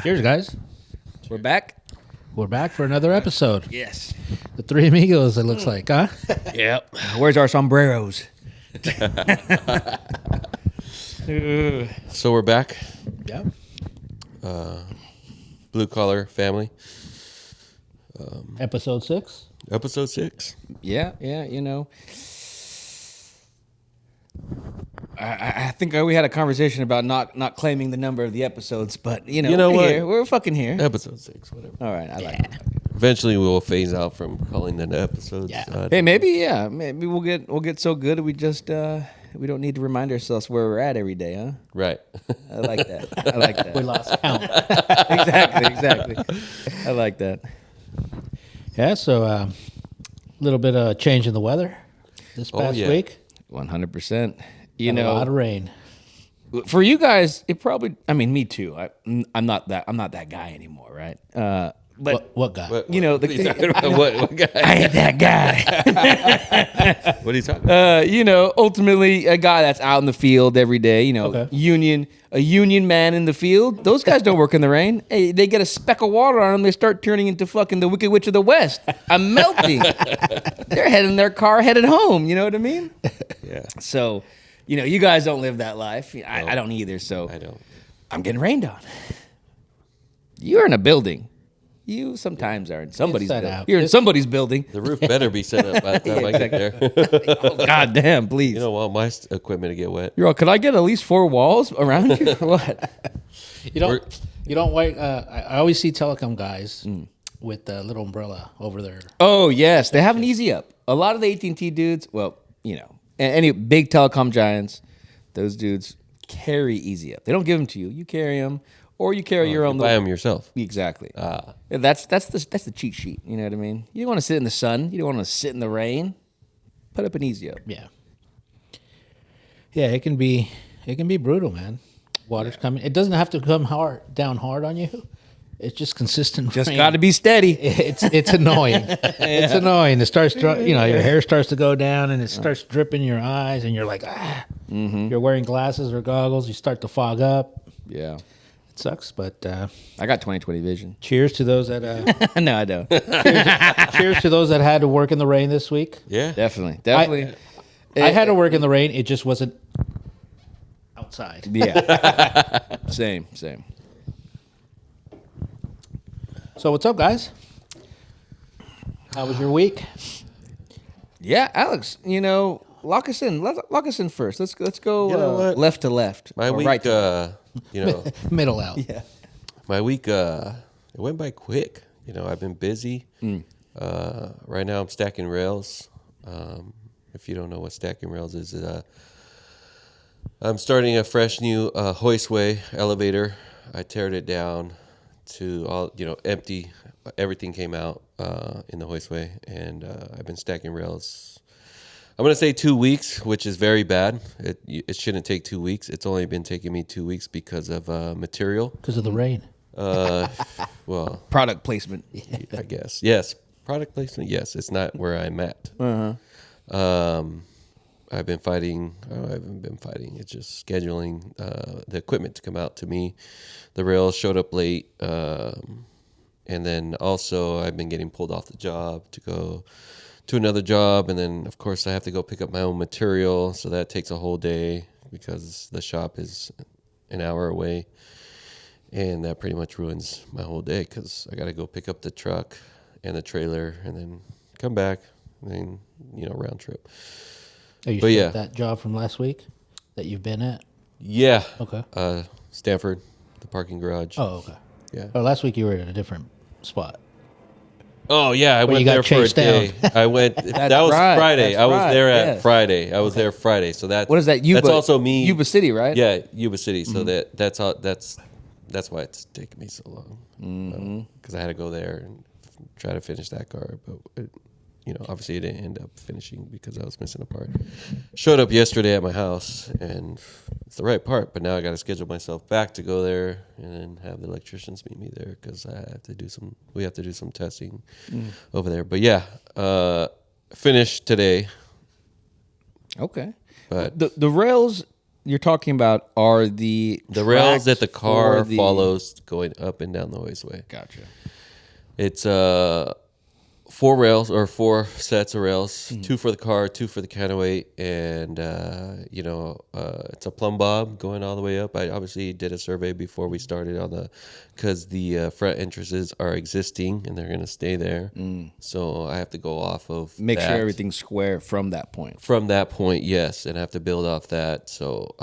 Cheers, guys. We're back. We're back for another episode. Yes. The Three Amigos, it looks like, huh? Yep. Where's our sombreros? So we're back. Yeah. Blue Collar Family. Episode 6. Episode 6. Yeah. You know, I think we had a conversation about not claiming the number of the episodes, but You know we're what? here. We're fucking here. Episode 6, whatever. All right. I like it. Eventually we will phase out from calling them episodes. Yeah. Hey, maybe we'll get so good we just we don't need to remind ourselves where we're at every day, huh? Right. I like that. I like that. We lost count. exactly. I like that. Yeah, so a little bit of change in the weather this past yeah. week. 100%. You And know, a lot of rain. for you guys, it probably. I mean, me too. I'm not that guy anymore, right? But What guy? What You know, what are you talking about? What guy? I ain't that guy. What are you talking about? Ultimately, a guy that's out in the field every day. Okay. A union man in the field. Those guys don't work in the rain. Hey, they get a speck of water on them, they start turning into fucking the Wicked Witch of the West. I'm melting. They're heading their car, headed home. You know what I mean? Yeah. So, you guys don't live that life. I don't either. So I don't. I'm getting rained on. You're in a building. You sometimes are in somebody's Inside building. out. You're in somebody's building. The roof better be set up by the time I get there. Oh, God damn, please. You don't want my equipment to get wet. You're all, could I get at least 4 walls around you? Or what? You don't wait. I always see telecom guys with a little umbrella over their. Oh, yes. They have an easy up. A lot of the AT&T dudes, well, any big telecom giants, those dudes carry easy up. They don't give them to you. You carry them. Or you carry your own. Buy them yourself. Exactly. Yeah, that's the cheat sheet. You know what I mean? You don't want to sit in the sun. You don't want to sit in the rain. Put up an easy up. Yeah. Yeah, it can be brutal, man. Water's coming. It doesn't have to come down hard on you. It's just consistent. Just rain. got to be steady. It's annoying. It's annoying. It starts, your hair starts to go down and it starts dripping in your eyes, and you're like, You're wearing glasses or goggles. You start to fog up. Yeah. It sucks, but I got 20/20 vision. cheers to those that No, I don't. cheers to those that had to work in the rain this week. Yeah. Definitely. I had to work in the rain. It just wasn't outside. Yeah. Same. So what's up, guys? How was your week? Yeah, Alex, lock us in. Lock us in first. Let's go You know what? left to left. My or week, right to Middle out. Yeah. my week, it went by quick. I've been busy. Right now I'm stacking rails. If you don't know what stacking rails is, I'm starting a fresh new hoistway elevator. I teared it down to all, empty. Everything came out in the hoistway, and I've been stacking rails. I'm going to say 2 weeks, which is very bad. It shouldn't take 2 weeks. It's only been taking me 2 weeks because of material. Because of the rain. Well, Product placement. I guess. Yes. Product placement. Yes. It's not where I'm at. I've been fighting. I haven't been fighting. It's just scheduling the equipment to come out to me. The rails showed up late. And then also I've been getting pulled off the job to go to another job. And then, of course, I have to go pick up my own material. So that takes a whole day because the shop is an hour away. And that pretty much ruins my whole day because I got to go pick up the truck and the trailer and then come back and then, round trip. Are you But still yeah. at that job from last week that you've been at? Yeah. Okay. Stanford, the parking garage. Oh, okay. Yeah. Oh, last week you were at a different spot. Oh, yeah. I Where you went got there for a chased down. day. I went. that was right. Friday. That's I was right. there at Yes. Friday. I was there Friday. So that. What is that? Yuba, That's also me. Yuba City, right? Yeah, Yuba City. So that's all. That's why it's taken me so long. Because I had to go there and try to finish that car, but obviously it didn't end up finishing because I was missing a part. Showed up yesterday at my house, and it's the right part, but now I got to schedule myself back to go there and then have the electricians meet me there because we have to do some testing over there. But yeah, finished today. Okay. But The rails you're talking about are the rails that the tracks car for the- follows going up and down the hoistway. Gotcha. It's 4 rails or 4 sets of rails, 2 for the car, 2 for the counterweight, and it's a plumb bob going all the way up. I obviously did a survey before we started because the front entrances are existing and they're going to stay there. So I have to go off of Make sure that. everything's square from that point. From that point, yes, and I have to build off that. So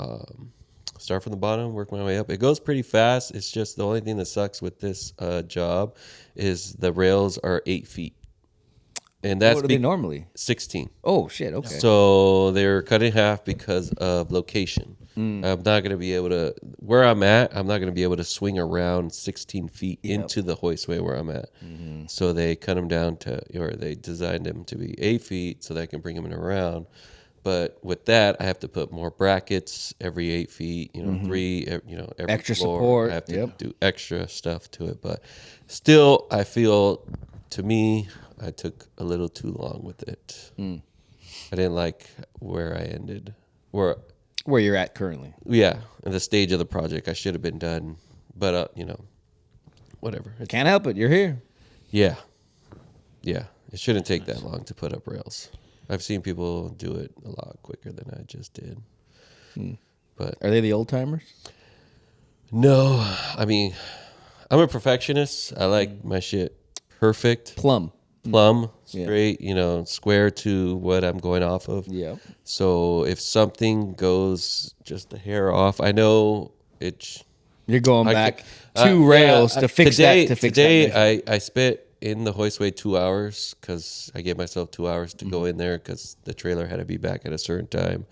start from the bottom, work my way up. It goes pretty fast. It's just the only thing that sucks with this job is the rails are 8 feet. And that's What are they normally? 16. Oh shit! Okay. So they're cut in half because of location. I'm not going to be able to, where I'm at, I'm not going to be able to swing around 16 feet into the hoistway where I'm at. So they cut them down or they designed them to be 8 feet so that I can bring them in around. But with that, I have to put more brackets every 8 feet, 3, every Extra floor. support, I have to yep. do extra stuff to it. But still, I feel, to me, I took a little too long with it. I didn't like where I ended. Where you're at currently. Yeah, in the stage of the project, I should have been done. But, whatever. Can't help it. You're here. Yeah. Yeah. It shouldn't take that long to put up rails. I've seen people do it a lot quicker than I just did. But Are they the old timers? no, I mean, I'm a perfectionist. I like my shit perfect. Plum. Straight, square to what I'm going off of. Yeah. So if something goes just a hair off, I know it. You're going I back ca- 2 rails yeah, to fix today, that. To fix today, that. I spent in the hoistway 2 hours because I gave myself 2 hours to go in there because the trailer had to be back at a certain time,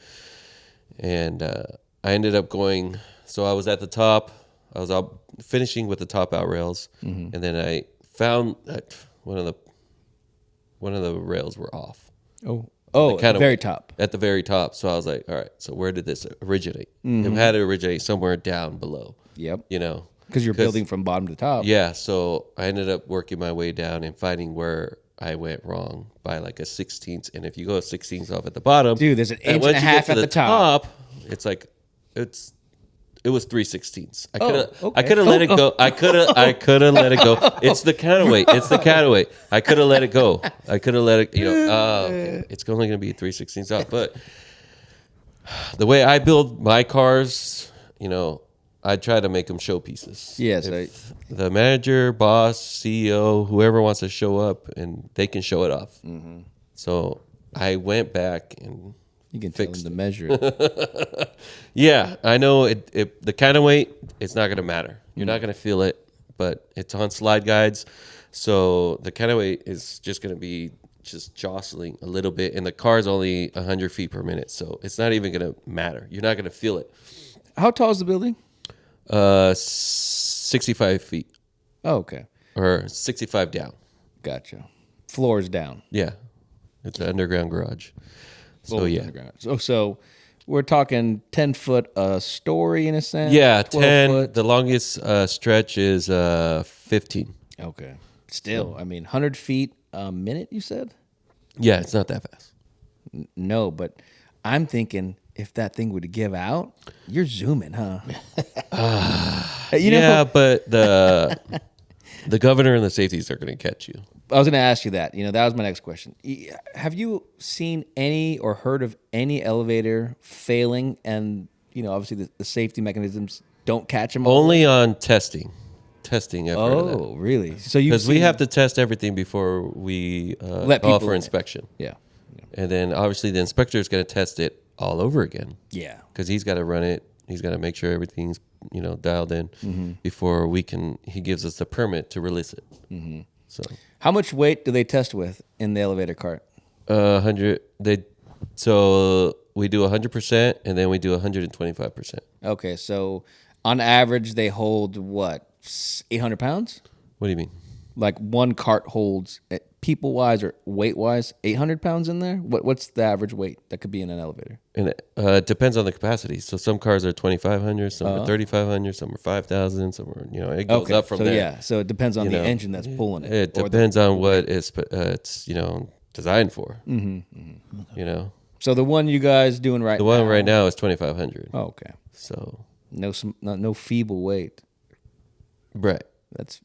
and I ended up going. So I was at the top. I was out finishing with the top out rails, and then I found that one of the rails were off. Oh, Kind at of the very top. At the very top. So I was like, all right, so where did this originate? It had to originate somewhere down below. Yep. Because Because you're building from bottom to top. Yeah, so I ended up working my way down and finding where I went wrong by like a 16th. And if you go a 16th off at the bottom, Dude, there's an inch and once a you half get to at the top. it's like it was 3/16. I Oh, could okay. have let it go. I could have let it go. It's the counterweight. It's the counterweight. I could have let it go. I could have let it. Okay. It's only going to be 3/16 off. But the way I build my cars, I try to make them showpieces. Yes. If the manager, boss, CEO, whoever wants to show up, and they can show it off. So I went back and You can tell them fixed to it. measure it. Yeah, I know the counterweight, it's not going to matter. You're not going to feel it, but it's on slide guides. So the counterweight is just going to be just jostling a little bit, and the car's only 100 feet per minute. So it's not even going to matter. You're not going to feel it. How tall is the building? 65 feet Oh, okay. or 65 down. Gotcha. Floors down. Yeah, it's an underground garage. So Well, yeah. underground. So we're talking 10-foot story in a sense. Yeah, 12 10. foot. The longest stretch is 15. Okay. Still, 100 feet a minute. You said Yeah, it's not that fast. no, but I'm thinking if that thing would give out, you're zooming, huh? Yeah, but the governor and the safeties are going to catch you. I was going to ask you that. That was my next question. Have you seen any or heard of any elevator failing, and obviously the safety mechanisms don't catch them? Only on testing. I've heard of that. Oh, really? So you Because we have to test everything before we Let call people for in. inspection. Yeah. And then obviously the inspector is going to test it all over again. Yeah. Because he's got to run it. He's got to make sure everything's dialed in before he gives us the permit to release it. So How much weight do they test with in the elevator cart? 100. So we do 100%, and then we do 125%. Okay, so on average they hold what, 800 pounds? What do you mean? Like one cart holds, people wise or weight wise, 800 pounds in there. What's the average weight that could be in an elevator? And it depends on the capacity. So some cars are 2,500, some are 3,500, some are 5,000, some are it goes up from so there. yeah, so it depends on the know, engine that's pulling it. It or depends on what it's designed for. You know, So the one you guys doing right The one right now is 2,500. Oh, okay. So No feeble weight. right. That's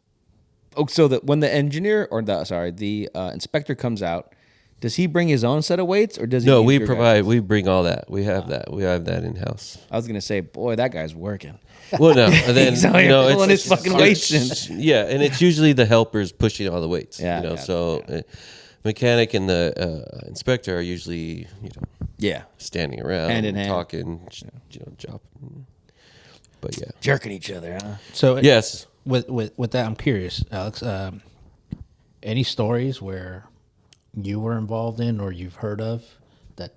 so that when the engineer or the inspector comes out, does he bring his own set of weights or does he? No, use we your provide. guys'? We bring all that. We have that. We have that in house. I was gonna say, boy, that guy's working. Well, no, and then He's out here no, pulling his fucking weights in. Yeah, and it's usually the helpers pushing all the weights. Yeah, you know. yeah, So, mechanic and the inspector are usually Yeah, standing around, Hand in hand. talking, chopping. But yeah, jerking each other, huh? So yes. with that, I'm curious, Alex. Any stories where you were involved in or you've heard of that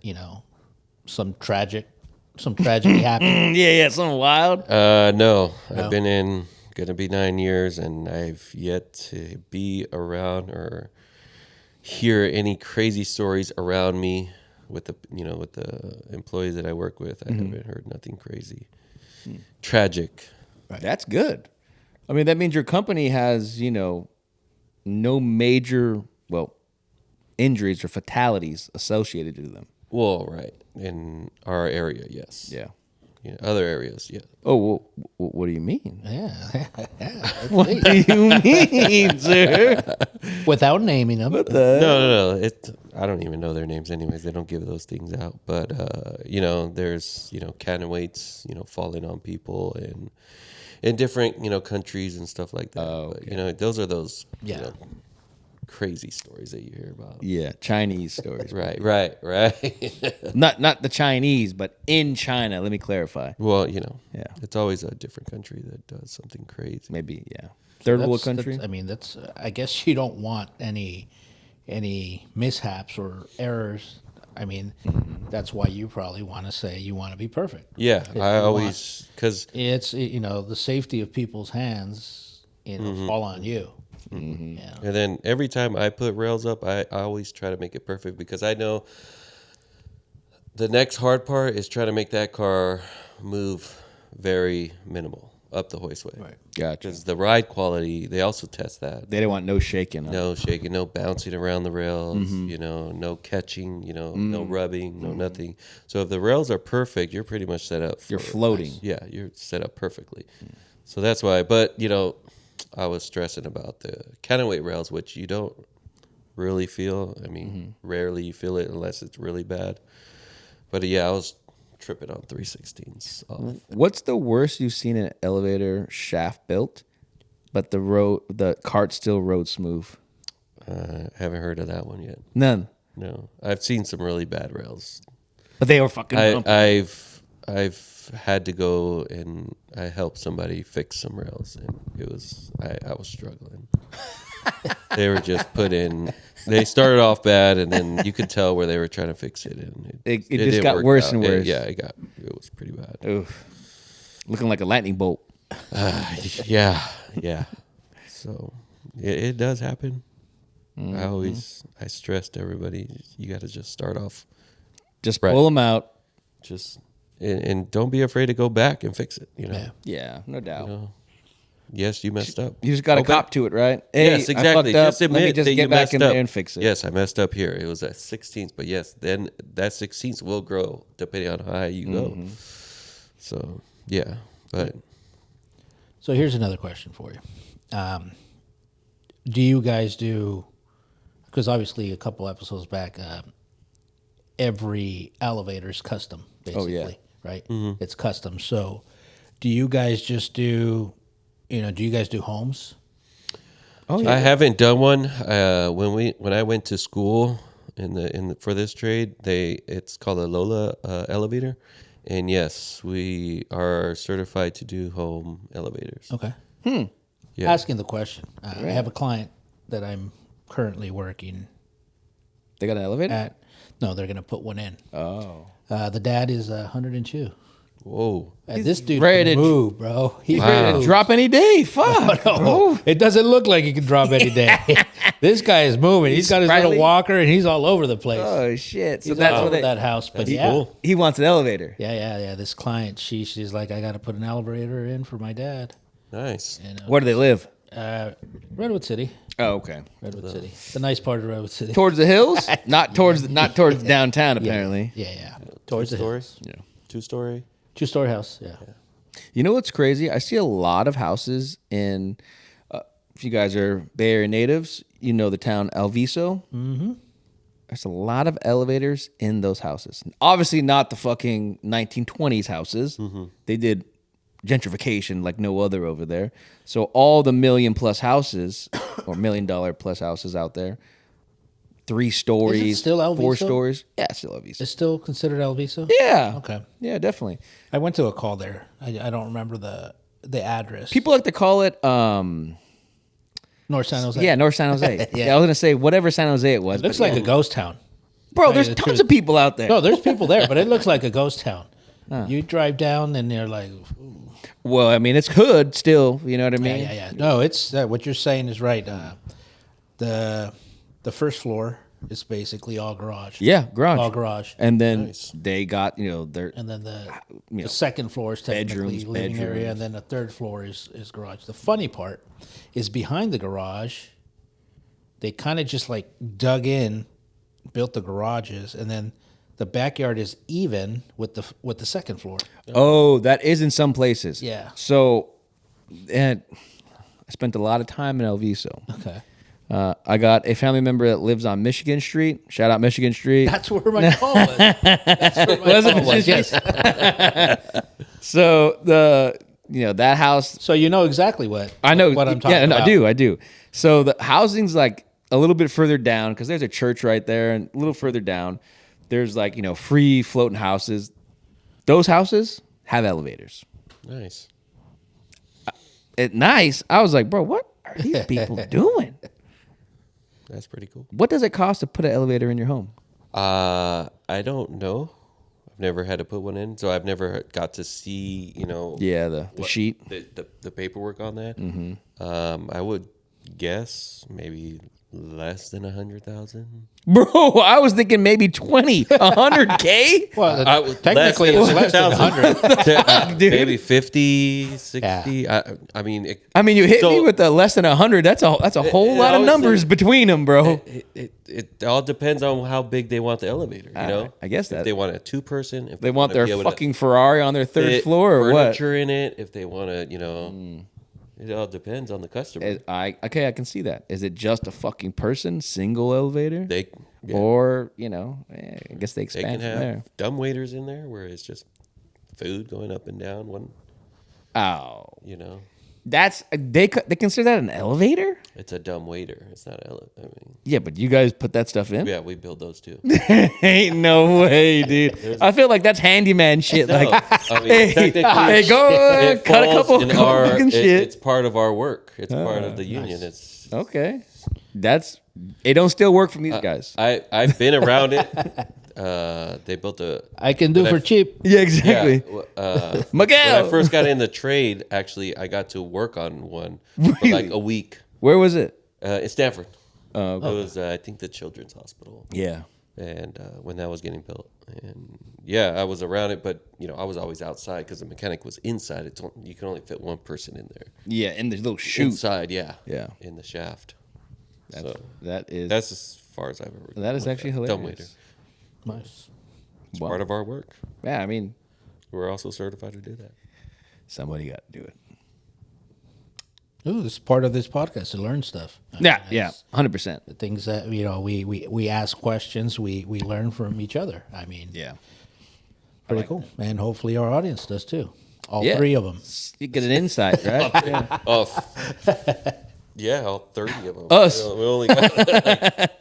some tragedy happened? Yeah, something wild. No, No? I've been in gonna be 9 years, and I've yet to be around or hear any crazy stories around me with the with the employees that I work with. I haven't heard nothing crazy, tragic. That's good. I mean, that means your company has no major injuries or fatalities associated to them. Well, right in our area, yes. Yeah. Other areas, yeah. Oh, well, what do you mean? Yeah. What do you mean, sir? Without naming them. No. I don't even know their names, anyways. They don't give those things out. But there's counterweights, falling on people and in different countries and stuff like that. Oh, But, those are those Yeah. crazy stories that you hear about. Yeah, Chinese stories. Right. Not the Chinese, but in China. Let me clarify. Well, Yeah. it's always a different country that does something crazy. Maybe, yeah. Third world country. That's I guess you don't want any mishaps or errors. I mean, that's why you probably want to say you want to be perfect. Yeah, I always because It's the safety of people's hands fall on you. Yeah. and then every time I put rails up, I always try to make it perfect because I know the next hard part is trying to make that car move very minimal up the hoistway. Right. Gotcha. Because the ride quality, they also test that. They didn't want no shaking. Huh? No shaking, no bouncing around the rails, no catching, no rubbing, no nothing. So if the rails are perfect, you're pretty much set up. You're floating. Yeah, you're set up perfectly. So that's why. But I was stressing about the counterweight rails, which you don't really feel. I mean, rarely you feel it unless it's really bad. But yeah, I was tripping on 316s off. What's the worst you've seen an elevator shaft built, but the cart still rode smooth? Haven't heard of that one yet. None. No, I've seen some really bad rails. But they were fucking bumpy. I've had to go and I helped somebody fix some rails, and it was I was struggling. They were just put in. They started off bad, and then you could tell where they were trying to fix it, and It just didn't got work worse out. and worse. It was pretty bad. Oof. Looking like a lightning bolt. Yeah. So it does happen. I stressed everybody. You got to just start off, Just Right. pull them out. just and don't be afraid to go back and fix it. Yeah. Yeah, no doubt. Yes, you messed up. You just got to Okay. cop to it, right? Hey, Yes, exactly. I fucked up. Just admit Let me just that get you back messed in up. there and fix it. Yes, I messed up here. It was at 16th, but yes, then that 16th will grow depending on how high you go. So yeah, but So here's another question for you. Do you guys do? Because obviously, a couple episodes back, every elevator is custom. Basically, yeah. right? It's custom. So, do you guys just do? Do you guys do homes? Oh, yeah. I haven't done one. When I went to school for this trade, it's called a Lola elevator, and yes, we are certified to do home elevators. Okay. Yeah. Asking the question. I have a client that I'm currently working They got an elevator? at. No, they're going to put one in. Oh. The dad is 102. Whoa. This dude ready can to- move, bro. He's Ready ready to to drop any day. Fuck. Oh, it doesn't look like he can drop any day. This guy is moving. He's got his spry little legged? walker, and he's all over the place. Oh, shit. So He's that's all what over they, that house. But That's yeah, cool. he wants an elevator. yeah. This client, she's like, I got to put an elevator in for my dad. Nice. And Where do they live? Redwood City. Oh, okay. Redwood City. The nice part of Redwood City. Towards the hills, not towards downtown. Apparently, Yeah. Towards the Two-story? hills. yeah. 2-story. 2-story house. Yeah. You know what's crazy? I see a lot of houses in. If you guys are Bay Area natives, you know the town Alviso. Mm-hmm. There's a lot of elevators in those houses. Obviously, not the fucking 1920s houses. They did gentrification like no other over there. So all the $1 million+ houses or $1 million+ houses out there, 3 stories, still 4 Alviso? stories. Yeah, it's still Alviso. It's still considered Alviso? Yeah. Okay. Yeah, definitely. I went to a call there. I don't remember the address. People like to call it. North San Jose. Yeah, North San Jose. Yeah. yeah, I was gonna say whatever San Jose it was. It looks but like yeah. a ghost town. Bro, tell there's you the tons truth. of people out there. No, there's people there, but it looks like a ghost town. You drive down and you're like, Well, I mean, it's hood still. You know what I mean? yeah. No, it's what you're saying is right. The first floor is basically all garage. Yeah, garage. All garage. And then Nice. they got their And then the know, second floor is technically bedrooms, living area, and then the third floor is garage. The funny part is behind the garage, they kind of just like dug in, built the garages, and then the backyard is even with the second floor. Oh, that is in some places. Yeah. So, and I spent a lot of time in El Viso. Okay, I got a family member that lives on Michigan Street. Shout out Michigan Street. that's where my call was. That's where my call was. Yes. So that house. So you know exactly what I know what I'm talking yeah, about. I do. So the housing's like a little bit further down because there's a church right there, and a little further down, there's like free floating houses. Those houses have elevators. Nice. Nice. I was like, bro, what are these people doing? That's pretty cool. What does it cost to put an elevator in your home? I don't know. I've never had to put one in, so I've never got to see, Yeah, the sheet. the paperwork on that. Mm-hmm. I would guess maybe less than 100,000. Bro, I was thinking maybe 20, 100K. Well, technically it's less than 100. Dude. Maybe 50, 60. I mean, I mean, you hit So- me with the less than 100. That's a whole lot of obviously- numbers between them, bro. it all depends on how big they want the elevator. You know, I guess that. if they want a 2-person, if They want wanna their be able to fucking Ferrari on their third fit floor or what? furniture in it, if they want to, it all depends on the customer. I can see that. Is it just a fucking person, single elevator? They Or, I guess they they expand can from there. have dumb waiters in there where it's just food going up and down. One, Oh. That's they consider that an elevator? it's a dumb waiter. It's not. I mean, Yeah, but you guys put that stuff in? yeah, we build those too. Ain't no way, dude. I feel like that's handyman shit. Like, I mean, hey, technically, go it cut a falls couple in fucking shit. It's part of our work. It's part of the union. It's Okay, it don't still work from these guys. I've been around it. They built a I can do But for I- cheap. Yeah, exactly. When Miguel. I first got in the trade, actually, I got to work on one for Really? like a week Where was it? in Stanford. Oh, It was, I think, the Children's Hospital, yeah. and when that was getting built, and yeah, I was around it, but I was always outside because the mechanic was inside. You can only fit one person in there. Yeah, in the little chute. Inside, yeah, Yeah. in the shaft. That's, So that is that's as far as I've ever. that is gone actually with that. Dumb waiter. hilarious. Nice. It's Wow. part of our work. Yeah, I mean, We're also certified to do that. somebody got to do it. Ooh, this is part of this podcast to learn stuff. Yeah, yeah, 100%. The things that we ask questions, we learn from each other. I mean, Yeah. pretty cool, and hopefully our audience does too. All Yeah. 3 of them. You get an insight, right? Yeah. Oh, yeah, all 30 of them. Us. We only got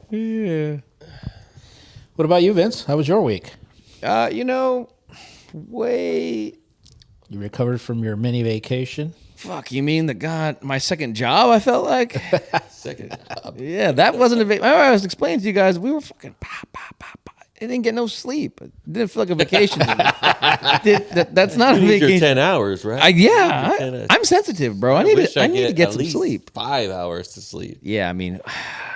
Yeah. What about you, Vince? How was your week? Way. You recovered from your mini vacation? Fuck, you mean my second job, I felt like? second job. Yeah, that wasn't a vacation. I was explaining to you guys, we were fucking I didn't get no sleep. It didn't feel like a vacation. to me. That's not a You need your vacation. 10 hours, right? I'm sensitive, bro. I need to get at some least sleep. 5 hours to sleep. Yeah, I mean,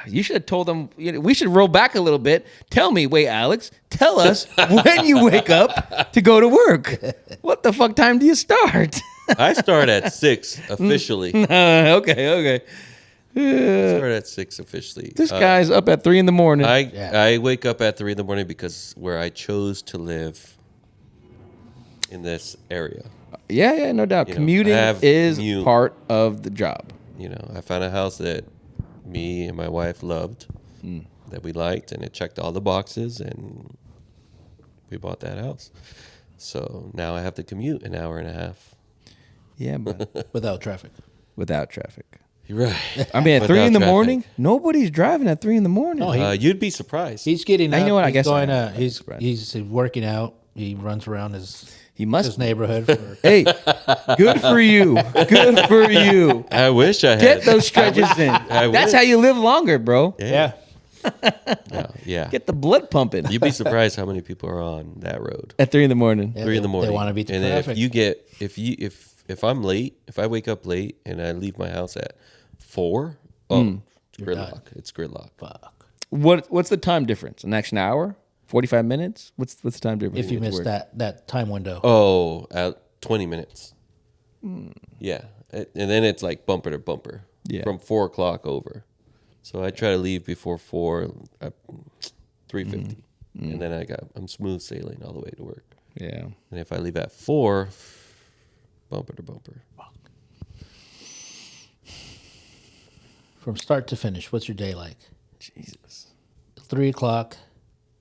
you should have told them. We should roll back a little bit. Wait, Alex, tell us when you wake up to go to work. What the fuck time do you start? I start at 6 officially. Okay. Start at 6 officially. This guy's up at 3 in the morning. I wake up at 3 in the morning because where I chose to live in this area. Yeah, no doubt. You know, Commuting I have is commute. part of the job. You know, I found a house that me and my wife loved, that we liked, and it checked all the boxes, and we bought that house. So now I have to commute an hour and a half. Yeah, but without traffic. without traffic. You're right. I mean, at 3 Without in the traffic. morning, nobody's driving at 3 in the morning. No, You'd be surprised. He's getting You up. know what? I He's guess I going. am. He's working out. He runs around He must. his neighborhood. For, Hey, good for you. Good for you. I wish I had. Get those stretches in. I That's wish. how you live longer, bro. yeah. Yeah. Get the blood pumping You'd be surprised how many people are on that road. at 3 in the morning. Yeah, 3 in the morning. They want to beat the and traffic. if you get if I'm late, if I wake up late and I leave my house at 4, it's gridlock. It's gridlock. Fuck. What's the time difference? An extra hour? 45 minutes? What's the time difference? If you It's miss work. that time window. Oh, at 20 minutes. Yeah, and then it's like bumper to bumper. Yeah. From 4 o'clock over. So I try to leave before 4, at 3:50, and then I'm smooth sailing all the way to work. Yeah. And if I leave at 4, bumper to bumper. From start to finish, what's your day like? Jesus. 3 o'clock,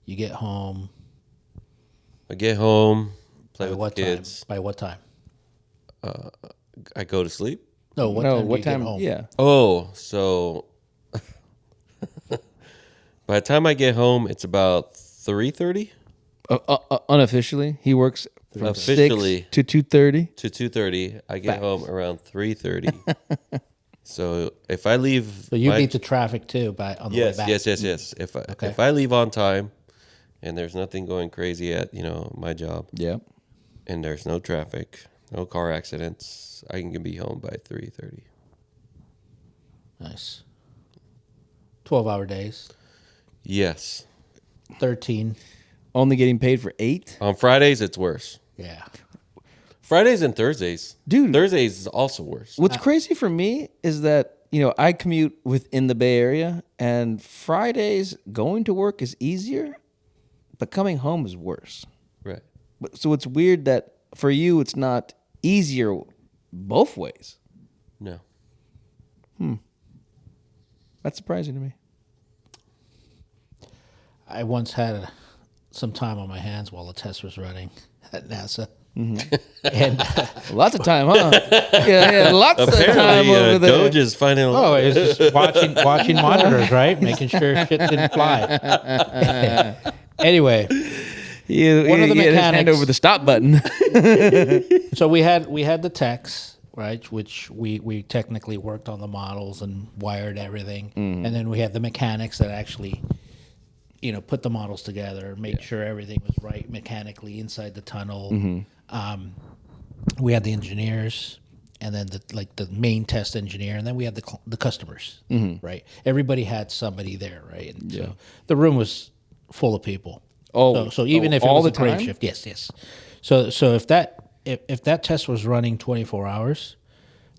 you get home. I get home, play By with what the kids. time? By what time? I go to sleep. No, what No, time? what do you time? Get home? Yeah. Oh, so by the time I get home, it's about 3:30 Unofficially, he works from Officially. 6 to 2:30. to 2:30. I get Facts. home around 3:30. So if I leave, So you my- beat the traffic too on the way yes, back. yes. If I leave on time, and there's nothing going crazy at my job, Yeah. and there's no traffic, no car accidents, I can be home by 3:30. Nice. 12-hour days. Yes. 13. Only getting paid for 8? On Fridays, it's worse. Yeah. Fridays and Thursdays. Dude. Thursdays is also worse. What's crazy for me is that, I commute within the Bay Area, and Fridays going to work is easier, but coming home is worse. Right. So it's weird that for you it's not easier both ways. No. That's surprising to me. I once had some time on my hands while the test was running at NASA. Mm-hmm. And Lots of time, huh? yeah, lots of time Apparently, over there. Doge is finding. oh, it was just watching monitors, right? Making sure shit didn't fly. Anyway, One of the he had his hand mechanics- over the stop button. so we had the techs, right? Which we technically worked on the models and wired everything, and then we had the mechanics that actually, put the models together, make sure everything was right mechanically inside the tunnel. We had the engineers, and then the main test engineer, and then we had the customers, right? Everybody had somebody there, right? And so the room was full of people. Oh, so even if it all was the a grade time? shift, yes. So if that test was running 24 hours,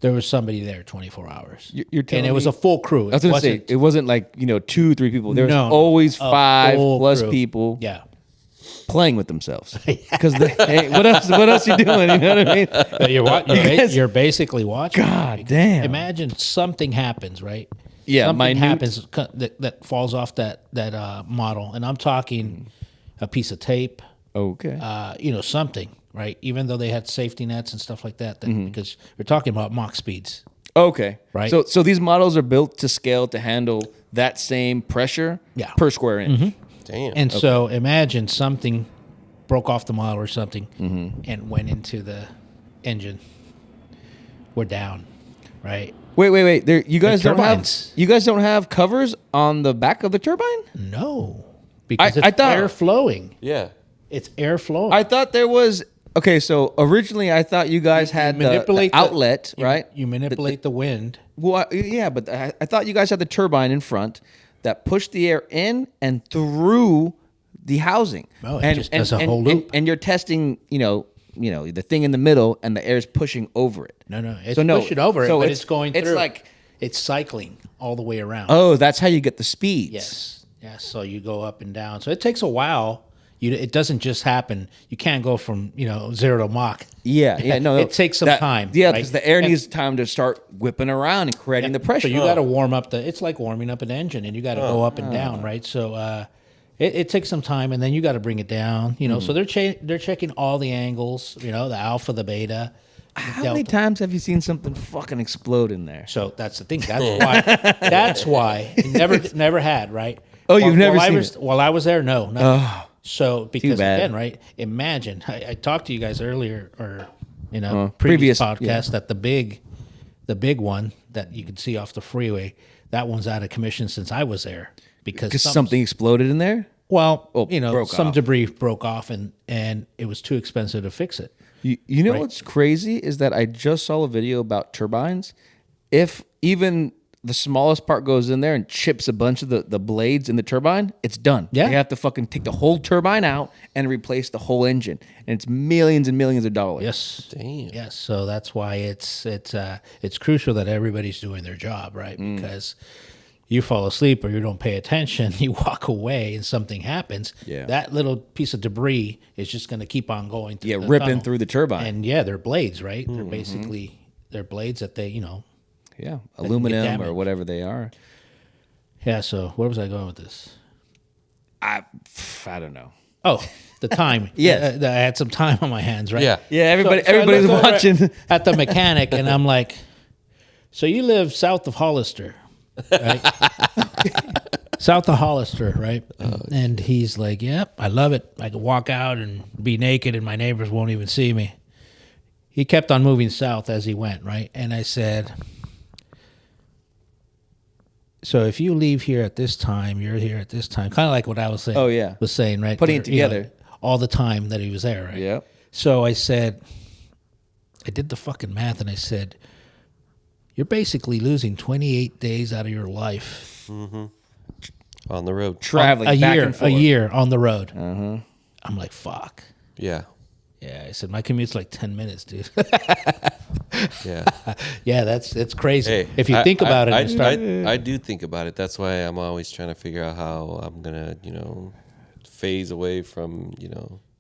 there was somebody there 24 hours. You're telling and it was me- a full crew. I was gonna say it wasn't like 2, 3 people. There was No, always a 5 full plus crew. people Yeah. playing with themselves. Because hey, what else you doing? You know what I mean? But you're basically watching. God damn. Imagine something happens, right? Yeah, something minute. happens that falls off that model, and I'm talking a piece of tape, Okay. something, right? Even though they had safety nets and stuff like that, Mm-hmm. because we're talking about Mach speeds. Okay. Right. So these models are built to scale to handle that same pressure Yeah. per square inch. Damn. And so imagine something broke off the model or something Mm-hmm. and went into the engine. We're down, right? Wait. You guys turbines. don't have covers on the back of the turbine? No, because I it's thought- air flowing. yeah. It's air flowing. I thought there was. Okay, so originally I thought you guys had the manipulate the- outlet, right? You manipulate the wind. Well, yeah, but I thought you guys had the turbine in front that pushed the air in and through the housing. Oh, it just does a whole and, loop. And you're testing, the thing in the middle, and the air's pushing over it. No, it's So no, pushing over it, so but it's- it's going through. it's like- it's cycling all the way around. Oh, that's how you get the speeds. Yes. So you go up and down. So it takes a while. It doesn't just happen. You can't go from 0 to Mach. Yeah, no. It takes some time, Yeah, right? because the air And- needs time to start whipping around and creating the pressure. So you got to warm up it's like warming up an engine, and you got to go up and down, right? So it takes some time, and then you got to bring it down. So they're checking all the angles. The alpha, the beta. the How many delta. times have you seen something fucking explode in there? So that's the thing. That's why. That's why it never had, right? Oh, you've never seen it. While I was there, no. So because bad. again, right? Imagine I talked to you guys earlier, or previous, previous podcast that the big one that you could see off the freeway, that one's out of commission since I was there because Something exploded in there? Well, broke some off. debris broke off, and it was too expensive to fix it. You know Right. what's crazy is that I just saw a video about turbines. If even the smallest part goes in there and chips a bunch of the blades in the turbine, it's done. Yeah. You have to fucking take the whole turbine out and replace the whole engine. And it's millions and millions of dollars. Yes. Damn. Yes. So that's why it's crucial that everybody's doing their job, right? Because you fall asleep or you don't pay attention, you walk away and something happens. Yeah. That little piece of debris is just going to keep on going through Yeah, the ripping tunnel. through the turbine. And they're blades, right? They're basically they're blades that they, Yeah, aluminum or damaged. whatever they are. Yeah, so where was I going with this? I don't know. Oh, the time. Yes. I had some time on my hands, right? Yeah. Yeah, So I everybody's look over watching. at the mechanic, and I'm like, so you live south of Hollister, right? South of Hollister, right? And he's like, yep, I love it. I can walk out and be naked, and my neighbors won't even see me. He kept on moving south as he went, right? And I said, so if you leave here at this time, you're here at this time. Kind of like what I was saying. Oh, yeah. Was saying, right? Putting it Where, together. all the time that he was there, right? Yep. So I said, I did the fucking math, and I said, you're basically losing 28 days out of your life. On the road. Traveling a back year, and forth. a year on the road. I'm like, fuck. Yeah. Yeah, I said my commute's like 10 minutes, dude. Yeah. Yeah, it's crazy. Hey, if you think about it, I, and start, I do think about it. That's why I'm always trying to figure out how I'm gonna, phase away from,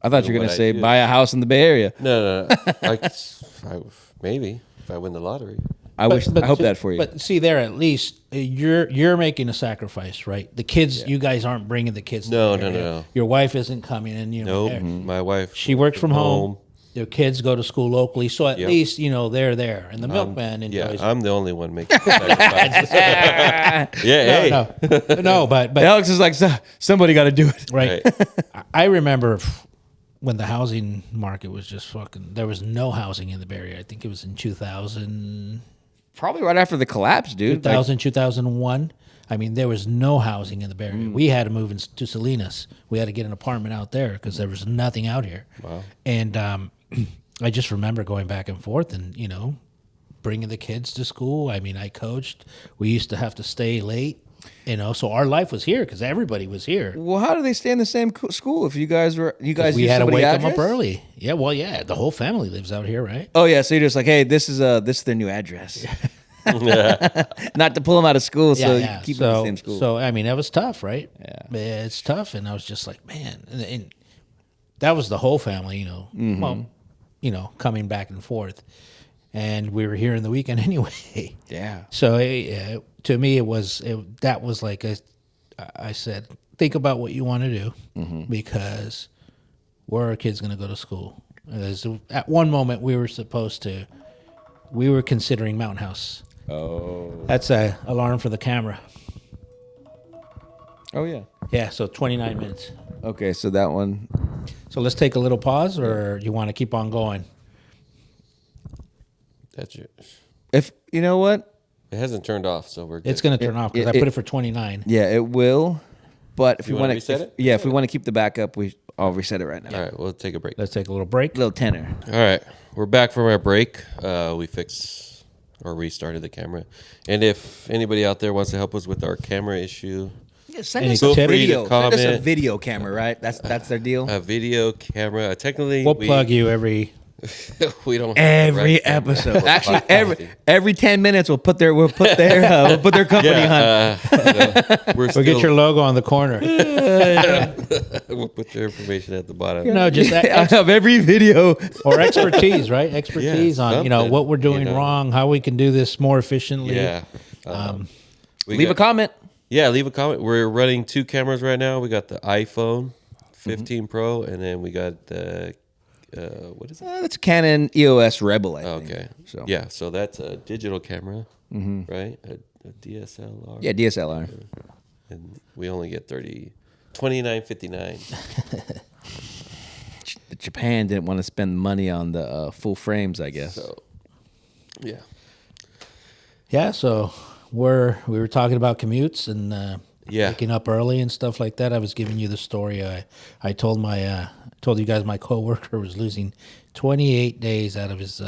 I thought you were what going to I say do. buy a house in the Bay Area. No. Maybe if I win the lottery. I hope that for you. But see, there at least you're making a sacrifice, right? The kids, you guys aren't bringing the kids. to No, the no, area. no. Your wife isn't coming, and Nope. My wife. She works from home. Their kids go to school locally, so at Yep. least they're there, and the milkman Yeah, enjoys. I'm the only one making sacrifices. Yeah, hey. no, but Alex is like, somebody got to do it. right. Right. I remember when the housing market was just fucking. There was no housing in the Bay Area. I think it was in 2000, Probably right after the collapse, dude. 2001. I mean, there was no housing in the Bay Area. We had to move to Salinas. We had to get an apartment out there because there was nothing out here. Wow. And I just remember going back and forth and, bringing the kids to school. I mean, I coached. We used to have to stay late, so our life was here because everybody was here. Well, how do they stay in the same school if you guys We used had to somebody's wake them address? up early. Yeah, well, yeah, the whole family lives out here, right? Oh yeah, so you're just like, hey, this is their new address. Not to pull them out of school, so you keep them in the same school. So I mean, that was tough, right? Yeah. It's tough, and I was just like, man, and that was the whole family, Well, coming back and forth, and we were here in the weekend anyway. Yeah. So to me, that was like I said, think about what you want to do because where are our kids going to go to school? Because at one moment we were considering Mountain House. Oh. That's a alarm for the camera. Oh yeah. Yeah, so 29 minutes. Okay, so that one. So let's take a little pause, or you want to keep on going? That's it. If you know what, It hasn't turned off, so we're good. It's going to turn off because I put it for 29. yeah, it will. But if You we wanna want to reset it? yeah, if we want to keep the backup, I'll reset it right now. All right, we'll take a break. Let's take a little break. Little tenor. All right, we're back from our break. We fixed or restarted the camera. And if anybody out there wants to help us with our camera issue, Yeah, send Any us a tips? video. Feel free to Send us a comment. video camera, right? That's their deal. a video camera, technically, We'll plug you every We don't have the Every right camera. episode. Actually, every 10 minutes we'll put their company on. We'll Get your logo on the corner. we'll put their information at the bottom. No, just of every video. or expertise, right? Expertise on something, what we're doing wrong, how we can do this more efficiently. Yeah. Leave a comment. Yeah, leave a comment. We're running 2 cameras right now. We got the iPhone 15 Pro, and then we got the what is it? That's Canon EOS Rebel, I think. Okay. So Yeah, so that's a digital camera, right? A DSLR. yeah, DSLR. And we only get $29.59. Japan didn't want to spend money on the full frames, I guess. So, yeah. Yeah, so we were talking about commutes and Yeah. waking up early and stuff like that. I was giving you the story. I told you guys my coworker was losing 28 days out of his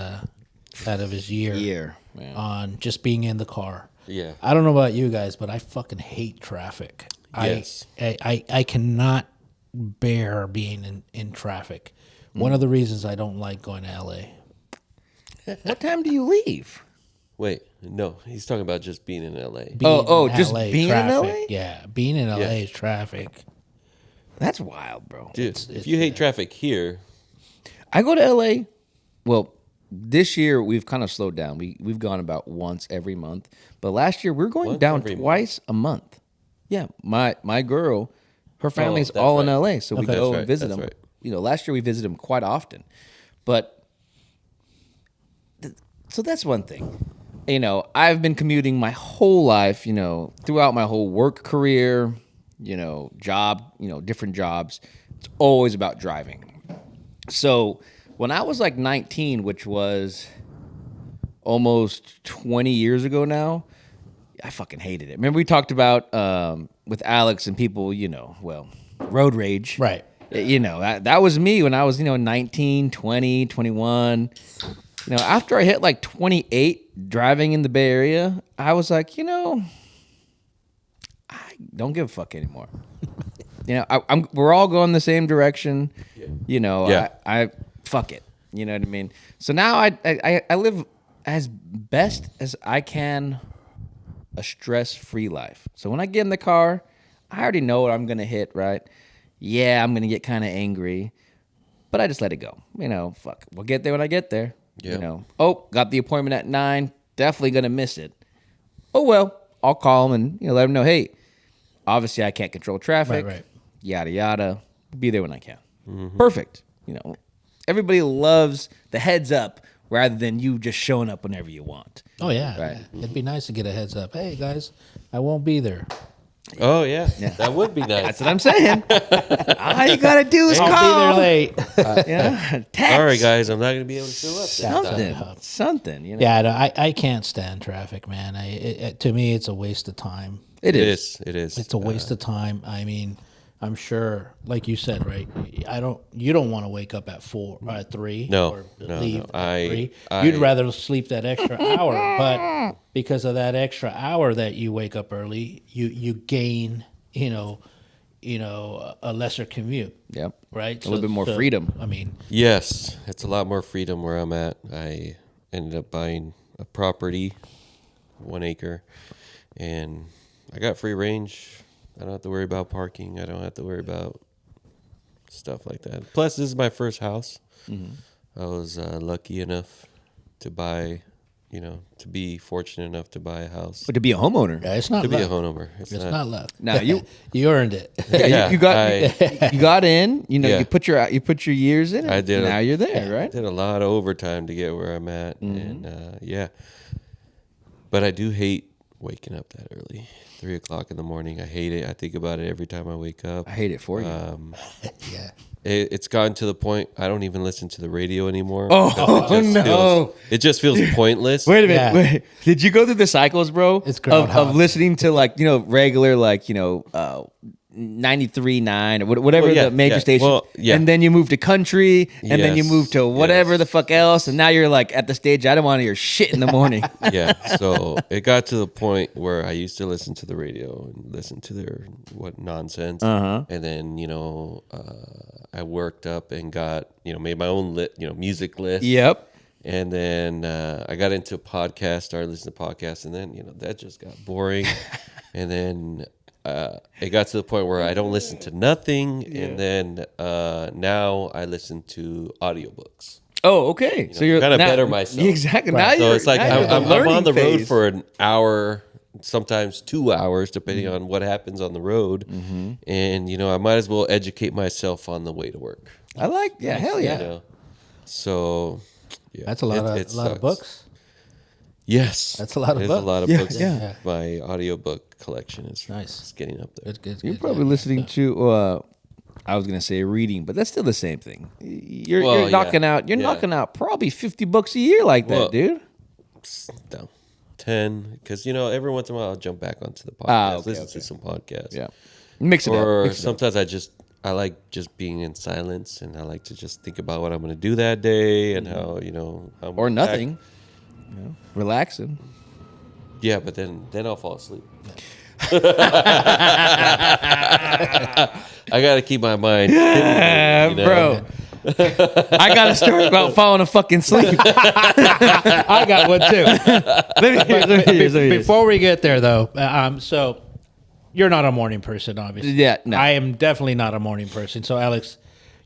year Yeah. on just being in the car. Yeah. I don't know about you guys, but I fucking hate traffic. Yes. I cannot bear being in traffic. One of the reasons I don't like going to LA. What time do you leave? Wait, no, he's talking about just being in LA. Being in just LA, being in traffic. LA? Yeah, being in LA is traffic. That's wild, bro. Dude, if you hate traffic here, I go to LA. Well, this year we've kind of slowed down. We've gone about once every month, but last year we were going Once down every month? twice a month. Yeah, my girl, her family's that's all in right. LA, so we Okay. go That's and right, visit that's them. right. You know, last year we visited them quite often, but so that's one thing. You know, I've been commuting my whole life. You know, throughout my whole work career. You know, different jobs. It's always about driving. So when I was like 19, which was almost 20 years ago now, I fucking hated it. Remember we talked about with Alex and people, road rage. Right. You know, that was me when I was, 19, 20, 21. You know, after I hit like 28 driving in the Bay Area, I was like, I don't give a fuck anymore. We're all going the same direction. Yeah. I fuck it. You know what I mean? So now I live as best as I can a stress-free life. So when I get in the car, I already know what I'm going to hit, right? Yeah, I'm going to get kind of angry, but I just let it go. Fuck. We'll get there when I get there. Yeah. Got the appointment at 9, definitely going to miss it. Oh, well, I'll call them and let them know, hey, obviously I can't control traffic. Right. Yada, yada. Be there when I can. Perfect. Everybody loves the heads up rather than you just showing up whenever you want. Oh yeah. Right. It'd be nice to get a heads up. Hey guys, I won't be there. oh yeah, that would be nice. That's what I'm saying. All you got to do is I'll call. be there late. Text. All right, guys, I'm not gonna be able to show up. That time. Something. Yeah, no, I can't stand traffic, man. To me, it's a waste of time. It is. It is. It's a waste of time. I mean, I'm sure, like you said, right? You don't want to wake up at 4 or 3. No, or no, leave no. at 3. I- You'd rather sleep that extra hour, but because of that extra hour that you wake up early, you gain, a lesser commute, Yep. right? A little bit more freedom. I mean, Yes, it's a lot more freedom where I'm at. I ended up buying a property, 1 acre, and I got free range. I don't have to worry about parking. I don't have to worry about stuff like that. Plus, this is my first house. I was lucky enough to buy, to be fortunate enough to buy a house. But to be a homeowner. yeah, it's not To be a luck. homeowner. It's not luck. Now you You earned it. you got in, Yeah. you put your years in it. I did. Now you're there, right? Did a lot of overtime to get where I'm at, and yeah. But I do hate waking up that early, 3 o'clock in the morning. I hate it. I think about it every time I wake up. I hate it for you. Yeah. It's gotten to the point I don't even listen to the radio anymore. Oh, It just no. it just feels pointless. Wait a minute. Yeah. Wait. Did you go through the cycles, bro? It's of Groundhog. listening to regular 93.9 or whatever Well, yeah, the major yeah. station. Well, yeah. And then you move to country, and then you Yes, move to whatever yes. the fuck else, and now you're like at the stage. I don't want to hear shit in the morning. Yeah, so it got to the point where I used to listen to the radio and listen to their nonsense, and then I worked up and got made my own music list. Yep. And then I got into podcasts, started listening to podcasts, and then that just got boring. And then it got to the point where I don't listen to nothing, and then now I listen to audiobooks. Oh, okay. So you're Kinda now- better myself. Exactly. Now So you're, it's like now you're I'm learning on the road phase. for an hour, sometimes 2 hours, depending on what happens on the road. And I might as well educate myself on the way to work. I like. Yeah. Hell yeah. You know? So yeah, That's a lot of sucks. books. Yes, That's a lot of It is books. a lot of Yeah, books. yeah. My audiobook collection is Nice. It's getting up there. Good. You're probably listening to. I was gonna say reading, but that's still the same thing. You're Well, yeah. knocking out. You're Yeah. knocking out probably 50 books a year like that, Well, dude. No, 10, because every once in a while I'll jump back onto the podcast, Okay, listen okay. to some podcasts. Yeah. Mix it up. Or Mix it up. sometimes I like just being in silence, and I like to just think about what I'm going to do that day and how I'm Or nothing. Relaxing. Yeah, but then I'll fall asleep. I got to keep my mind. Bro. I got a story about falling fucking asleep. I got one too. Let me hear. Before we get there, though, so you're not a morning person, obviously. Yeah, no. I am definitely not a morning person. So, Alex,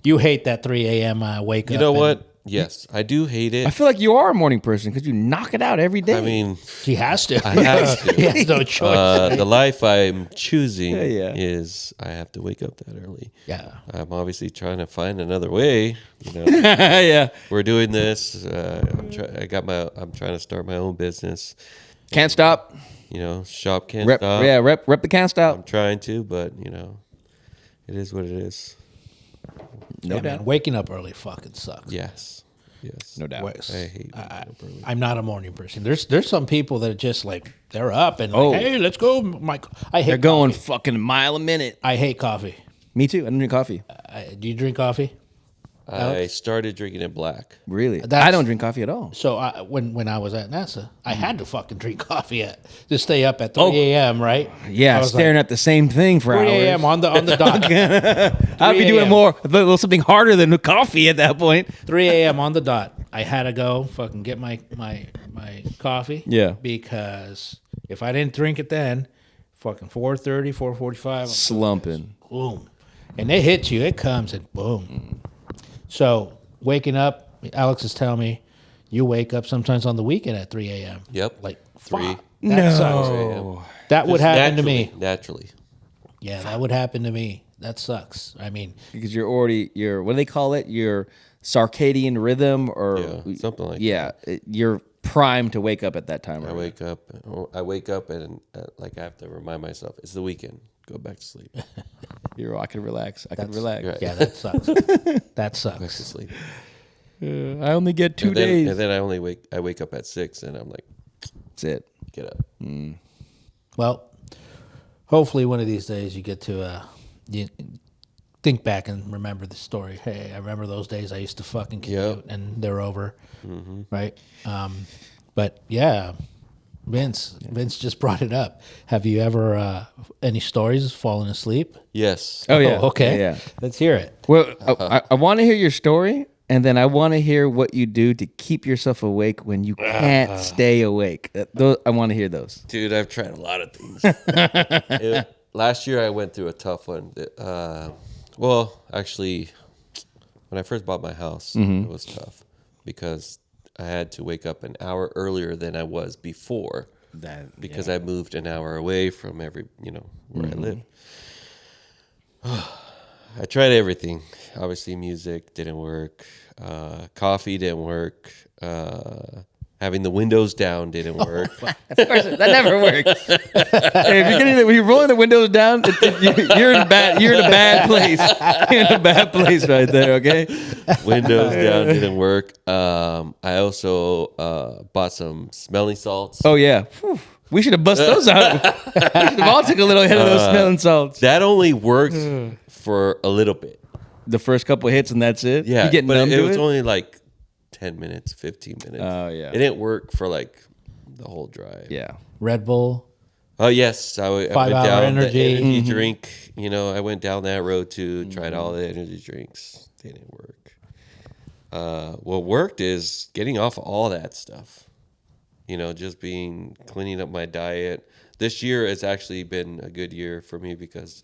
you hate that 3 a.m. Wake up. You know and what? Yes, I do hate it. I feel like you are a morning person because you knock it out every day. I mean, He has to. I have to. He has no choice. The life I'm choosing Yeah. is I have to wake up that early. Yeah. I'm obviously trying to find another way. yeah. We're doing this. I'm trying to start my own business. Can't stop. Shop can't Rep, stop. yeah, rep the can't I'm stop. trying to, but it is what it is. No Yeah, doubt. man, waking up early fucking sucks. Yes. No doubt. I hate waking up early. I'm not a morning person. There's some people that are just like they're up and Oh. like, hey, let's go. I hate They're going coffee. fucking a mile a minute. I hate coffee. Me too. I don't drink coffee. Do you drink coffee? I started drinking it black. Really? That's- I don't drink coffee at all. So when I was at NASA, I had to fucking drink coffee to stay up at 3 Oh. a.m. Right? Yeah, I was staring at the same thing for 3 hours. a.m. on the dot. I'd be 3 doing a.m. more, a little something harder than coffee at that point. 3 a.m. on the dot. I had to go fucking get my coffee. Yeah. Because if I didn't drink it then, fucking 4:30, 4:45, Slumping. boom, and it hits you. It comes and boom. So waking up, Alex is telling me, you wake up sometimes on the weekend at 3 a.m. Yep. Like 3. fuck, that sucks. That would happen to me. Naturally. Yeah, that would happen to me. That sucks. I mean, Because you're already, what do they call it? Your circadian rhythm or Yeah, something like you're primed to wake up at that time. I Right? wake up and I have to remind myself it's the weekend. Go back to sleep. I can relax. I can relax. right. yeah, that sucks. That Back to sucks. sleep. I only get 2 And then, days. and then I wake up at 6 and I'm like, That's it. get up. Well, hopefully one of these days you get to you think back and remember the story. Hey, I remember those days I used to fucking commute Yep. and they're over, right? But yeah, Vince just brought it up. Have you ever any stories falling asleep? Yes. Oh, yeah. Okay. Yeah. Let's hear it. Well, I want to hear your story, and then I want to hear what you do to keep yourself awake when you can't stay awake. I want to hear those. Dude, I've tried a lot of things. Last year I went through a tough one. Well, actually, when I first bought my house, it was tough because I had to wake up an hour earlier than I was before because I moved an hour away from where I live. I tried everything. Obviously, music didn't work. Coffee didn't work. Having the windows down didn't work. Of course, that never works. Hey, when you're rolling the windows down, you're in a bad place. You're in a bad place right there. Okay. Windows down didn't work. I also bought some smelling salts. Oh yeah. Whew. We should have bust those out. We should have all took a little hit of those smelling salts. That only worked for a little bit. The first couple hits and that's it. Yeah, you get but numb it to was it. only like 10 minutes, 15 minutes. Oh, yeah. It didn't work for like the whole drive. Yeah. Red Bull. Oh yes, I went 5 hour down energy. the energy drink. You know, I went down that road too. Tried all the energy drinks. They didn't work. What worked is getting off all that stuff. You know, just cleaning up my diet. This year has actually been a good year for me because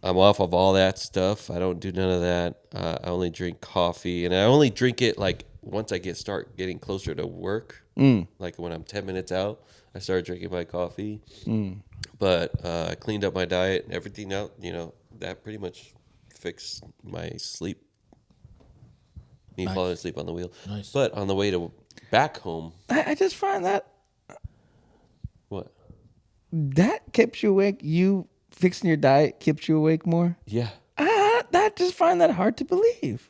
I'm off of all that stuff. I don't do none of that. I only drink coffee, and I only drink it like once I start getting closer to work. Like when I'm 10 minutes out, I start drinking my coffee. But I cleaned up my diet and everything out. You know, that pretty much fixed my sleep. Me falling asleep on the wheel. Nice. But on the way back home, I just find that what? keeps you awake. You fixing your diet keeps you awake more. Yeah. I just find that hard to believe.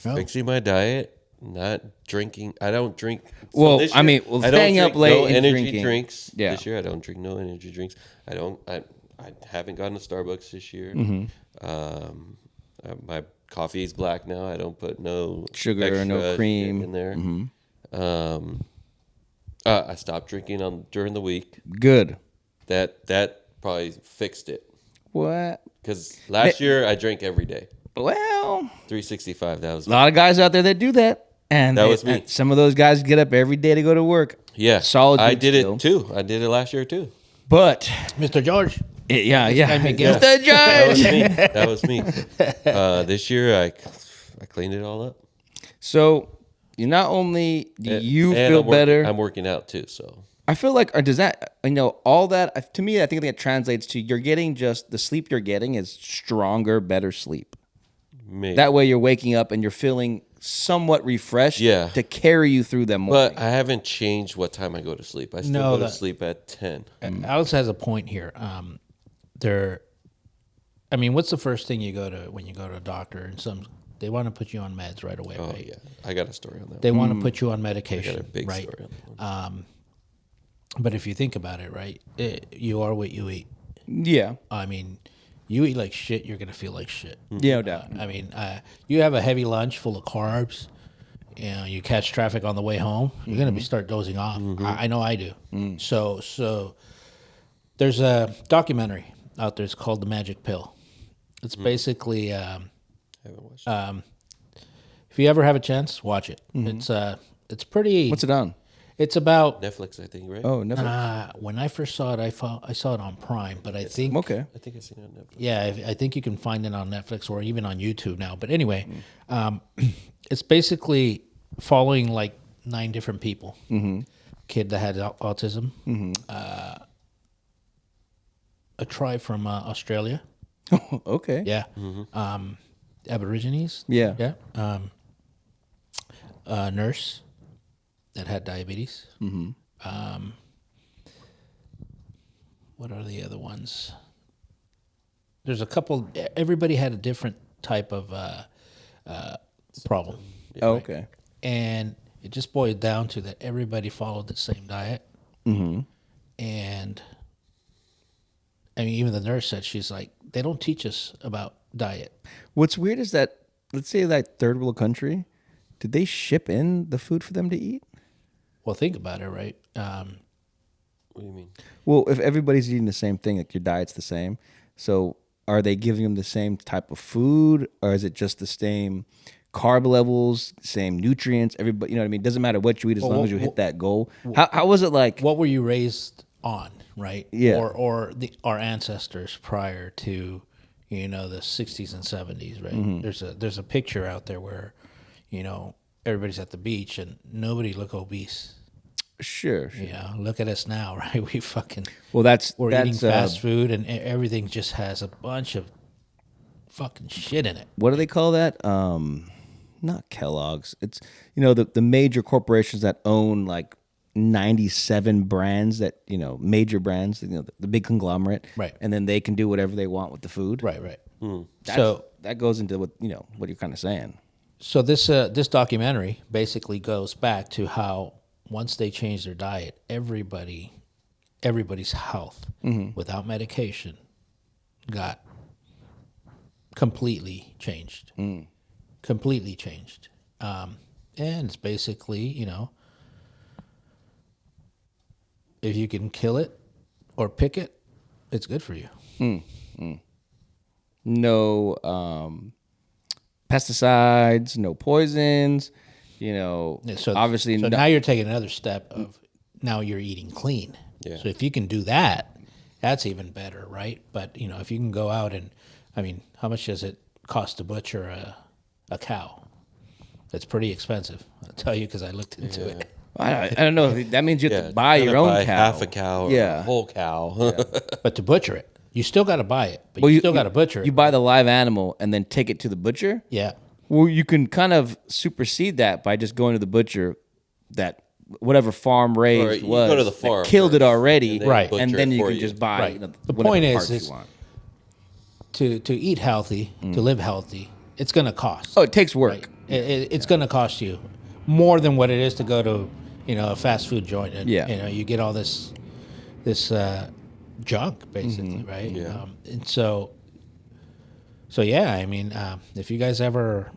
No. Fixing my diet, not drinking. I don't drink. Well, this I mean, I don't staying up drink late no and energy drinking. drinks. Yeah. This year I don't drink no energy drinks. I haven't gone to Starbucks this year. My coffee is black now. I don't put no Sugar, extra no shit cream. in there. I stopped drinking during the week. Good. That probably fixed it. What? Because last year I drank every day. Well, 365. That was a lot of guys out there that do that. And That was me. and some of those guys get up every day to go to work. yeah. Solid I good did skill. it too. I did it last year too. But Mr. George. yeah. Miguel. Mr. George. That was me. This year I cleaned it all up. So you not only do you And feel I'm better, I'm working out too. So I feel like, or does that, all that, to me, I think that translates to you're getting just, the sleep you're getting is stronger, better sleep. maybe. That way you're waking up and you're feeling somewhat refreshed Yeah. to carry you through them morning. But I haven't changed what time I go to sleep. I still No, go to that- sleep at 10. Alex has a point here. What's the first thing you go to when you go to a doctor? And they want to put you on meds right away, Oh right? yeah, I got a story on that. They one. want to put you on I got medication, a big right? story on that one. But if you think about it, right, you are what you eat. yeah. I mean, you eat like shit, you're gonna feel like shit. Yeah, no doubt. You have a heavy lunch full of carbs. You catch traffic on the way home. You're gonna start dozing off. I know I do. So there's a documentary out there. It's called The Magic Pill. It's basically I haven't watched. if you ever have a chance, watch it. It's pretty. What's it on? It's about. Netflix, I think, right? Oh, Netflix. When I first saw it, I saw it on Prime, but I think Okay. I think I seen it on Netflix. yeah, I think you can find it on Netflix or even on YouTube now. But anyway, it's basically following like 9 different people. Kid that had autism, a tribe from Australia, Okay. yeah, Aborigines, Yeah. yeah, a nurse that had diabetes. What are the other ones? There's a couple. Everybody had a different type of problem, Oh, okay. and it just boiled down to that everybody followed the same diet. And I mean, even the nurse said, she's like, they don't teach us about diet. What's weird is that, let's say that third world country, did they ship in the food for them to eat? Well, think about it, right? What do you mean? Well, if everybody's eating the same thing, like your diet's the same, so are they giving them the same type of food, or is it just the same carb levels, same nutrients? Everybody, you know what I mean? Doesn't matter what you eat as long as you hit that goal. How was it like? What were you raised on, right? Yeah. Or our ancestors prior to, the 60s and 70s, right? There's a picture out there where, everybody's at the beach and nobody look obese. Sure. Look at us now, right? Well, We're that's eating fast food and everything just has a bunch of fucking shit in it. what do they call that? Not Kellogg's. It's the major corporations that own like 97 brands that major brands. The big conglomerate. Right. And then they can do whatever they want with the food. Right. That's- So that goes into what you're kind of saying. So this documentary basically goes back to how once they changed their diet, everybody everybody's health without medication got completely changed. Completely changed. And it's basically, you know, if you can kill it or pick it, it's good for you. No pesticides, no poisons. You know, Yeah, so obviously, so no, now you're taking another step of now you're eating clean. Yeah. So if you can do that, that's even better, right? But you know, if you can go out and, I mean, how much does it cost to butcher a cow? It's pretty expensive. I'll tell you because I looked into it. I don't know. That means you have Yeah, to buy gotta your own buy cow. half a cow or Yeah. a whole cow. But to butcher it, you still got to buy it. But Well, you still got to butcher it. You buy the live animal and then take it to the butcher. Yeah. Well, you can kind of supersede that by just going to the butcher that whatever farm raised Or you was go to the that farm killed it first, already, and then Right. butcher and it then you for can just buy Right. you know, The whatever point parts is you want. to eat healthy, to live healthy, it's going to cost. Oh, it takes work. Right? It's going to cost you more than what it is to go to, you know, a fast food joint. And, Yeah. you know, you get all this junk basically, right? Yeah. And so yeah, I mean, if you guys ever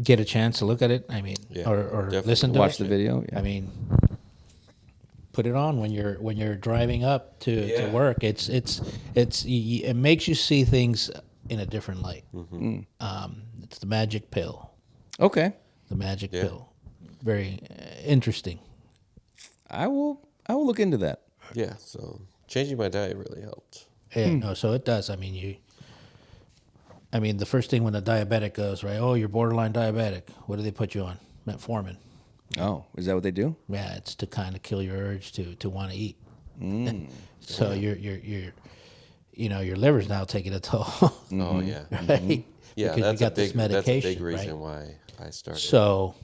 get a chance to look at it, I mean, Yeah, or definitely. listen to Watch it, the video. Yeah. I mean, put it on when you're driving up to Yeah. work. It makes you see things in a different light. It's the magic pill. Okay, The magic pill. Very interesting. I will look into that. Yeah, so changing my diet really helped. Yeah, no, so it does. I mean, the first thing when a diabetic goes, right? Oh, you're borderline diabetic. What do they put you on? Metformin. Oh, is that what they do? Yeah, it's to kind of kill your urge to want to eat. So you're you know, your liver's now taking a toll. Oh yeah, Right? yeah. Because you That's got this that's a medication, big reason right? why I started. So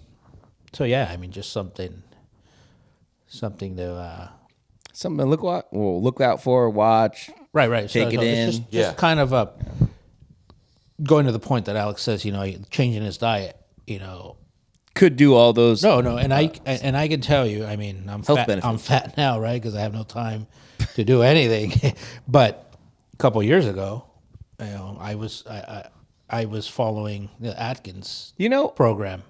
yeah, I mean, just something to Something to look out for, watch. right. Take it in. It's just Yeah. kind of going to the point that Alex says, you know, changing his diet, you know. Could do all those. No, and I can tell you, I mean, I'm Health fat. benefits. I'm fat now, right? Because I have no time to do anything. But a couple years ago, you know, I was following the Atkins You know, program.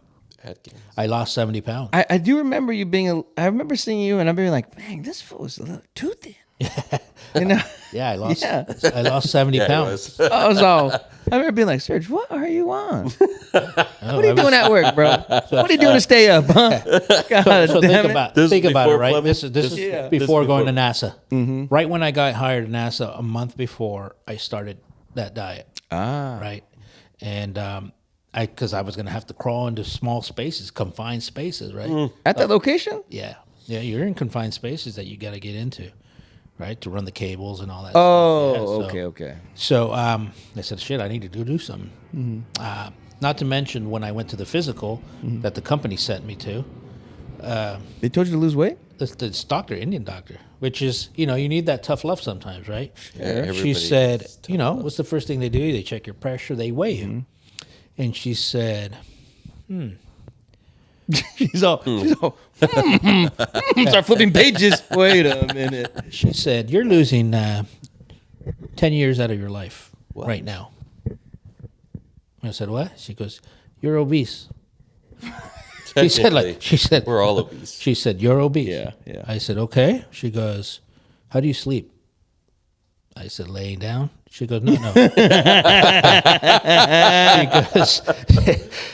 Atkins. I lost 70 pounds. I do remember you being. I remember seeing you, and I'm being like, "Dang, this fool is a little too thin." You know, Yeah, I lost. Yeah. I lost 70 Yeah, it pounds. was. I was all. I remember being like, "Serge, what are you on? What Oh, are you doing at work, bro? What are you doing to stay up, huh?" God So damn think it. about This is it, right? before This Plymouth? is Yeah. before This going to before- NASA. Right when I got hired at NASA, a month before I started that diet. Ah, Right, and because I was going to have to crawl into small spaces, confined spaces, right? at that location. Yeah, you're in confined spaces that you got to get into, right, to run the cables and all that. Oh, stuff. Yeah, so- okay. So I said, shit, I need to do something. Not to mention when I went to the physical that the company sent me to, They told you to lose weight. this doctor, Indian doctor, which is, you know, you need that tough love sometimes, right? Yeah, She everybody said, needs tough you know, what's the first thing they do? They check your pressure, they weigh you. And she said, She's all. Start flipping pages. Wait a minute. you're losing 10 years out of your life right now. I said, what? She goes, you're obese. She said, We're all obese. She said, you're obese. Yeah. I said, okay. She goes, how do you sleep? I said, laying down. She goes, no.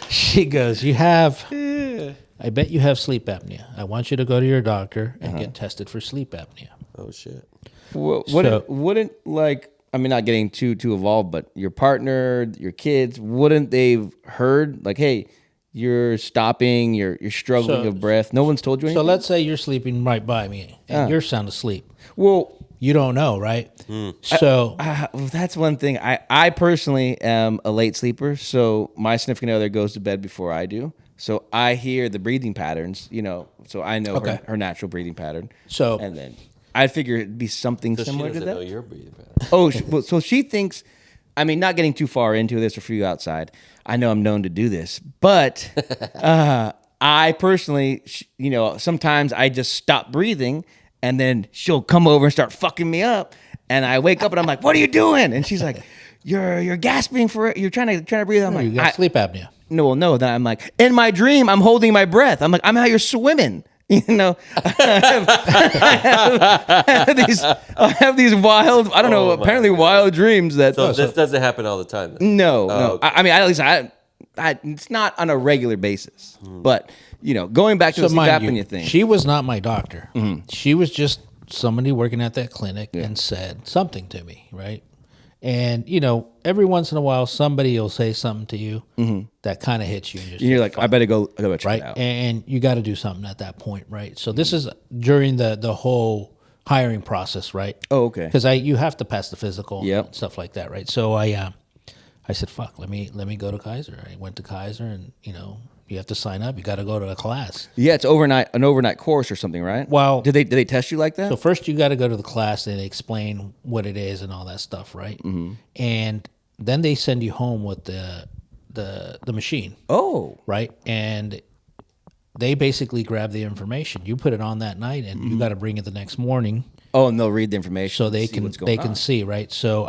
she goes, I bet you have sleep apnea. I want you to go to your doctor and get tested for sleep apnea. Oh shit. Wouldn't like, I mean, not getting too involved, but your partner, your kids, wouldn't they've heard like, hey, you're stopping, you're struggling So- of breath. No one's told you So anything. let's say you're sleeping right by me and you're sound asleep. Well, You don't know, right? So that's one thing. I personally am a late sleeper, so my significant other goes to bed before I do. So I hear the breathing patterns, you know, so I know Okay. her natural breathing pattern. So- and then I figure it'd be something So she similar to doesn't know that. you're breathing bad. Oh, well, so she thinks, I mean, not getting too far into this or for you outside. I know I'm known to do this, but I personally, you know, sometimes I just stop breathing and then she'll come over and start fucking me up. And I wake up and I'm like, "What are you doing?" And she's like, "You're gasping for it. You're trying to breathe." I'm You like, got sleep apnea. "No, well, no." Then I'm like, in my dream, I'm holding my breath. I'm like, I'm out here swimming. You know, I have these wild, I don't know, Oh, my apparently wild dreams that. So this doesn't happen all the time. Then. No, no. okay. I mean, at least it's not on a regular basis. But going back to the sleep mind apnea you, thing. she was not my doctor. She was just somebody working at that clinic and said something to me, right? And every once in a while, somebody will say something to you that kind of hits you. And You're like, I better go check right, it out. and you got to do something at that point, right? So this is during the whole hiring process, right? Oh, okay. Because you have to pass the physical, Yep. and stuff like that, right? So I said, fuck, let me go to Kaiser. I went to Kaiser, and you have to sign up. You got to go to a class. Yeah, it's an overnight course or something, right? Well- did they test you like that? So first you got to go to the class and they explain what it is and all that stuff, right? And then they send you home with the machine, Oh, right? And they basically grab the information. You put it on that night, and you got to bring it the next morning and they'll read the information so they see can what's going on. see, right? So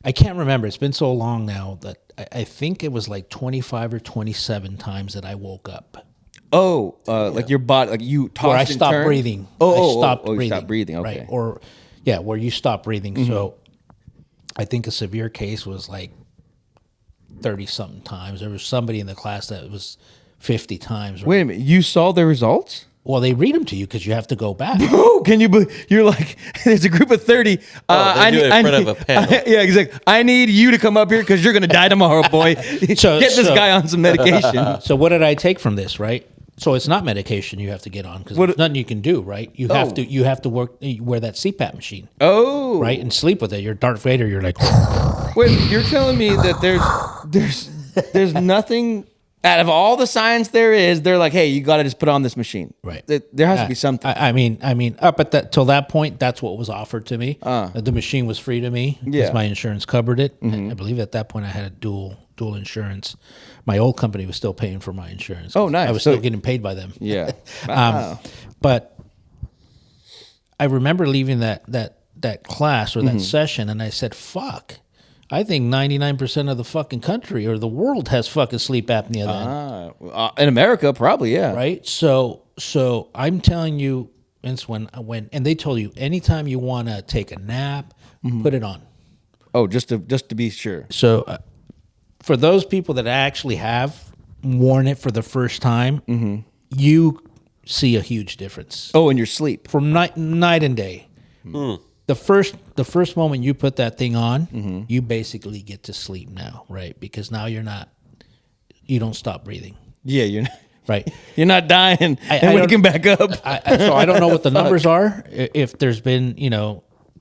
I can't remember. It's been so long now that I think it was like 25 or 27 times that I woke up. Oh, like your body, like you tossed Where I and stopped turned? breathing. Oh, I stopped you breathing. stopped breathing. Okay. Right. Or, where you stop breathing. So I think a severe case was like 30 something times. There was somebody in the class that was 50 times. Wait a minute, you saw the results? Well, they read them to you because you have to go back. Oh, can you believe? You're like, there's a group of 30. They do it in front of a panel. Yeah, exactly. I need you to come up here because you're going to die tomorrow, boy. So- Get this so- guy on some medication. So what did I take from this, right? So it's not medication you have to get on because there's nothing you can do, right? You have to wear that CPAP machine, Oh. right, and sleep with it. You're Darth Vader. You're like, Wait, you're telling me that there's nothing out of all the science there is, they're like, hey, you got to just put on this machine. Right. There has to be something. I mean, up at that till that point, that's what was offered to me. The machine was free to me because Yeah. my insurance covered it. I believe at that point I had a dual insurance. My old company was still paying for my insurance. Oh, nice. I was So- still getting paid by them. Yeah. Wow. But I remember leaving that class or that session, and I said, "Fuck." I think 99% of the fucking country or the world has fucking sleep apnea then. In America, probably, yeah. Right? So I'm telling you, Vince, when and they told you anytime you want to take a nap, put it on. Oh, just to be sure. So for those people that actually have worn it for the first time, you see a huge difference Oh, in your sleep. from night and day. The first moment you put that thing on, you basically get to sleep now, right? Because now you don't stop breathing, Yeah, right? you're not dying I and don't- waking back up. So I don't know what the numbers are. If there's been,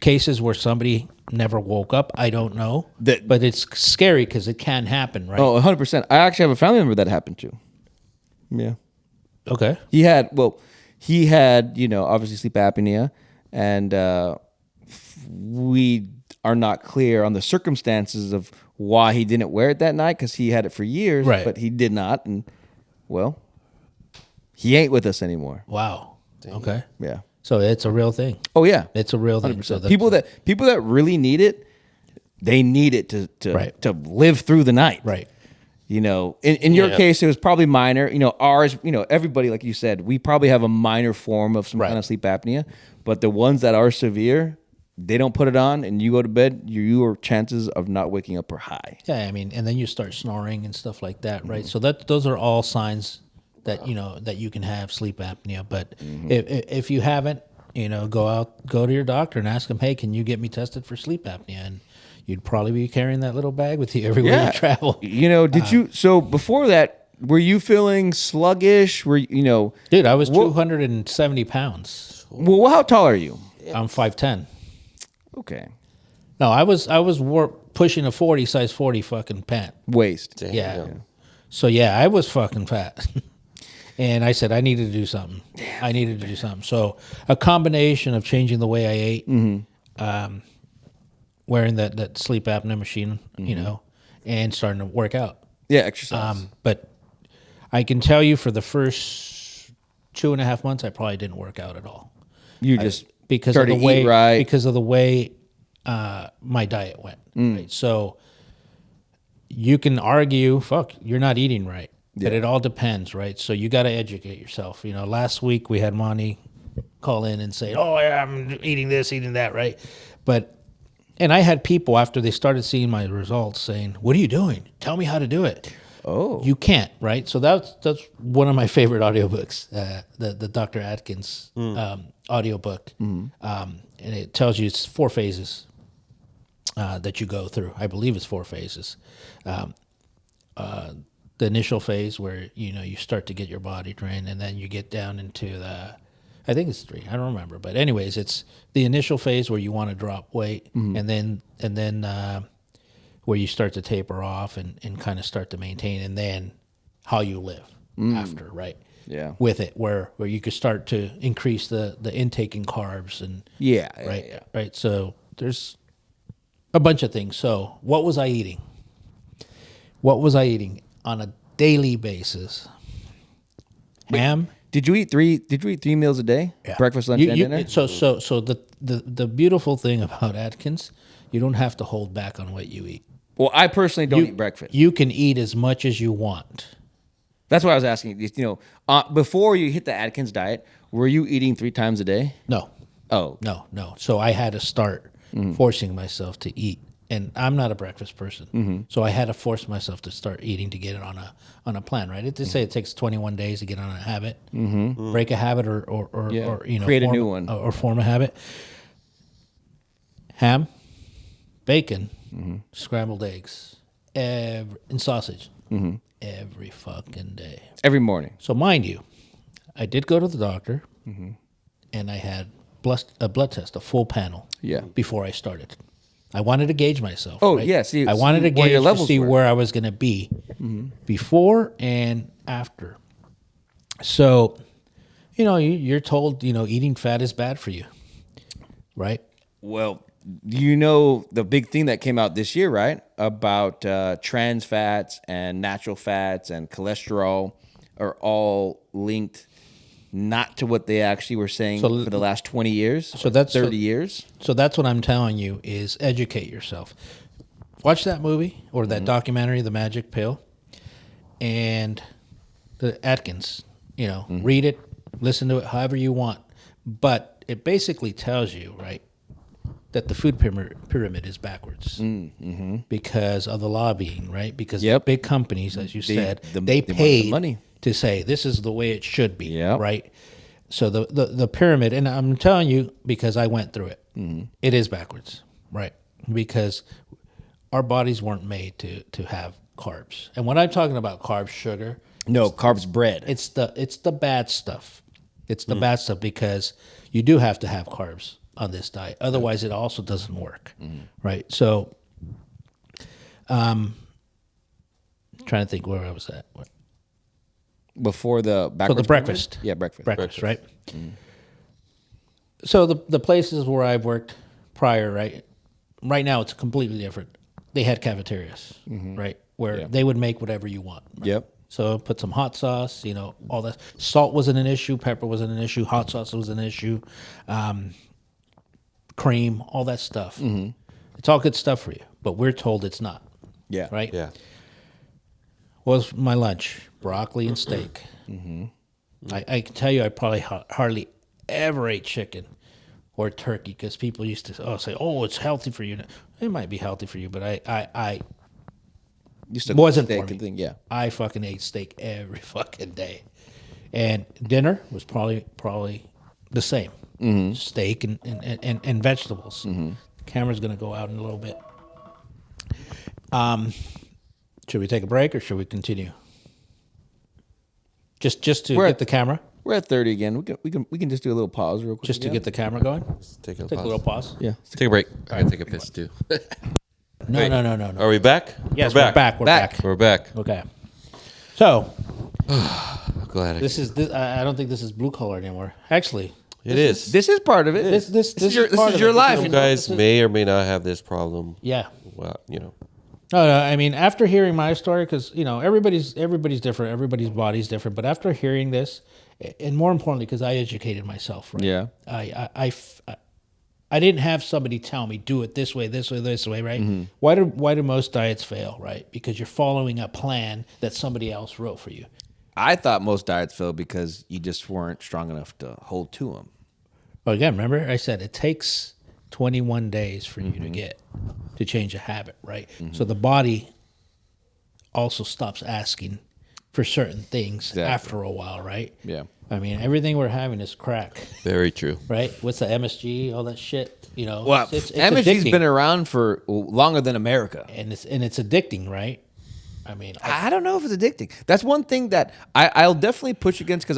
cases where somebody never woke up, I don't know. But it's scary because it can happen, right? Oh, 100%. I actually have a family member that happened to. Yeah. Okay. He had obviously sleep apnea, and we are not clear on the circumstances of why he didn't wear it that night because he had it for years, Right. but he did not, and well, he ain't with us anymore. Wow. Okay. Yeah. So it's a real thing. Oh yeah, It's a real thing. So people that really need it, they need it to Right. to live through the night. right. In your Yeah. case, it was probably minor. Ours, everybody, like you said, we probably have a minor form of some Right. kind of sleep apnea. But the ones that are severe, they don't put it on, and you go to bed, your chances of not waking up are high. Yeah, I mean, and then you start snoring and stuff like that, right? So those are all signs that that you can have sleep apnea. But if you haven't, go to your doctor and ask him, hey, can you get me tested for sleep apnea? And you'd probably be carrying that little bag with you everywhere you travel. Did you? So before that, were you feeling sluggish? Dude, I was 270 pounds. Well, how tall are you? I'm 5'10". Okay, No, I was pushing a 40 size 40 fucking pant. waist. Damn. Yeah. So yeah, I was fucking fat. And I said I needed to do something. I needed to do something. So a combination of changing the way I ate, wearing that sleep apnea machine, and starting to work out. Yeah, exercise. But I can tell you for the first 2.5 months, I probably didn't work out at all You just because started of the to way eat right. because of the way my diet went. Right? So you can argue, fuck, you're not eating right, but it all depends, right? So you got to educate yourself. You know, last week we had Monty call in and say, "Oh, yeah, I'm eating this, eating that," right? And I had people after they started seeing my results saying, "What are you doing? Tell me how to do it." Oh. You can't, right? So that's one of my favorite audiobooks, the Dr. Atkins audiobook. And it tells you it's 4 phases that you go through. I believe it's 4 phases. The initial phase where, you know, you start to get your body trained, and then you get down into I think it's 3. I don't remember. But anyways, it's the initial phase where you want to drop weight, and then where you start to taper off and kind of start to maintain, and then how you live after, right? Yeah. With it, where you could start to increase the intake in carbs and Yeah. right, Yeah. right. So there's a bunch of things. So what was I eating? What was I eating on a daily basis? Ham. Did you eat 3 meals a day? Yeah. Breakfast, lunch, and dinner? So the beautiful thing about Atkins, you don't have to hold back on what you eat. Well, I personally don't eat breakfast. You can eat as much as you want. That's why I was asking. You know, before you hit the Atkins diet, were you eating 3 times a day? No, Oh, no. So I had to start forcing myself to eat, and I'm not a breakfast person. So I had to force myself to start eating to get it on a plan. Right? They say it takes 21 days to get on a habit, break a habit, or you know, Create a form, new one. or form a habit. Ham, bacon, scrambled eggs, and sausage every fucking day. every morning. So mind you, I did go to the doctor, and I had a blood test, a full panel, Yeah. before I started. I wanted to gauge myself. Oh, right? yeah, see- I wanted to see where your gauge to levels see were. where I was going to be before and after. So, you know, you're told, you know, eating fat is bad for you, right? Well, you know the big thing that came out this year, right? About trans fats and natural fats and cholesterol are all linked not to what they actually were saying So- for the last 20 years. So that's 30 years. So that's what I'm telling you is educate yourself. Watch that movie or that documentary, The Magic Pill, and the Atkins. You know, read it, listen to it, however you want. But it basically tells you, right, that the food pyramid is backwards because of the lobbying, right? Because Yep. big companies, as you said, they they want the paid money. to say this is the way it should be, Yep. right? So the pyramid, and I'm telling you because I went through it, it is backwards, right? Because our bodies weren't made to have carbs. And when I'm talking about carbs, sugar, No, carbs, bread. it's the bad stuff. It's the bad stuff because you do have to have carbs on this diet. Otherwise, it also doesn't work, right? So, trying to think where I was at. Before the backwards. So the breakfast. pyramid? Yeah, breakfast. Breakfast, right? So the places where I've worked prior, right? Right now, it's completely different. They had cafeterias, right? Where they would make whatever you want. Right? Yep. So put some hot sauce, you know, all that. Salt wasn't an issue. Pepper wasn't an issue. Hot sauce was an issue. Cream, all that stuff. It's all good stuff for you, but we're told it's not. Yeah. Right? Yeah. What was my lunch? Broccoli and steak. I can tell you I probably hardly ever ate chicken or turkey because people used to say, "Oh, it's healthy for you." It might be healthy for you, but I Just a wasn't steak for me. and thing, yeah. I fucking ate steak every fucking day, and dinner was probably the same, steak and vegetables. The camera's gonna go out in a little bit. Should we take a break or should we continue? Just to We're get at- the camera, We're at 30 again. We can just do a little pause real quick. just to again. get the camera going. Take a Take a pause. little pause. Yeah. Take a break. I gotta take a piss too. No, Wait. no. Are we back? Yes, we're back. We're Back. back. We're back. Okay. So Glad I this is. I don't think this is blue collar anymore. Actually, It is. This is part of it. this is your part of your it. life. You guys may or may not have this problem. Yeah. Well, you know, No, I mean, after hearing my story, because everybody's different, everybody's body's different. But after hearing this, and more importantly, because I educated myself, right? Yeah. I didn't have somebody tell me do it this way, this way, this way, right? Mm-hmm. Why do most diets fail, right? Because you're following a plan that somebody else wrote for you. I thought most diets fail because you just weren't strong enough to hold to them. But again, remember I said it takes 21 days for you to change a habit, right? So the body also stops asking for certain things Exactly. after a while, right? Yeah. I mean, everything we're having is crack, Very true. right? What's the MSG, all that shit, Well, it's MSG's addicting. been around for longer than America. and it's addicting, right? I mean, I don't know if it's addicting. That's one thing that I'll definitely push against because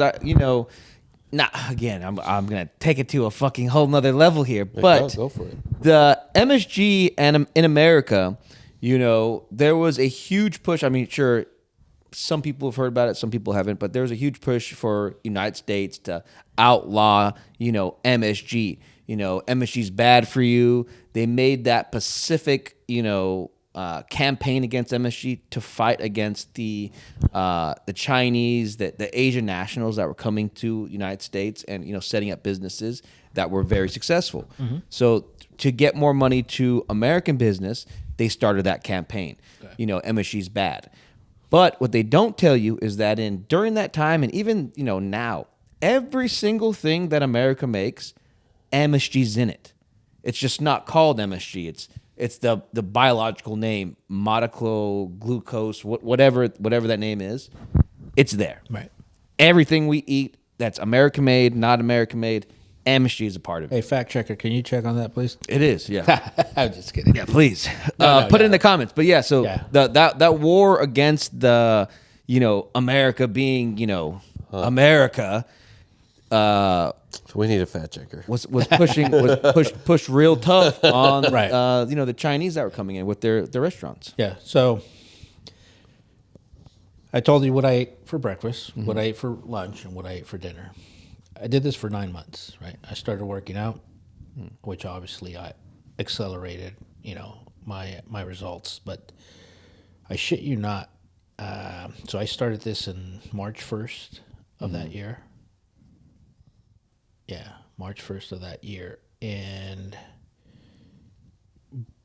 again, I'm gonna take it to a fucking whole nother level here. But go for it. the MSG and in America, there was a huge push. I mean, sure, some people have heard about it, some people haven't, but there was a huge push for United States to outlaw, MSG. MSG's bad for you. They made that Pacific, campaign against MSG to fight against the Chinese, the Asian nationals that were coming to United States and setting up businesses that were very successful. So to get more money to American business, they started that campaign. MSG's bad. But what they don't tell you is that during that time and even now, every single thing that America makes, MSG's in it. It's just not called MSG. It's the biological name, monocloglucose, whatever that name is. It's there. right. Everything we eat that's American made, not American made, MSG is a part of it. Hey, fact checker, can you check on that, please? It is, yeah. I'm just kidding. Yeah, please No, put it yeah. in the comments. But yeah, so Yeah. that war against the America being America We need a fat checker. was pushing pushed real tough on Right. the Chinese that were coming in with their restaurants. Yeah. So I told you what I ate for breakfast, what I ate for lunch, and what I ate for dinner. I did this for 9 months, right? I started working out, which obviously I accelerated, my results. But I shit you not. So I started this in March 1st of that year. Yeah, March 1st of that year. And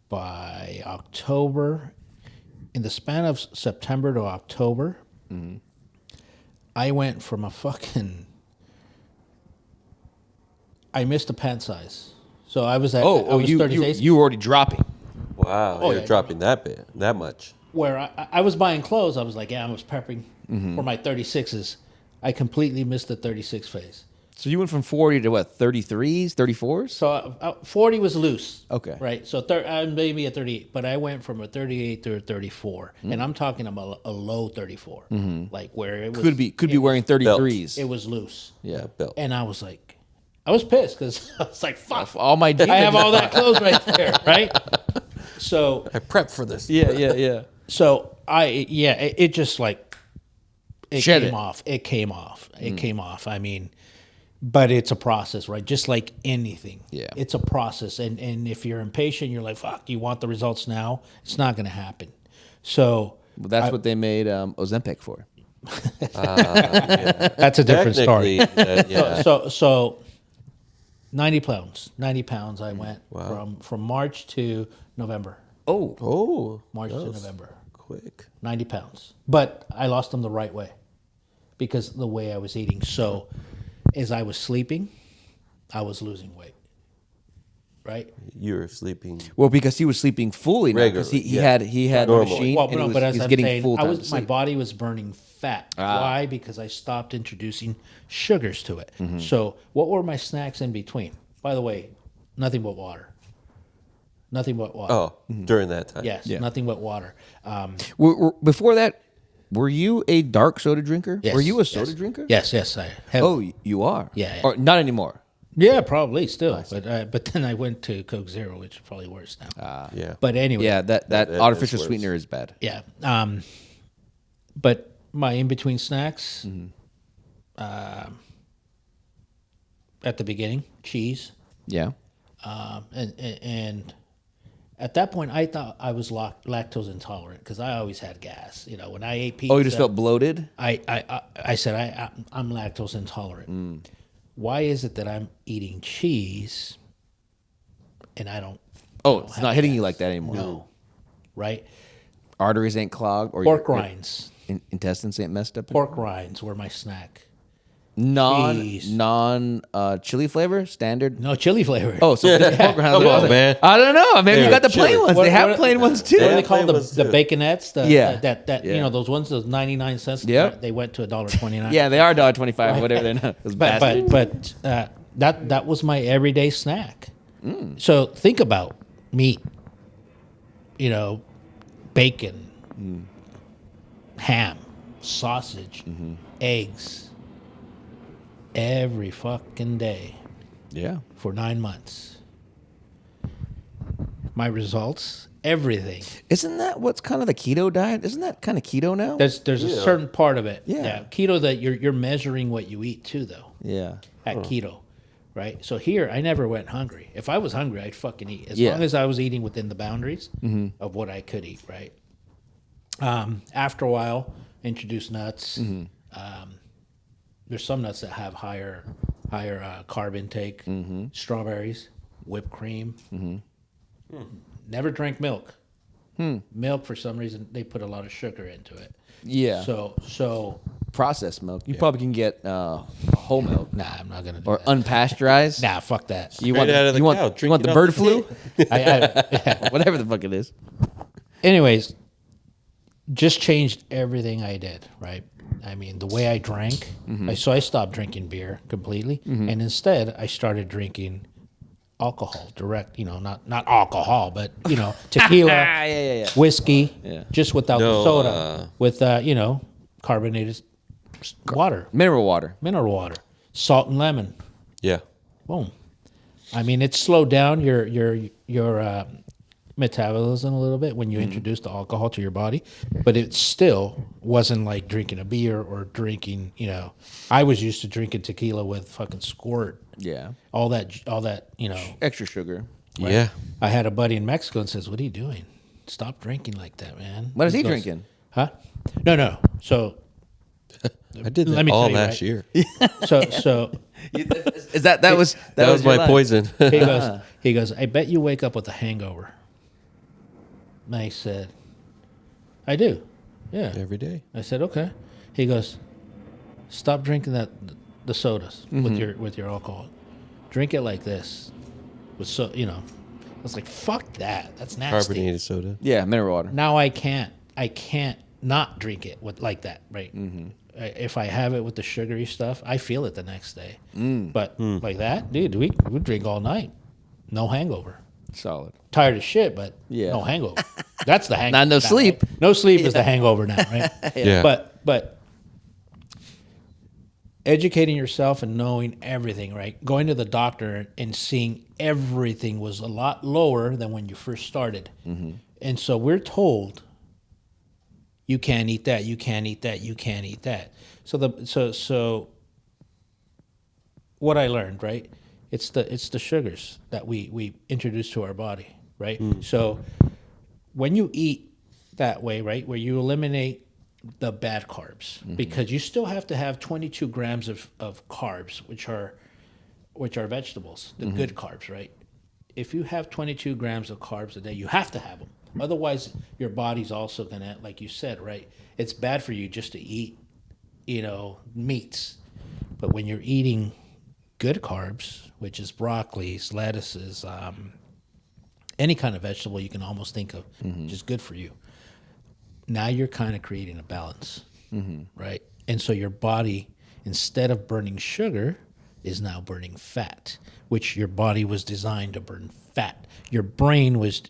by October, in the span of September to October, I went from I missed a pant size. So I was at I was 38. You were already dropping. Wow, Oh, you're yeah. dropping that much. Where I was buying clothes, I was like, I was prepping for my 36s. I completely missed the 36 phase. So you went from 40 to what, 33s, 34s? So 40 was loose. Okay. Right. So maybe a 38, but I went from a 38 to a 34, and I'm talking about a low 34, like where it was Could be wearing 33s. It was loose. Yeah, belt. And I was pissed because I was like, fuck, All my jeans. I have all that clothes right there, right? So I prepped for this. Yeah. So it just like it Shed came it. off. It came off. It came off. I mean, but it's a process, right? Just like anything. Yeah. It's a process. And if you're impatient, you're like, fuck, you want the results now? It's not gonna happen. So Well, that's what they made Ozempic for. that's a different story. Technically, yeah. So 90 pounds. 90 pounds I went from March to November. Oh. Oh, March that to was November. quick. 90 pounds. But I lost them the right way because the way I was eating. So as I was sleeping, I was losing weight. Right? You were sleeping. Well, because he was sleeping fully now, because Regularly, he yeah. had a Normally. machine Well, and no, he but was, as he was I'm getting saying, full time my sleep. body was burning fat. Why? Because I stopped introducing sugars to it. Mm-hmm. So what were my snacks in between? By the way, nothing but water. Nothing but water. Oh, during that time. Yes, nothing but water. Before that, were you a dark soda drinker? Yes, Were you a yes. soda drinker? Yes, I have. Oh, you are? Yeah. Or not anymore? Yeah, probably still. But then I went to Coke Zero, which is probably worse now. Yeah. But anyway. Yeah, that is artificial worse. sweetener is bad. Yeah. But my in between snacks, at the beginning, cheese, Yeah. and At that point, I thought I was lactose intolerant because I always had gas. You know, when I ate pizza, Oh, you just felt bloated? I said I'm lactose intolerant. Why is it that I'm eating cheese and I don't? Oh, it's not hitting you like that anymore. No, right? Arteries ain't clogged, or Pork your rinds. intestines ain't messed up. Pork rinds were my snack. Cheese. non chili flavor standard. No chili flavor. Oh, so just pork rinds. Come on, man. I don't know. Maybe you They're got the plain chili. ones. They have plain ones too. What do Yeah, they call plain the ones the too. baconettes? The, Yeah. that Yeah. you know those ones, those 99 cents. Yep. They went to $1.29. Yeah, they are $1.25, whatever they're not. Those bastards. but that was my everyday snack. So think about meat. You know, bacon, ham, sausage, eggs. Every fucking day Yeah. for 9 months. My results, everything. Isn't that what's kind of the keto diet? Isn't that kind of keto now? There's a certain part of it. Yeah. Keto that you're measuring what you eat too, though. Yeah. At keto, right? So here, I never went hungry. If I was hungry, I'd fucking eat. As Yeah. long as I was eating within the boundaries of what I could eat, right? After a while, introduce nuts. There's some nuts that have higher carb intake. Strawberries, whipped cream. Never drank milk. Milk, for some reason, they put a lot of sugar into it. Yeah. So Processed milk. You probably can get whole milk nah, I'm not gonna do or that. unpasteurized. Nah, fuck that. You want Straight out of the you want, cow, you drink want it the off bird the flu? Yeah. Whatever the fuck it is. Anyways, just changed everything I did, right? I mean, the way I drank. So I stopped drinking beer completely, and instead I started drinking alcohol, direct. You know, not alcohol, but you know, tequila, yeah. whiskey, Yeah. just without the No, soda, with you know, carbonated water, Mineral water. mineral water, salt and lemon. Yeah. Boom. I mean, it slowed down your metabolism a little bit when you introduced the alcohol to your body, but it still wasn't like drinking a beer or drinking. You know, I was used to drinking tequila with fucking squirt, Yeah. all that. You know, Extra sugar. Yeah. I had a buddy in Mexico and says, "What are you doing? Stop drinking like that, man." What is he goes, drinking? Huh? No. So I did Let that me all tell you, last right? year. so Is that was That was your my line? poison. he goes, "I bet you wake up with a hangover." And I said, "I do, yeah." Every day. I said, "Okay." He goes, "Stop drinking the sodas with your alcohol. Drink it like this, with you know." I was like, "Fuck that. That's nasty." Carbonated soda. Yeah, mineral water. Now I can't not drink it with like that, right? If I have it with the sugary stuff, I feel it the next day. But like that, dude, we drink all night, no hangover. Solid. Tired as shit, but Yeah. no hangover. That's the hangover. Not no now, sleep. right? No sleep is the hangover now, right? Yeah. But educating yourself and knowing everything, right? Going to the doctor and seeing everything was a lot lower than when you first started. And so we're told you can't eat that, you can't eat that, you can't eat that. So what I learned, right? It's the sugars that we introduce to our body, right? So when you eat that way, right, where you eliminate the bad carbs, because you still have to have 22 grams of carbs, which are vegetables, the good carbs, right? If you have 22 grams of carbs a day, you have to have them. Otherwise, your body's also gonna, like you said, right? It's bad for you just to eat, you know, meats. But when you're eating good carbs, which is broccolis, lettuces, any kind of vegetable you can almost think of, which is good for you. Now you're kind of creating a balance, right? And so your body, instead of burning sugar, is now burning fat, which your body was designed to burn fat. Your brain was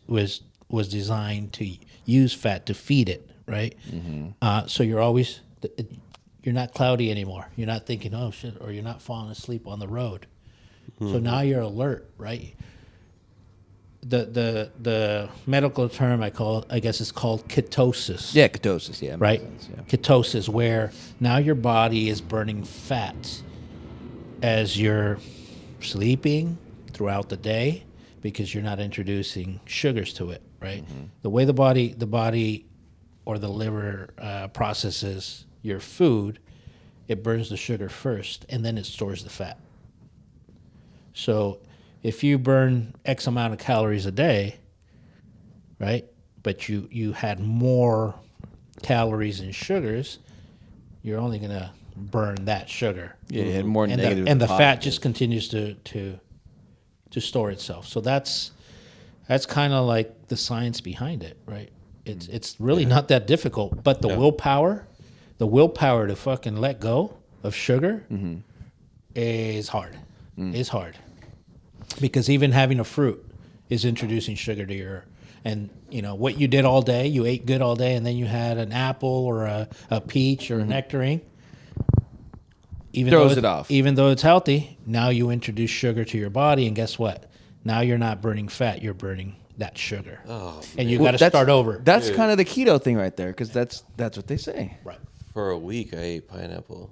designed to use fat to feed it, right? So you're not cloudy anymore. You're not thinking, oh shit, or you're not falling asleep on the road. So now you're alert, right? The medical term I guess it's called ketosis. Yeah, ketosis. Yeah. Right? makes sense, Ketosis, where now your body is burning fat as you're sleeping throughout the day, because you're not introducing sugars to it, right? The way the body or the liver processes your food, it burns the sugar first and then it stores the fat. So if you burn X amount of calories a day, right, but you had more calories and sugars, you're only going to burn that sugar. Yeah, you had more And negative the, and than the fat positive. just continues to store itself. So that's kind of like the science behind it, right? It's really not that difficult, but the willpower to fucking let go of sugar is hard. Is hard. Because even having a fruit is introducing sugar to your, and you know what you did all day, you ate good all day, and then you had an apple or a peach or a nectarine. Even Throws though it off. Even though it's healthy, now you introduce sugar to your body, and guess what? Now you're not burning fat; you're burning that sugar, and you got to start over. That's kind of the keto thing right there, because that's what they say. Right. For a week, I ate pineapple.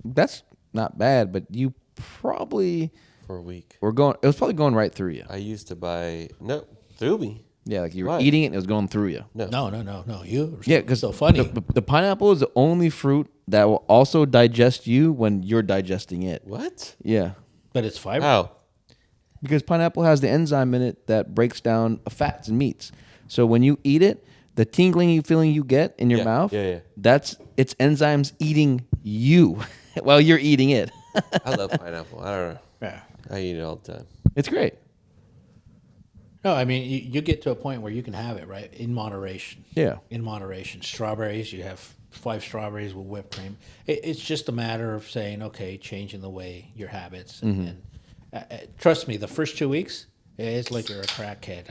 That's not bad, but you probably For a week. were going. It was probably going right through you. I used to buy through me. Yeah, like you were Why? eating it and it was going through you. No. No. You Yeah, because so funny. The pineapple is the only fruit that will also digest you when you're digesting it. What? Yeah, But it's fiber. How? because pineapple has the enzyme in it that breaks down fats and meats. So when you eat it, the tingling feeling you get in your Yeah, mouth, yeah. that's it's enzymes eating you while you're eating it. I love pineapple. I don't know. Yeah. I eat it all the time. It's great. No, I mean you get to a point where you can have it right in moderation. Yeah. In moderation, strawberries. You have 5 strawberries with whipped cream. It's just a matter of saying, okay, changing the way your habits. And trust me, the first 2 weeks, it's like you're a crackhead.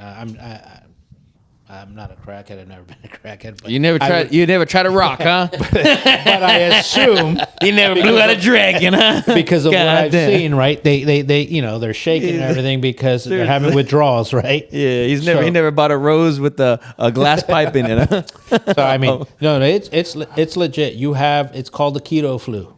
I'm not a crackhead. I've never been a crackhead. But You never I tried. would- You never tried to rock, huh? but I assume You never blew out a dragon, huh? because of what I've Goddamn. seen, right? They you know they're shaking and everything because they're having withdrawals, right? Yeah, he So- never bought a rose with a glass pipe in it. Huh? So I mean, no, it's legit. You have it's called the keto flu,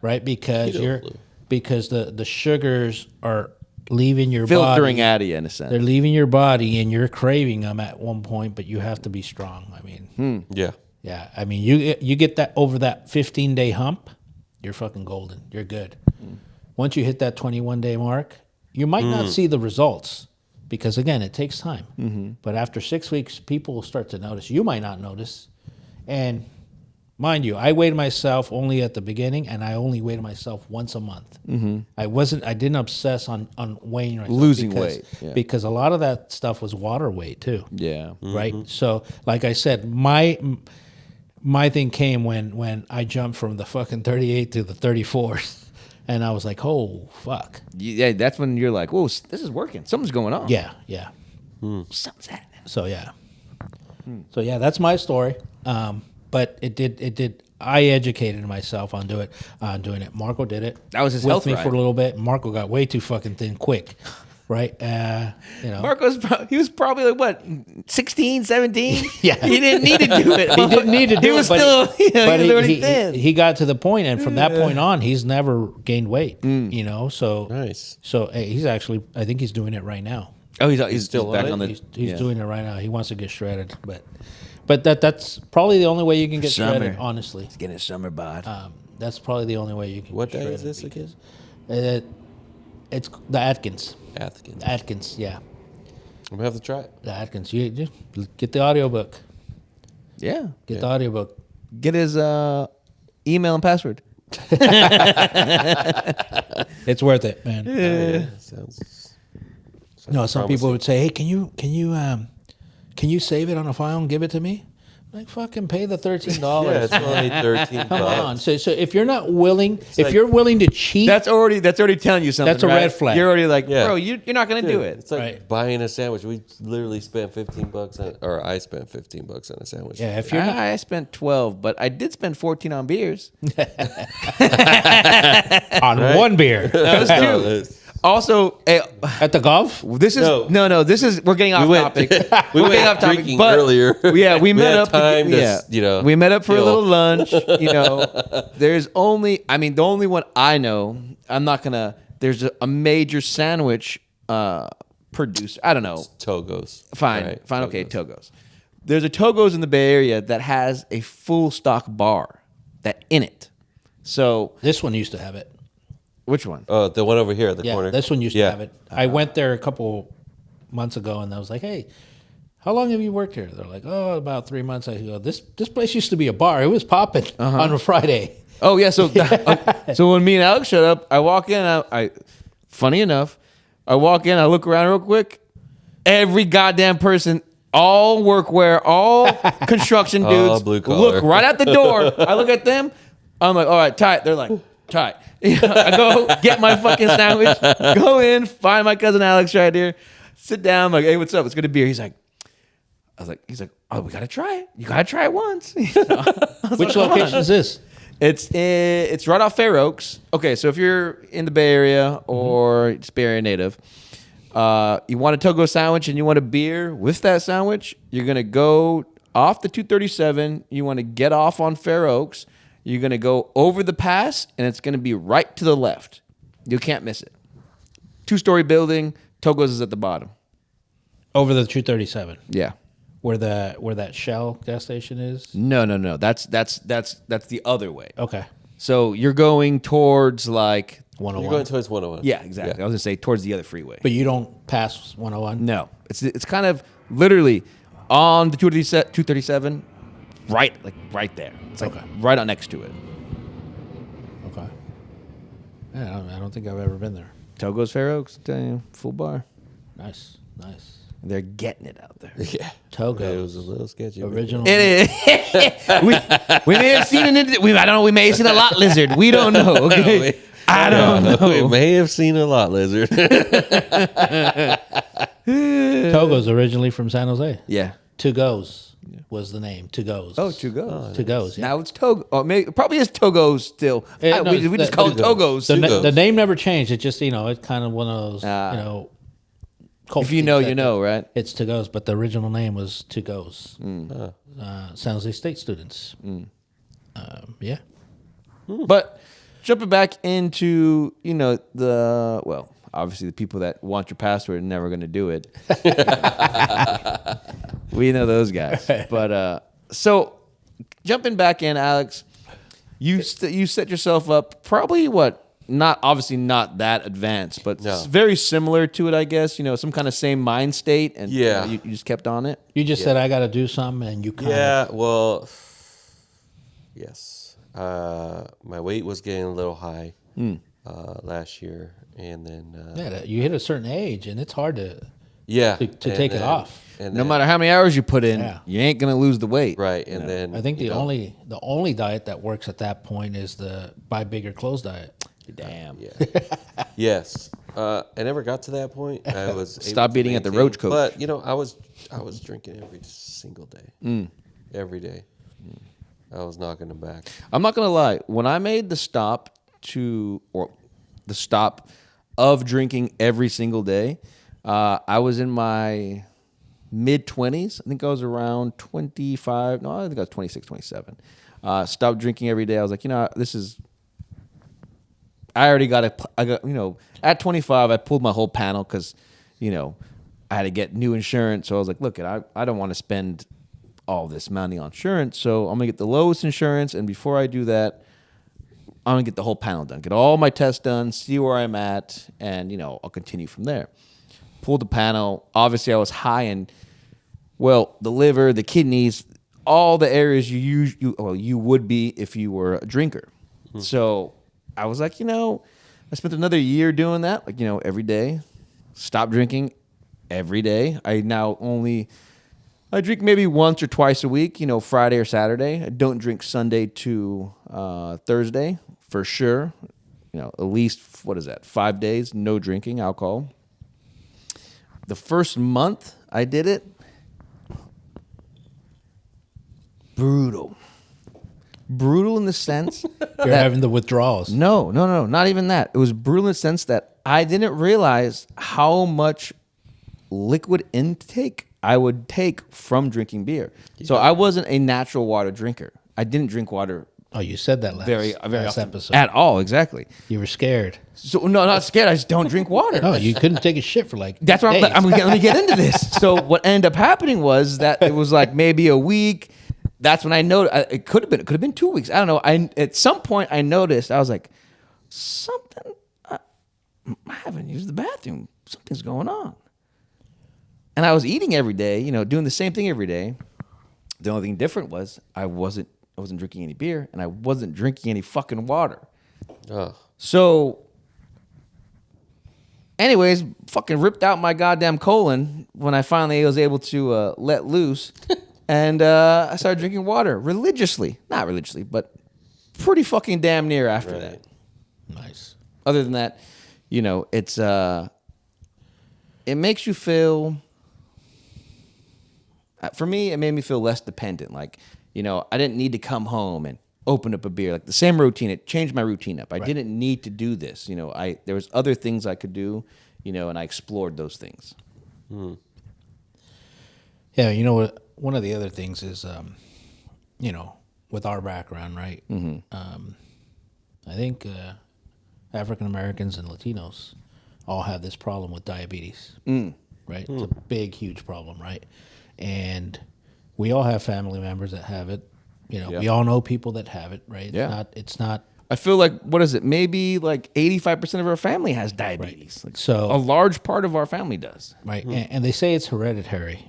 right? Because Keto because the sugars are leaving your Filtering body. out of you in a sense. They're leaving your body, and you're craving them at one point, but you have to be strong. I mean, Yeah. yeah. I mean, you get that over that 15-day hump, you're fucking golden. You're good. Once you hit that 21-day mark, you might not see the results because again, it takes time. But after 6 weeks, people will start to notice. You might not notice, and mind you, I weighed myself only at the beginning, and I only weighed myself once a month. I didn't obsess on weighing myself. Losing because, weight, yeah. because a lot of that stuff was water weight too. Yeah. Right. So, like I said, my thing came when I jumped from the fucking 38 to the 34th, and I was like, oh fuck. Yeah, that's when you're like, whoa, this is working. Something's going on. Yeah. Something's happening. So yeah, that's my story. But it did. I educated myself on doing it. Marco did it. That was his with health me ride. for a little bit. Marco got way too fucking thin quick, right? He was probably like, what, 16, 17? Yeah. He didn't need to do it. He didn't need to do He it, was but still, he but was already he thin. he got to the point, and from that point on, he's never gained weight. You know, so Nice. So he's actually, I think he's doing it right now. Oh, he's still back on on it? the. He's yeah. doing it right now. He wants to get shredded, but that's probably the only way you can get Summer. shredded. Honestly, He's getting a summer bod. that's probably the only way you can. What get day is shredded this again? because, it's the Atkins. Atkins. Atkins, yeah, I'm gonna have to try it. the Atkins. You just get the audiobook. Yeah. Get the audiobook. Get his email and password. It's worth it, man. Yeah. Sounds No, some people promising. would say, "Hey, can you save it on a file and give it to me?" Like, fucking pay the $13. Yeah, it's only 13 Come on. bucks. So if you're not willing, if like- you're willing to cheat, That's already telling you something. That's a right? red flag. You're already like, Yeah. bro, you're not gonna do Dude, it. It's like Right. buying a sandwich. We literally spent 15 bucks on, or I spent 15 bucks on a sandwich. yeah, if you're not, I spent 12, but I did spend 14 on beers. on one beer That was No, true. it's- Also, at the golf, this is no. This is we're getting off went- topic. we We're went getting off topic. drinking But earlier. Yeah, we met had up. time to, yeah, we met up for a chill. little lunch. You know, there's only. I mean, the only one I know. I'm not gonna. There's a major sandwich producer. I don't know. Togos. Fine, Right, fine. Okay, Togos. Togos. There's a Togos in the Bay Area that has a full stock bar that in it. So This one used to have it. which one? Oh, the one over here at the Yeah, corner. this one used Yeah. to have it. I went there a couple months ago, and I was like, "Hey, how long have you worked here?" They're like, "Oh, about 3 months." I go, "This place used to be a bar. It was popping on a Friday." Oh yeah. So so when me and Alex showed up, I walk in. I funny enough, I walk in. I look around real quick. Every goddamn person, all workwear, all construction All dudes, blue collar. look right at the door. I look at them. I'm like, all right, tight. They're like, tight. I go get my fucking sandwich. Go in, find my cousin Alex right here. Sit down. I'm like, hey, what's up? Let's get a beer. He's like, he's like, oh, we gotta try it. You gotta try it once. Which location is this? It's right off Fair Oaks. Okay, so if you're in the Bay Area or just Bay Area native, you want a Togo sandwich and you want a beer with that sandwich, you're gonna go off the 237. You want to get off on Fair Oaks. You're gonna go over the pass, and it's gonna be right to the left. You can't miss it. 2-story building. Togo's is at the bottom. Over the 237, Yeah. where that Shell gas station is. No. That's the other way. Okay, So you're going towards like. You're 101. going towards 101. Yeah, exactly. I was gonna say towards the other freeway. But you don't pass 101. No, it's kind of literally on the 237, right there. It's like Okay. right on next to it. Okay. Yeah, I don't think I've ever been there. Togo's Fair Oaks, tell you, full bar. Nice. They're getting it out there. Yeah. Togo. It was a little sketchy. Original. we may have seen I don't know. We may have seen a lot lizard. We don't know. Okay, I don't know. We may have seen a lot lizard. Togo's originally from San Jose. Yeah. Two Goes was the name. Two Goes. Oh, two goes. Two Goes. Yeah. Now it's Togo. Oh, probably is Togo's still. No, We just call it Togo's. The name never changed. It just it's kind of one of those cult If you know, things you that know, right? It's Two Goes, but the original name was Two Goes. San Jose State students. Yeah. But jumping back into, obviously the people that want your password are never going to do it. We know those guys. But so jumping back in, Alex, you set yourself up probably obviously not that advanced, but No. very similar to it, I guess. Some kind of same mind state, and Yeah. you just kept on it. You just said I got to do something, and you kind Yeah, well, yes. My weight was getting a little high last year, and then you hit a certain age, and it's hard to yeah, to and take it then- off. And No then- matter how many hours you put in, Yeah. you ain't gonna lose the weight. right, and then I think you the know, only diet that works at that point is the buy bigger clothes diet. Damn. Yeah. Yes. I never got to that point. I was able Stop to eating at the maintain, Roach Coach. But I was drinking every single day, every day. I was knocking them back. I'm not gonna lie. When I made the stop of drinking every single day, I was in my mid-20s. I think I was around 25. No, I think I was 26, 27. Stopped drinking every day. I was like, this is. I already got at 25, I pulled my whole panel because, I had to get new insurance. So I was like, look, I don't want to spend all this money on insurance. So I'm going to get the lowest insurance. And before I do that, I'm going to get the whole panel done, get all my tests done, see where I'm at, and, I'll continue from there. Pulled the panel. Obviously, I was high in, the liver, the kidneys, all the areas you would be if you were a drinker. So I was like, I spent another year doing that, every day. Stop drinking every day. I drink maybe once or twice a week, Friday or Saturday. I don't drink Sunday to Thursday for sure. At least, 5 days, no drinking alcohol. The first month I did it, brutal in the sense You're having the withdrawals. no, not even that. It was brutal in the sense that I didn't realize how much liquid intake I would take from drinking beer. So I wasn't a natural water drinker. I didn't drink water Oh, you said that very last often episode. at all. Exactly. You were scared. So no, not scared. I just don't drink water. No, you couldn't take a shit for like. That's what days. let me get into this. So what ended up happening was that it was like maybe a week. That's when I noticed. It could have been 2 weeks. I don't know. At some point I noticed. I was like, something. I haven't used the bathroom. Something's going on. And I was eating every day. You know, doing the same thing every day. The only thing different was I wasn't drinking any beer and I wasn't drinking any fucking water. Oh, So, anyways, fucking ripped out my goddamn colon when I finally was able to let loose. And I started drinking water religiously. Not religiously, but pretty fucking damn near after that. Nice. Other than that, you know, it's it makes you feel, for me, it made me feel less dependent. Like, you know, I didn't need to come home and open up a beer. Like the same routine, it changed my routine up. I didn't need to do this. You know, there was other things I could do, you know, and I explored those things. Yeah, you know what? One of the other things is, you know, with our background, right? I think African Americans and Latinos all have this problem with diabetes, right? It's a big, huge problem, right? And we all have family members that have it. You know, we all know people that have it, right? It's not. I feel like, what is it? Maybe like 85% of our family has diabetes. Like, So a large part of our family does. right, and they say it's hereditary,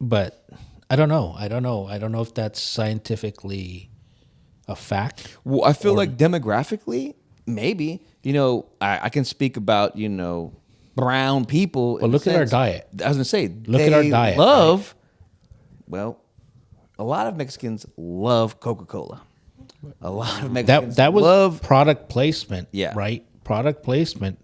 but I don't know. I don't know if that's scientifically a fact. Well, I feel like demographically, maybe. You know, I can speak about, you know, brown people. But look at our diet. I was going to say, Look at our diet, love, well, a lot of Mexicans love Coca-Cola. A lot of Mexicans That was love product placement, Yeah. right? Product placement.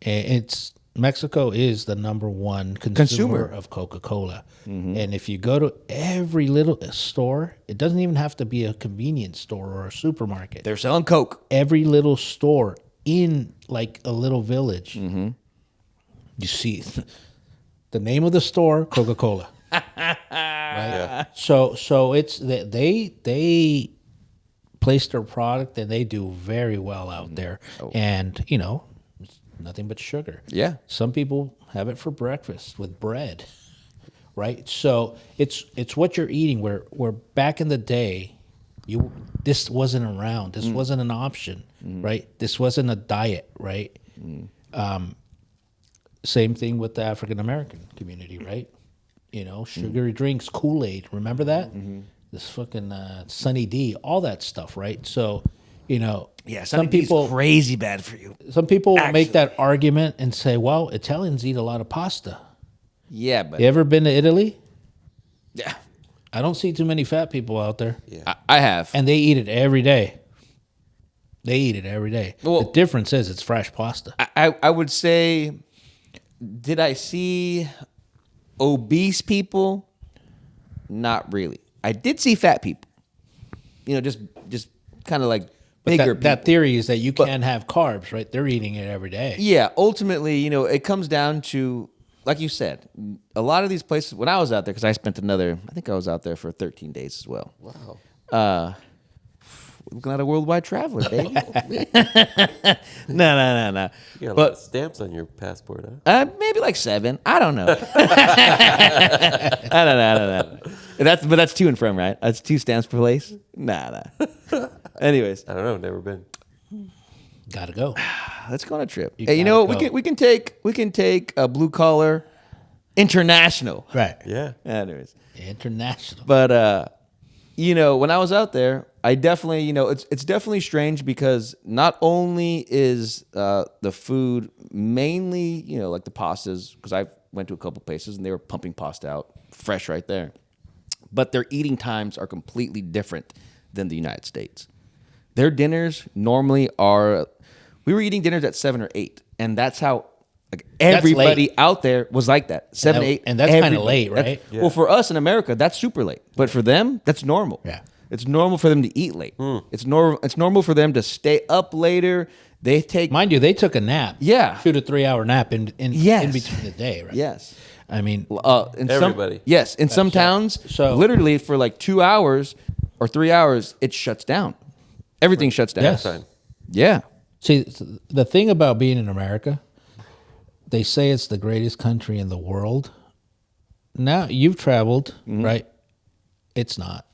And Mexico is the number one consumer of Coca-Cola. And if you go to every little store, it doesn't even have to be a convenience store or a supermarket. They're selling Coke. Every little store in like a little village, you see the name of the store, Coca-Cola. Right? yeah. So it's they place their product and they do very well out there. And you know, it's nothing but sugar. Yeah. Some people have it for breakfast with bread. Right? So it's what you're eating where back in the day this wasn't around. This wasn't an option, right? This wasn't a diet, right? Same thing with the African American community, right? You know, sugary drinks, Kool-Aid, remember that? This fucking Sunny D, all that stuff, right? So, you know, Yeah, some people crazy bad for you. some people Actually. make that argument and say, well, Italians eat a lot of pasta. Yeah, but You ever been to Italy? yeah, I don't see too many fat people out there. I have. And they eat it every day. They eat it every day. Well- the difference is it's fresh pasta. I would say, did I see obese people? Not really. I did see fat people. You know, just kind of like But bigger that people. theory is that you can't have carbs, right? They're eating it every day. Yeah, ultimately, you know, it comes down to, like you said, a lot of these places, when I was out there, because I think I was out there for 13 days as well. Wow. Looking at a worldwide traveler, baby. No. You got a lot of But stamps on your passport, huh? maybe like 7. I don't know. I don't know. That's to and from, right? That's 2 stamps per place. Nah. Anyways, I don't know. Never been. Gotta go. let's go on a trip. You Hey, you know what? gotta go. We can take a blue collar international. Right. Yeah. Anyways, International. but you know, when I was out there, I definitely, you know, it's definitely strange because not only is the food mainly, you know, like the pastas, because I went to a couple places and they were pumping pasta out fresh right there, but their eating times are completely different than the United States. Their dinners normally are, we were eating dinners at 7 or 8, and that's how like everybody late. out there was like that. 7, 8, and that's kinda everybody. late, right? That's- Well, for us in America, that's super late, but for them, that's normal. Yeah. It's normal for them to eat late. It's normal for them to stay up later. They take Mind you, they took a nap. Yeah. 2 to 3 hour nap in Yes. between the day, right? yes. I mean, In Everybody. in some towns, so- literally for like 2 hours, or 3 hours, it shuts down. Everything shuts down. Yes. Time. Yeah. See, the thing about being in America, they say it's the greatest country in the world. Now you've traveled, right? It's not.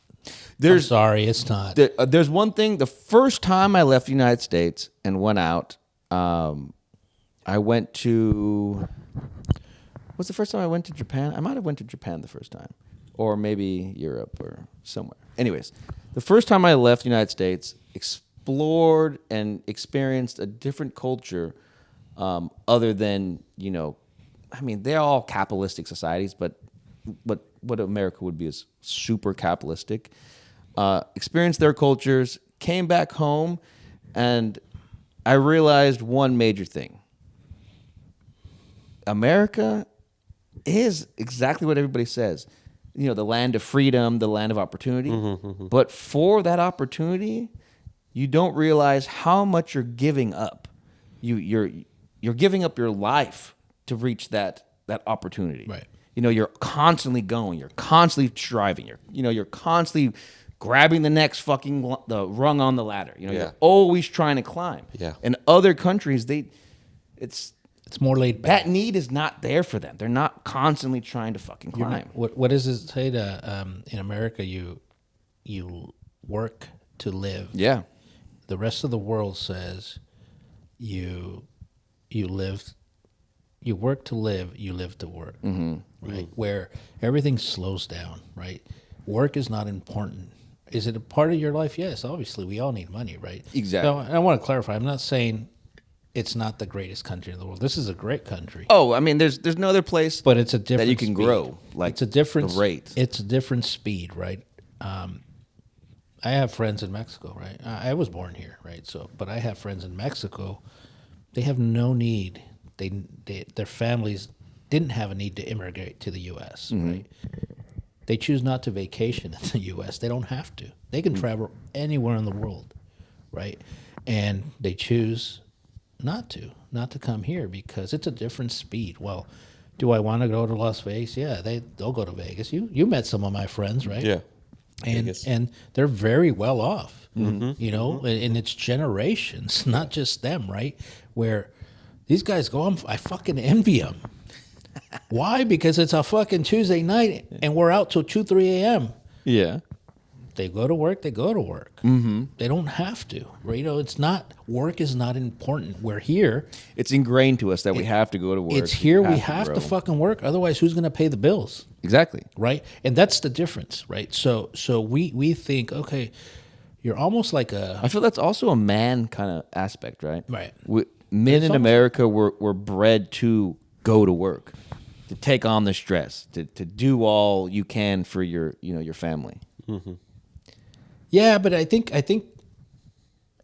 I'm sorry, it's not. There's one thing. The first time I left the United States and went out, I went to. What's the first time I went to Japan? I might have went to Japan the first time, or maybe Europe or somewhere. Anyways, the first time I left the United States, explored and experienced a different culture, other than I mean, they're all capitalistic societies, but what America would be is super capitalistic. Experienced their cultures, came back home, and I realized one major thing. America is exactly what everybody says. The land of freedom, the land of opportunity. But for that opportunity, you don't realize how much you're giving up. You're giving up your life to reach that opportunity. Right. You're constantly going. You're constantly striving. You're constantly grabbing the next the rung on the ladder. You're always trying to climb. Yeah. In other countries, it's more laid back. that need is not there for them. They're not constantly trying to fucking climb. What does it say to in America? You work to live. Yeah. The rest of the world says you live. You work to live. You live to work. Right. Where everything slows down. Right. Work is not important. Is it a part of your life? Yes. Obviously, we all need money. Right. Exactly. So I want to clarify. I'm not saying it's not the greatest country in the world. This is a great country. Oh, I mean, there's no other place, But it's a different that you can speed. grow. Like It's a different the rate. It's a different speed, right? I have friends in Mexico, right? I was born here, right? So, but I have friends in Mexico. They have no need. Their families didn't have a need to immigrate to the U.S. Right? They choose not to vacation in the U.S. They don't have to. They can travel anywhere in the world, right? And they choose not to come here because it's a different speed. Well, do I want to go to Las Vegas? Yeah, they'll go to Vegas. You met some of my friends, right? Yeah. And Vegas. and they're very well off, and it's generations, not just them, right? Where these guys go, I fucking envy them. Why? Because it's a fucking Tuesday night and we're out till 2, 3 a.m. Yeah. They go to work. They go to work. They don't have to. Right? It's not. Work is not important. We're here. It's ingrained to us that we have to go to work. It's here. We have grow. to fucking work. Otherwise, who's going to pay the bills? Exactly. Right? And that's the difference, right? So we think, okay, you're almost like I feel that's also a man kind of aspect, right? Right. Men It's in almost- America were bred to go to work, to take on the stress, to do all you can for your family. Yeah, but I think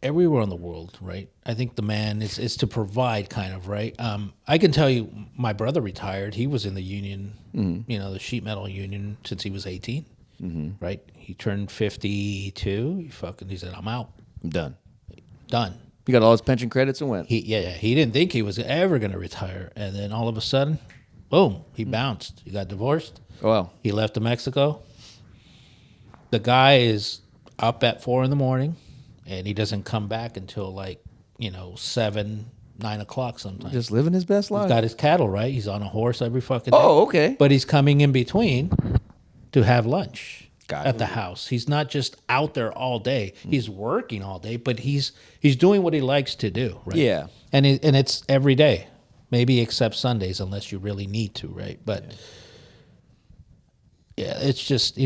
everywhere in the world, right? I think the man is to provide, kind of, right? I can tell you, my brother retired. He was in the union, the sheet metal union, since he was 18, right? He turned 52. He said, "I'm out, I'm done. done." He got all his pension credits and went. He didn't think he was ever going to retire, and then all of a sudden, boom, he bounced. He got divorced. Oh, well. He left to Mexico. The guy is up at 4 a.m, and he doesn't come back until 7, 9 o'clock sometimes. Just living his best life. He's got his cattle, right? He's on a horse every fucking day. Oh, okay. But he's coming in between to have lunch Got at it. the house. He's not just out there all day. He's working all day, but he's doing what he likes to do, right? Yeah. And it's every day, maybe except Sundays, unless you really need to, right? But yeah, it's just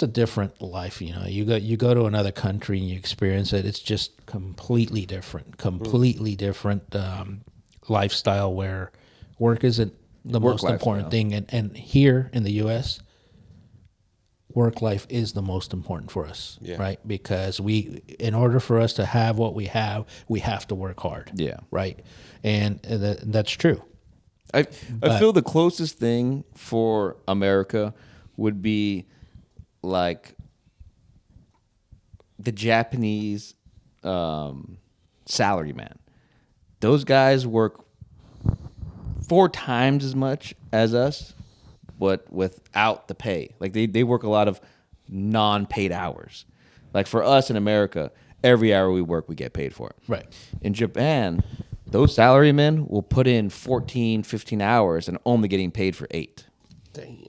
a different life. You go to another country and you experience it. It's just completely different lifestyle where work isn't the Work most lifestyle. important thing. And here in the U.S., work life is the most important for us, Yeah. right? Because in order for us to have what we have to work hard. Yeah. Right. And that's true. I feel the closest thing for America would be like the Japanese salaryman. Those guys work 4 times as much as us, but without the pay. Like they work a lot of non-paid hours. Like for us in America, every hour we work, we get paid for it. Right. In Japan, those salarymen will put in 14, 15 hours and only getting paid for 8. Damn.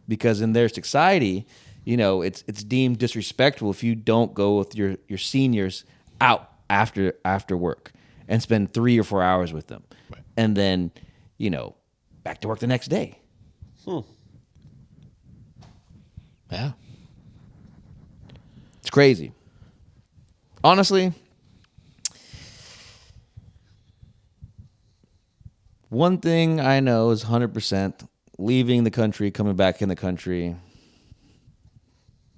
Because in their society, you know, it's deemed disrespectful if you don't go with your seniors out after work and spend 3 or 4 hours with them. Right. And then, you know, back to work the next day. Yeah. It's crazy. Honestly, one thing I know is 100% leaving the country, coming back in the country.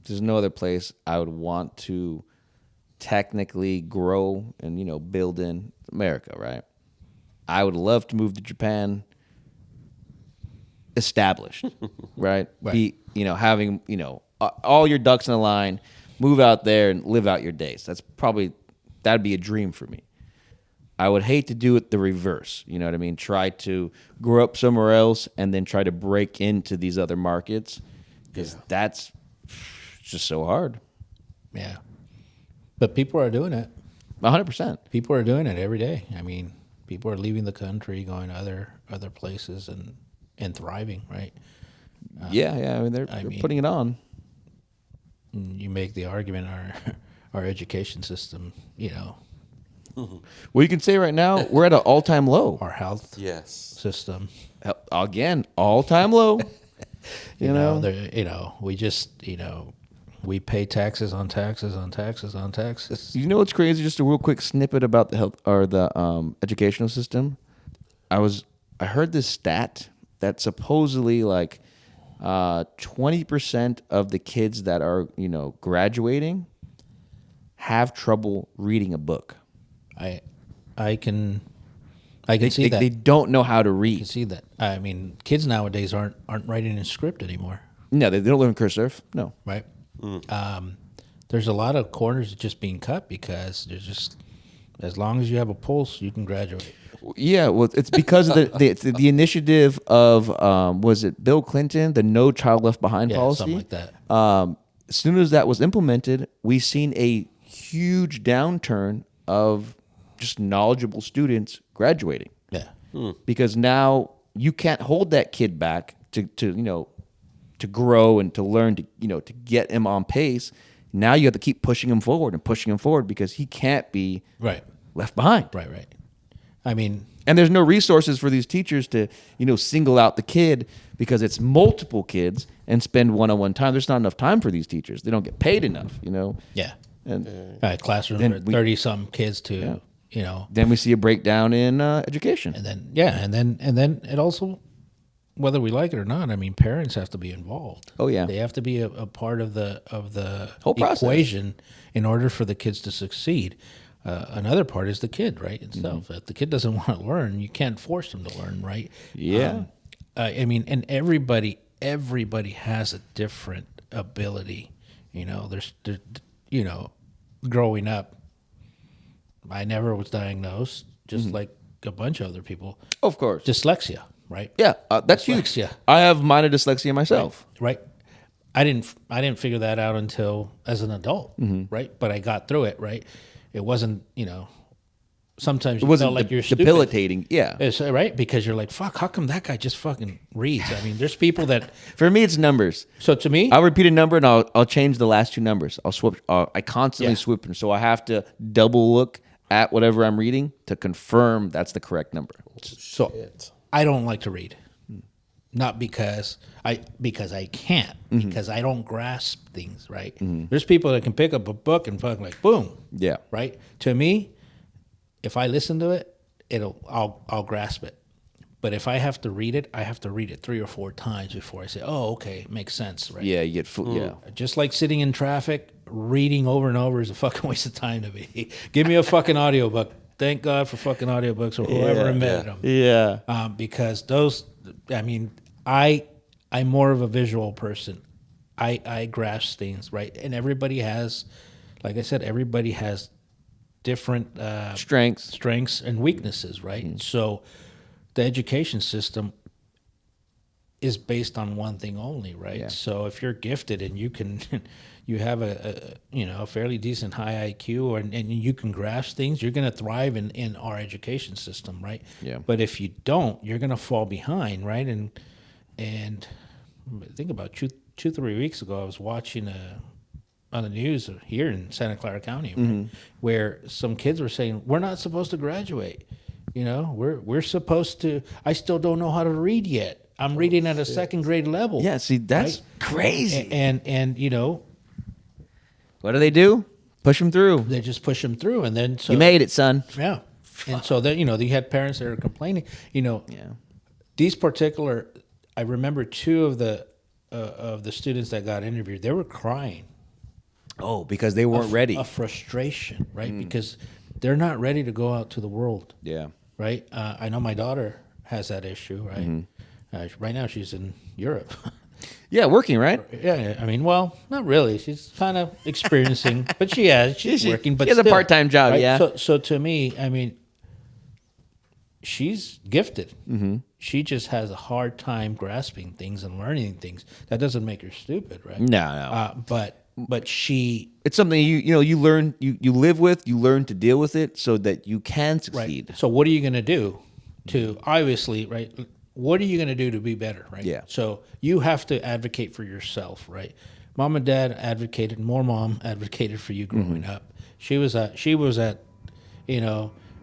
There's no other place I would want to technically grow and, you know, build in America, right? I would love to move to Japan established, right? Right. Be, you know, having, you know, all your ducks in a line, move out there and live out your days. That'd be a dream for me. I would hate to do it the reverse. You know what I mean? Try to grow up somewhere else and then try to break into these other markets because that's just so hard. Yeah. But people are doing it. 100%. People are doing it every day. I mean, people are leaving the country, going to other places and thriving, right? Yeah. I mean, they're mean- putting it on. You make the argument our education system, you know, Well, you can say right now we're at an all-time low. our health Yes. system, Again, all-time low. You know? we just, you know, we pay taxes on taxes on taxes on taxes. You know what's crazy? Just a real quick snippet about the health or the educational system. I heard this stat that supposedly like 20% of the kids that are, you know, graduating have trouble reading a book. I can see that. They don't know how to I can read. see that. I mean, kids nowadays aren't writing in script anymore, No, they don't learn cursive. No. right? There's a lot of corners just being cut because there's just, as long as you have a pulse, you can graduate. Yeah, well, it's because of the initiative of was it Bill Clinton, the No Child Left Behind Yeah, policy? something like that. As soon as that was implemented, we've seen a huge downturn of just knowledgeable students graduating Yeah. because now you can't hold that kid back to you know to grow and to learn to you know to get him on pace. Now you have to keep pushing him forward and pushing him forward because he can't be Right. left behind. Right. I mean, And there's no resources for these teachers to, you know, single out the kid because it's multiple kids and spend one-on-one time. There's not enough time for these teachers. They don't get paid enough, you know. yeah. And Classroom Then with we- 30-some kids to, you know, then we see a breakdown in education. and then it also, whether we like it or not, I mean, parents have to be involved. Oh, yeah. They have to be a part of the Whole process. equation in order for the kids to succeed. Another part is the kid, right, itself. Mm-hmm. If the kid doesn't want to learn, you can't force them to learn, right? Yeah. I mean, and everybody has a different ability. You know, there's you know, growing up, I never was diagnosed, just Mm-hmm. like a bunch of other people. Of course. Dyslexia, right? Yeah, that's huge. Dyslexia. I have minor dyslexia myself. Right. I didn't figure that out until as an adult, Mm-hmm. right? But I got through it, right? It wasn't, you know, sometimes It you wasn't felt like you're stupid. debilitating. Yeah. It's, right? Because you're like, fuck, how come that guy just fucking reads? I mean, there's people that, For me, it's numbers. so to me, I'll repeat a number and I'll change the last two numbers. I'll switch. I constantly Yeah. switch them, so I have to double look at whatever I'm reading to confirm that's the correct number. so I don't like to read. Not because I can't, because I don't grasp things, right? There's people that can pick up a book and fucking like boom. Yeah. Right? To me, if I listen to it, I'll grasp it. But if I have to read it, I have to read it 3 or 4 times before I say, "Oh, okay, makes sense." Right? Yeah, you get yeah. Just like sitting in traffic, reading over and over is a fucking waste of time to me. Give me a fucking audiobook. Thank God for fucking audiobooks or whoever invented them. Yeah. Because those, I mean, I'm more of a visual person. I grasp things, right? And everybody has, like I said, everybody has different Strengths. strengths and weaknesses, right? So the education system, is based on one thing only, right? Yeah. So if you're gifted and you can, you have a fairly decent high IQ and you can grasp things, you're going to thrive in our education system, right? Yeah. But if you don't, you're going to fall behind, right? And think about 3 weeks ago, I was watching on the news here in Santa Clara County, right, where some kids were saying, we're not supposed to graduate. You know, we're supposed to. I still don't know how to read yet. I'm reading at a second grade level. Yeah, see, that's crazy. And you know, What do? Push them through. they just push them through, and then so You made it, son. yeah, and so then you had parents that are complaining. You know, Yeah. these particular, I remember two of the students that got interviewed. They were crying. Oh, because they weren't ready. A frustration, right? Because they're not ready to go out to the world. Yeah. Right? I know my daughter has that issue, right? Right now she's in Europe. Yeah, working, right? Yeah, I mean, well, not really. She's kind of experiencing, but she's working. But she has a still, part-time job, right? yeah. So to me, I mean, she's gifted. She just has a hard time grasping things and learning things. That doesn't make her stupid, right? No. But she It's something you learn, you live with, you learn to deal with it so that you can succeed. right. So what are you going to do to obviously, right? What are you going to do to be better, right? Yeah. So you have to advocate for yourself, right? Mom and dad advocated. More mom advocated for you growing up. She was at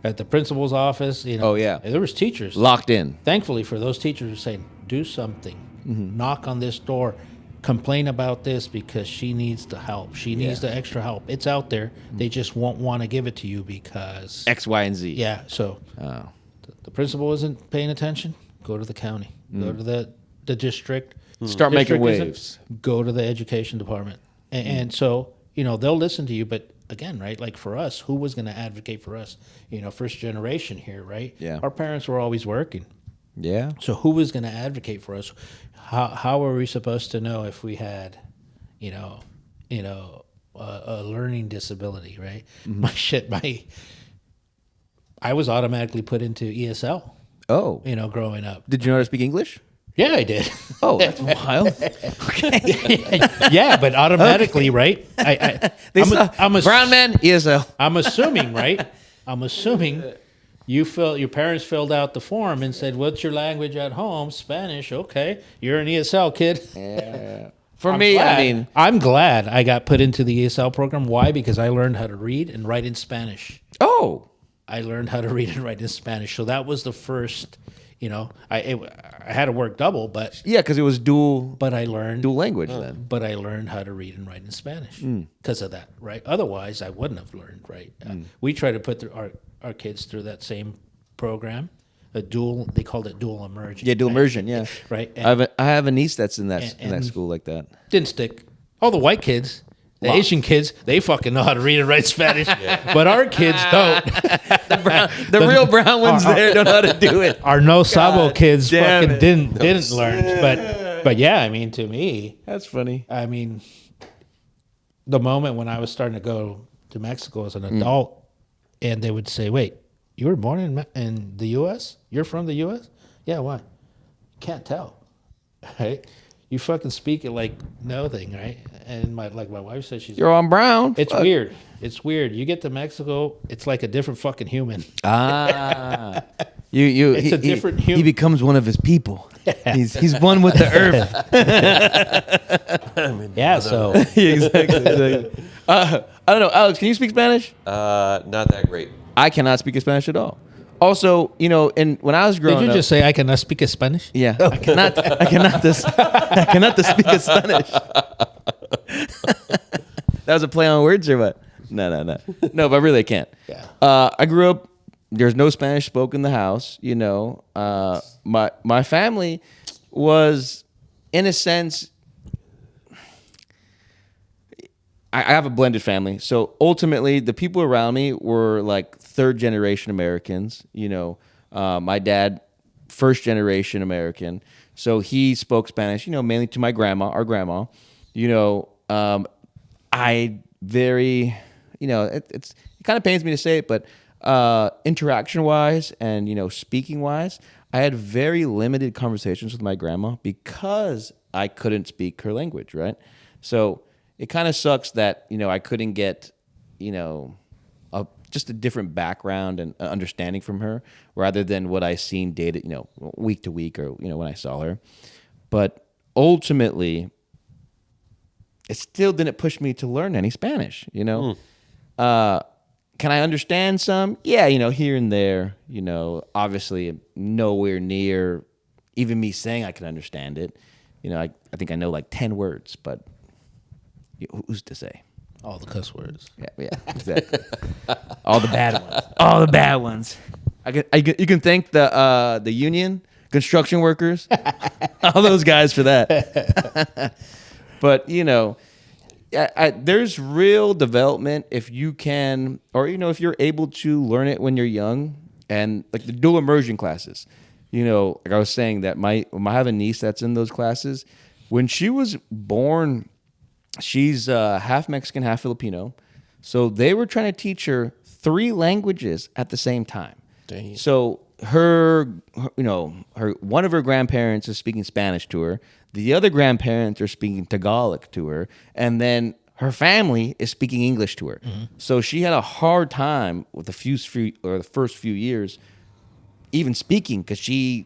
at the principal's office. Oh, yeah. There was teachers. Locked in. Thankfully for those teachers who saying, do something, knock on this door, complain about this because she needs the help. She needs the extra help. It's out there. They just won't want to give it to you because X, Y, and Z. yeah. So Oh. the principal isn't paying attention. Go to the county. Go to the district. Start making District isn't- waves. Go to the education department, and so they'll listen to you. But again, right? Like for us, who was going to advocate for us? First generation here, right? Yeah. Our parents were always working. Yeah. So who was going to advocate for us? How are we supposed to know if we had, a learning disability, right? I was automatically put into ESL, Oh. growing up. Did you know how to speak English? Yeah, I did. Oh, that's wild. Yeah, but automatically, right? I'm Brown man, ESL. I'm assuming, right? I'm assuming your parents filled out the form and said, "What's your language at home?" Spanish. Okay, you're an ESL kid. For me, I'm glad I got put into the ESL program. Why? Because I learned how to read and write in Spanish. oh, I learned how to read and write in Spanish. So that was the first. I had to work double, but yeah, because it was dual I learned language then. But I learned how to read and write in Spanish because of that, right? Otherwise, I wouldn't have learned, right? We try to put our kids through that same program, they called it dual immersion. Yeah, dual right? immersion. Yeah, Right. I have a niece that's in that and- school like that. Didn't stick. All the white kids, the Asian kids, they fucking know how to read and write Spanish, but our kids don't. The real brown ones there don't know how to do it. Our no sabo kids damn fucking it. didn't learn. But yeah, I mean, to me, That's funny. I mean, the moment when I was starting to go to Mexico as an adult, and they would say, "Wait, you were born in the U.S.? You're from the U.S.? Yeah, why? Can't tell, right? You fucking speak it like nothing, right?" And my wife says You're on brown. it's Fuck. weird. It's weird. You get to Mexico, it's like a different fucking human. Ah, you. It's a different human. He becomes one of his people. He's one with the earth. Yeah, so Yeah, exactly. I don't know, Alex. Can you speak Spanish? Not that great. I cannot speak Spanish at all. Also, and when I was growing did you up, just say I cannot speak Spanish? yeah, I cannot speak Spanish. That was a play on words or what? No, but I really can't. Yeah. I grew up. There's no Spanish spoken in the house. My family was, in a sense, I have a blended family. So ultimately, the people around me were like third generation Americans. My dad, first generation American. So he spoke Spanish, mainly to my grandma, our grandma. I very, it kind of pains me to say it, but interaction wise and, speaking wise, I had very limited conversations with my grandma because I couldn't speak her language, right? So it kind of sucks that, I couldn't get, just a different background and understanding from her rather than what I seen week to week or, when I saw her. But ultimately, it still didn't push me to learn any Spanish, Can I understand some? Yeah, here and there, obviously nowhere near even me saying I can understand it. I think I know like 10 words, but who's to say? All the cuss words. Yeah, exactly. All the bad ones. All the bad ones. You can thank the union, construction workers, all those guys for that. But, there's real development if you can, or, if you're able to learn it when you're young, and like the dual immersion classes, like I was saying that I have a niece that's in those classes. When she was born, she's half Mexican, half Filipino. So they were trying to teach her 3 languages at the same time. Dang. So her one of her grandparents is speaking Spanish to her. The other grandparents are speaking Tagalog to her, and then her family is speaking English to her. Mm-hmm. So she had a hard time with the first few years, even speaking, because you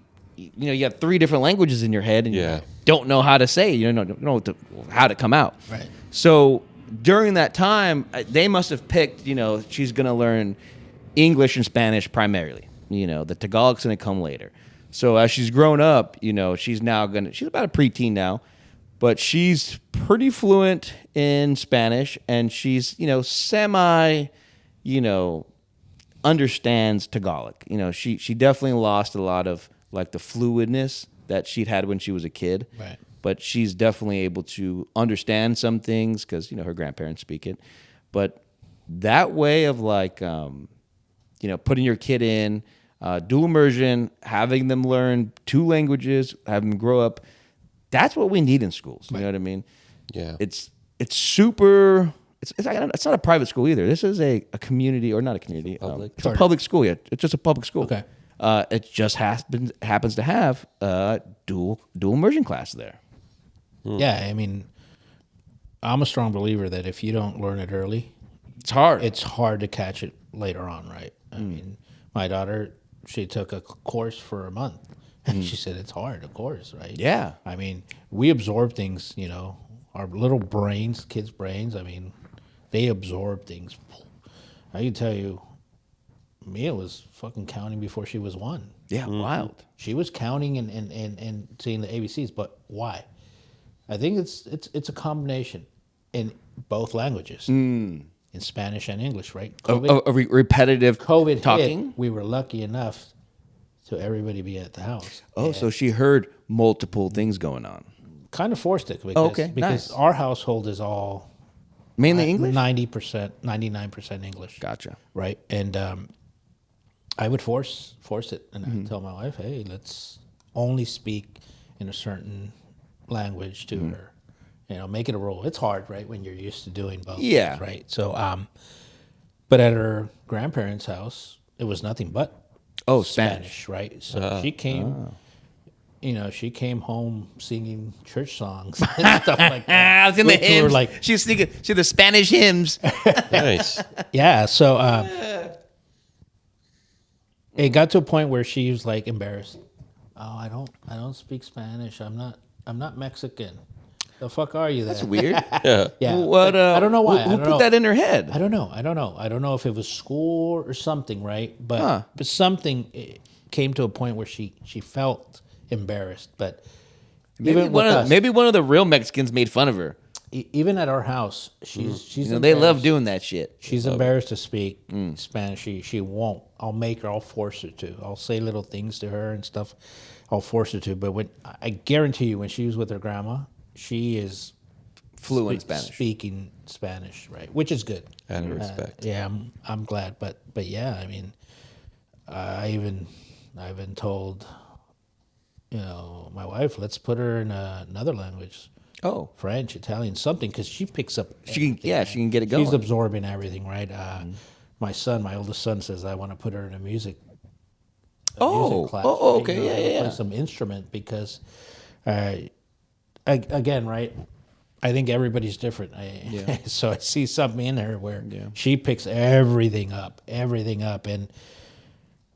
have 3 different languages in your head, and you don't know how to say. You don't know how to come out. Right. So during that time, they must have picked. She's gonna learn English and Spanish primarily. The Tagalog's gonna come later. So as she's grown up, she's about a preteen now, but she's pretty fluent in Spanish, and she's, semi, understands Tagalog. She definitely lost a lot of like the fluidness that she'd had when she was a kid. Right. But she's definitely able to understand some things because, her grandparents speak it. But that way of like, putting your kid in, dual immersion, having them learn 2 languages, having them grow up. That's what we need in schools. You know what I mean? Yeah. It's super. It's not a private school either. This is a community, or not a community. It's a public school. Yeah, it's just a public school. Okay. It just happens to have a dual immersion class there. Yeah, I mean, I'm a strong believer that if you don't learn it early, It's hard. it's hard to catch it later on, right? I mean, my daughter, she took a course for a month, and she said it's hard, of course, right? Yeah. I mean, we absorb things, our little brains, kids' brains, I mean, they absorb things. I can tell you, Mia was fucking counting before she was 1. Yeah, wild. She was counting and seeing the ABCs, but why? I think it's a combination in both languages, in Spanish and English, right? Repetitive COVID talking. hit, we were lucky enough to everybody be at the house. Oh, so she heard multiple things going on. Kind of forced it because, Okay, because nice. our household is all Mainly English? 90%, 99% English. Gotcha. Right, and I would force it, and I'd tell my wife, "Hey, let's only speak in a certain language to her. Make it a rule." It's hard, right, when you're used to doing both. Yeah. things, right. So, but at her grandparents' house, it was nothing but Spanish. right? So she came. She came home singing church songs and stuff like that. I was in the We were hymns. like, She was singing the Spanish hymns. Nice. yeah. So it got to a point where she was like embarrassed. Oh, I don't speak Spanish. I'm not Mexican. The fuck are you? That's weird. Yeah. Yeah. What? but I don't know why. Who put that in her head? I don't know. I don't know if it was school or something, right? But something came to a point where she felt embarrassed. But Maybe even with us, maybe one of the real Mexicans made fun of her. even at our house, she's They love embarrassed. doing that shit. She's embarrassed to speak Spanish. She won't. I'll force her to. I'll say little things to her and stuff. I'll force her to. But when I guarantee you, when she was with her grandma, she is Fluent Spanish. speaking Spanish, right? Which is good. Out of respect. Yeah, I'm glad. But yeah, I mean, I've been told, my wife, let's put her in another language. Oh, French, Italian, something, because she picks up. she can get it going. She's absorbing everything, right? My oldest son says, I want to put her in a music Oh, class. oh, right? okay, You know, yeah, yeah, play yeah. some instrument because, again, right? I think everybody's different. Yeah. So I see something in her where Yeah. she picks everything up, and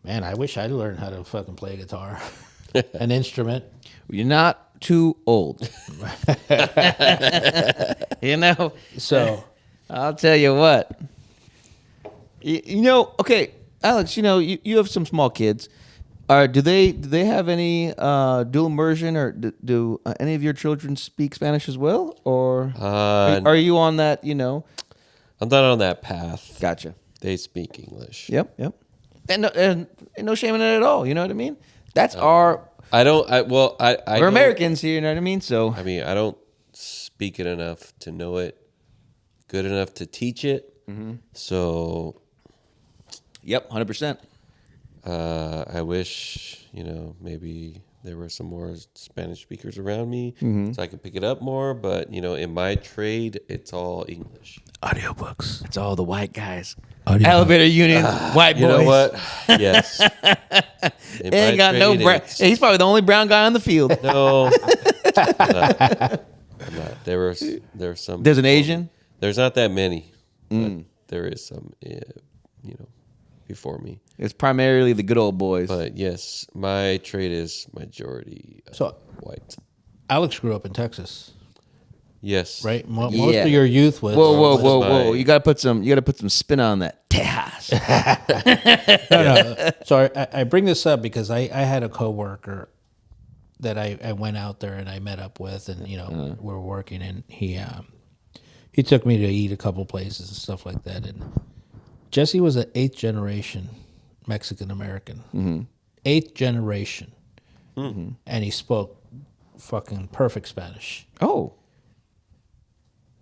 man, I wish I learned how to fucking play guitar, an instrument. You're not too old. You know. So I'll tell you what. You know, okay, Alex. You know, you have some small kids. Do they have any dual immersion, or do any of your children speak Spanish as well, or are you on that? You know, I'm not on that path. gotcha. They speak English. Yep. And no shame in it at all. You know what I mean? That's our. I don't. I We're don't- Americans here. You know what I mean? So I mean, I don't speak it enough to know it good enough to teach it. So yep, 100%. I wish, maybe there were some more Spanish speakers around me so I could pick it up more. But, in my trade, it's all English. audiobooks. It's all the white guys. Audio- Elevator unions, white boys. You know what? Yes. In He ain't my got no trade, brown. it's- He's probably the only brown guy on the field. No. I'm not. There's some. There's an Asian. There's not that many. But there is some, before me. It's primarily the good old boys. But yes, my trade is majority So white. Alex grew up in Texas, Yes. right? Most Yeah. of your youth was. Whoa! my- You gotta put some spin on that. Tejas. No. So I bring this up because I had a coworker that I went out there and I met up with, and we were working, and he took me to eat a couple places and stuff like that. And Jesse was an 8th generation Mexican American, 8th generation, and he spoke fucking perfect Spanish. Oh,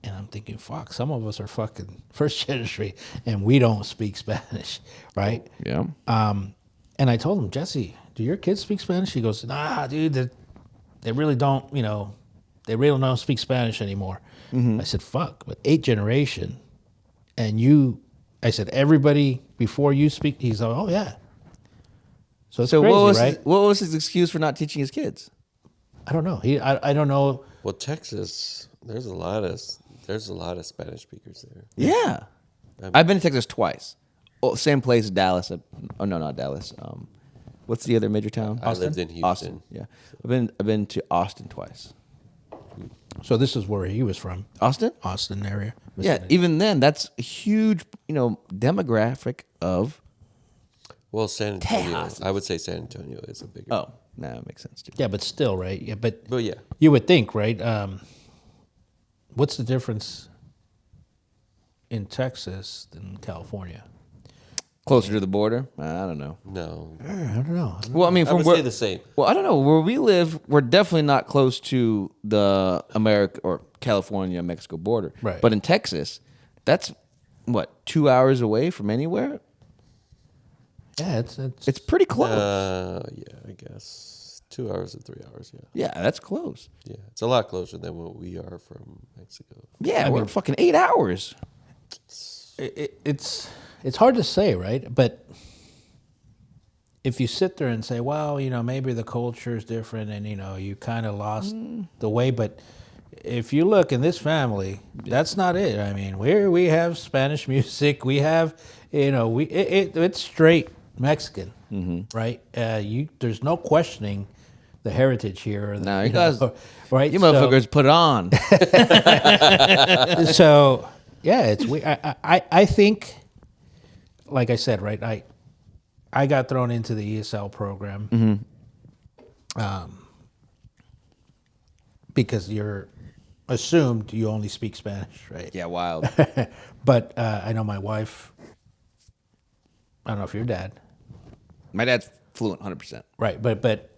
And I'm thinking, fuck, some of us are fucking first generation and we don't speak Spanish, right? yeah. And I told him, Jesse, do your kids speak Spanish? He goes, nah, dude, they really don't, they really don't speak Spanish anymore. I said, fuck, but 8th generation, and I said, everybody before you speak, he's like, oh yeah. So it's crazy, right? what was his excuse for not teaching his kids? I don't know. I don't know. Well, Texas, there's a lot of Spanish speakers there. Yeah, I've been to Texas twice. Oh, same place, Dallas. Oh no, not Dallas. What's the other major town? I lived in Houston. Austin. Yeah, I've been to Austin twice. So this is where he was from, Austin. Austin area. Yeah, even then, that's a huge, demographic of. Well, San Antonio, Tejas. I would say San Antonio is a bigger. Oh, no, that makes sense too. Yeah, but still, right? Yeah, but yeah. you would think, right? What's the difference in Texas than California? Closer to the border? I don't know. No. I don't know. Well, I mean, I from would where say the same. Well, I don't know. Where we live, we're definitely not close to the America or California Mexico border. Right. But in Texas, that's what, 2 hours away from anywhere? Yeah, It's pretty close. Yeah, I guess 2 hours and 3 hours. Yeah. Yeah, that's close. Yeah. It's a lot closer than what we are from Mexico. Yeah, we're fucking 8 hours. it's hard to say, right? But if you sit there and say, well, maybe the culture is different, and you kind of lost the way, but if you look in this family, that's not it. I mean, we have Spanish music, we have, it's straight Mexican, right? There's no questioning the heritage here. Or the, No, you guys, right? you motherfuckers put it on. So yeah, it's we. I think, like I said, right. I got thrown into the ESL program, because you're assumed you only speak Spanish, right? Yeah, wild. But I know my wife. I don't know if your dad, My dad's fluent, 100%. right? But